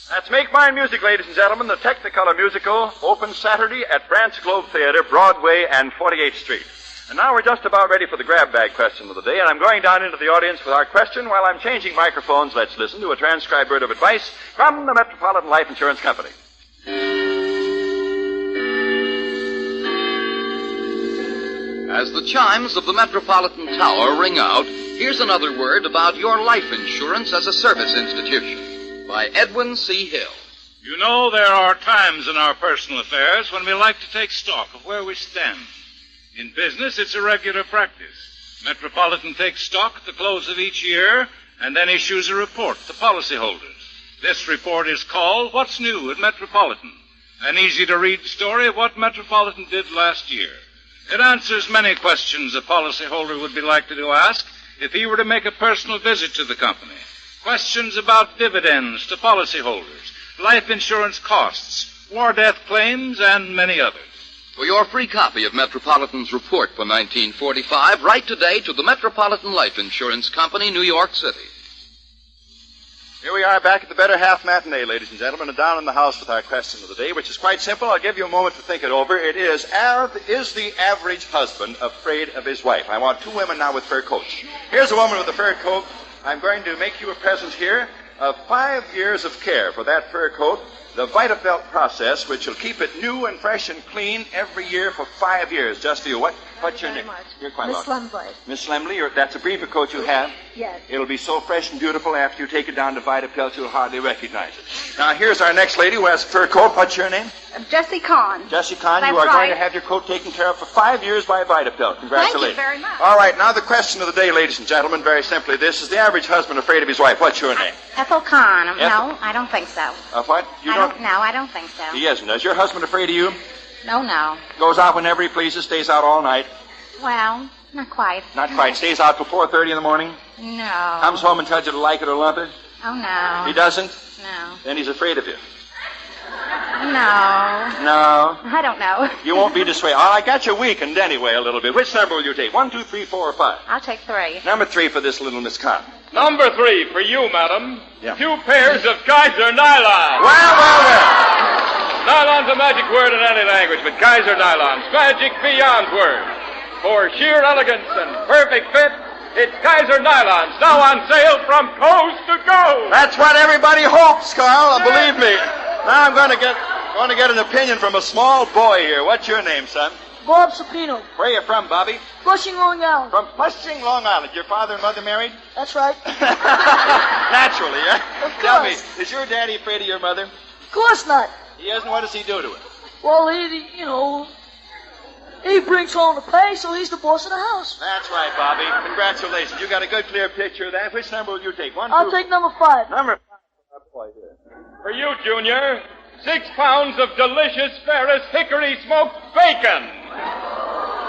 That's Make Mine Music, ladies and gentlemen. The Technicolor musical opens Saturday at Branch Globe Theater, Broadway and 48th Street. And now we're just about ready for the grab bag question of the day, and I'm going down into the audience with our question. While I'm changing microphones, let's listen to a transcribed word of advice from the Metropolitan Life Insurance Company. As the chimes of the Metropolitan Tower ring out, here's another word about your life insurance as a service institution. By Edwin C. Hill. You know, there are times in our personal affairs when we like to take stock of where we stand. In business, it's a regular practice. Metropolitan takes stock at the close of each year and then issues a report to policyholders. This report is called What's New at Metropolitan, an easy-to-read story of what Metropolitan did last year. It answers many questions a policyholder would be likely to ask if he were to make a personal visit to the company. Questions about dividends to policyholders, life insurance costs, war-death claims, and many others. For your free copy of Metropolitan's report for 1945, write today to the Metropolitan Life Insurance Company, New York City. Here we are back at the Better Half Matinee, ladies and gentlemen, and down in the house with our question of the day, which is quite simple. I'll give you a moment to think it over. It is the average husband afraid of his wife? I want 2 women now with fur coats. Here's a woman with a fur coat. I'm going to make you a present here of 5 years of care for that fur coat. The Vitapelt process, which will keep it new and fresh and clean every year for 5 years, just for you. What's your name? You're quite Miss welcome. Lembley. Miss Lembley, that's a briefer coat you have? Yes. It'll be so fresh and beautiful after you take it down to Vitapelt, you'll hardly recognize it. Now, here's our next lady who has a fur coat. What's your name? Jessie Kahn. Jessie Kahn, That's you are right. going to have your coat taken care of for 5 years by Vitapelt. Congratulations. Thank you very much. All right, now the question of the day, ladies and gentlemen, very simply this. Is the average husband afraid of his wife? What's your name? Ethel Kahn. Ethel? No, I don't think so. What? You don't? No, I don't think so. He isn't. Is your husband afraid of you? No. Goes out whenever he pleases, stays out all night. Well, not quite. Not quite. Stays out till 4:30 in the morning. No. Comes home and tells you to like it or lump it. Oh, no. He doesn't? No. Then he's afraid of you. No. No. I don't know. You won't be dissuaded. Oh, I got you weakened anyway a little bit. Which number will you take? 1, 2, 3, 4, or 5? I'll take 3. Number 3 for this little Miss Kahn. Number 3 for you, madam. Yeah. 2 pairs of Kaiser nylons. Well. Nylon's a magic word in any language, but Kaiser nylon's magic beyond words. For sheer elegance and perfect fit, it's Kaiser nylons, now on sale from coast to coast. That's what everybody hopes, Carl. Believe me. Now I'm going to get an opinion from a small boy here. What's your name, son? Bob Sapino. Where are you from, Bobby? Flushing, Long Island. From Flushing, Long Island. Your father and mother married? That's right. Naturally, yeah? Of course. Tell me, is your daddy afraid of your mother? Of course not. He isn't. What does he do to her? Well, he brings home the pay, so he's the boss of the house. That's right, Bobby. Congratulations. You got a good, clear picture of that. Which number will you take? 1, 2... I'll take number 5. Number 5. For you, Junior, 6 pounds of delicious Ferris hickory smoked bacon.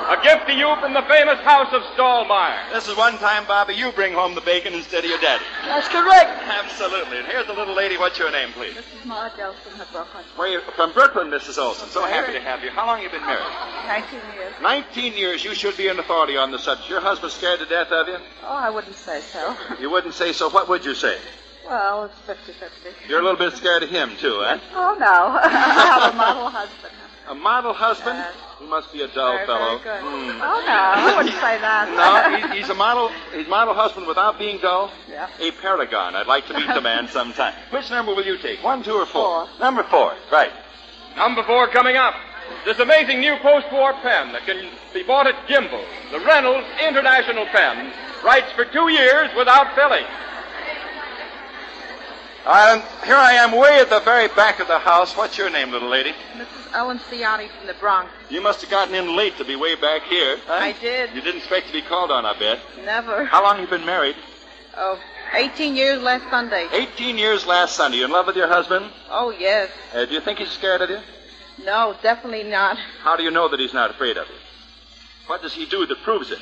A gift to you from the famous house of Stallmeyer. This is one time, Bobby, you bring home the bacon instead of your daddy. That's correct. Absolutely. And here's the little lady. What's your name, please? This is Maud Olson of Brooklyn. Where are you? From Brooklyn, Mrs. Olson. So happy to have you. How long have you been married? 19 years. 19 years. You should be an authority on the subject. Your husband scared to death of you? Oh, I wouldn't say so. You wouldn't say so. What would you say? Well, it's 50-50. You're a little bit scared of him, too, huh? Oh, no. I have a model husband. A model husband? He must be a dull fellow. Very good. Oh, no. I wouldn't say that. No, he's a model. He's model husband without being dull. Yeah. A paragon. I'd like to meet the man sometime. Which number will you take? 1, 2, or 4? 4. Number 4. Right. Number 4 coming up. This amazing new post-war pen that can be bought at Gimbel. The Reynolds International Pen writes for 2 years without filling. Here I am way at the very back of the house. What's your name, little lady? Mrs. Ellen Ciani from the Bronx. You must have gotten in late to be way back here. Huh? I did. You didn't expect to be called on, I bet. Never. How long have you been married? Oh, 18 years last Sunday. 18 years last Sunday. You in love with your husband? Oh, yes. Do you think he's scared of you? No, definitely not. How do you know that he's not afraid of you? What does he do that proves it?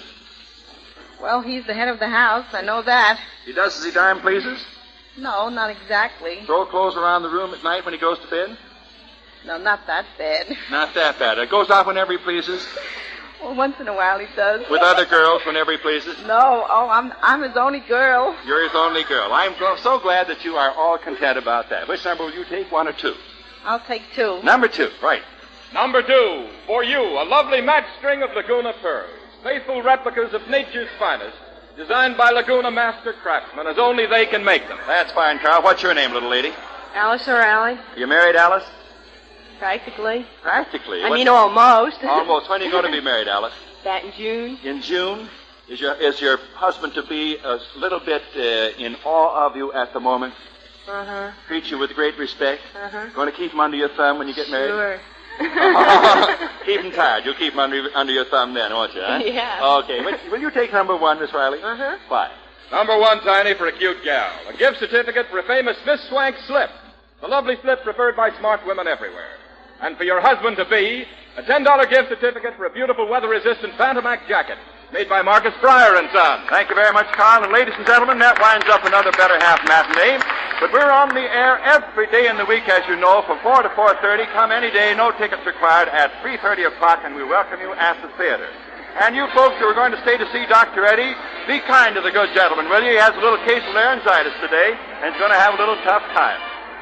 Well, he's the head of the house. I know that. He does as he darn pleases? No, not exactly. Throw clothes around the room at night when he goes to bed? No, not that bad. Not that bad. It goes out whenever he pleases? Well, once in a while he does. With other girls whenever he pleases? No. Oh, I'm his only girl. You're his only girl. I'm so glad that you are all content about that. Which number will you take, 1 or 2? I'll take 2. Number 2, right. Number 2, for you, a lovely match string of Laguna pearls. Faithful replicas of nature's finest, designed by Laguna master craftsmen, as only they can make them. That's fine, Carl. What's your name, little lady? Alice or Allie? You married, Alice? Practically. Practically? Almost. Almost. When are you going to be married, Alice? That in June. In June? Is your husband to be a little bit in awe of you at the moment? Uh-huh. Treat you with great respect. Uh-huh. Going to keep him under your thumb when you get married? Sure. Keep him tired. You'll keep him under your thumb then, won't you? Huh? Yeah. Okay. Will you take number 1, Miss Riley? Uh-huh. Why? Number 1, Tiny, for a cute gal. A gift certificate for a famous Miss Swank slip. The lovely slip preferred by smart women everywhere. And for your husband-to-be, a $10 gift certificate for a beautiful weather-resistant Pantomac jacket made by Marcus Fryer & Son. Thank you very much, Carl. And ladies and gentlemen, that winds up another Better Half matinee. But we're on the air every day in the week, as you know, from 4 to 4:30. Come any day, no tickets required at 3:30 o'clock, and we welcome you at the theater. And you folks who are going to stay to see Dr. Eddie, be kind to the good gentleman, will you? He has a little case of laryngitis today, and he's going to have a little tough time.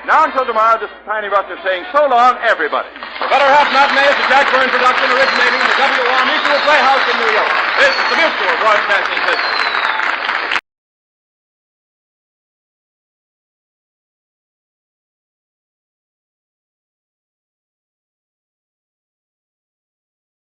Now until tomorrow, this is Tiny Rutter saying so long, everybody. The Better Half matinee is a Jack Byrne production originating in the WR Mutual Playhouse in New York. This is the Mutual Broadcasting System.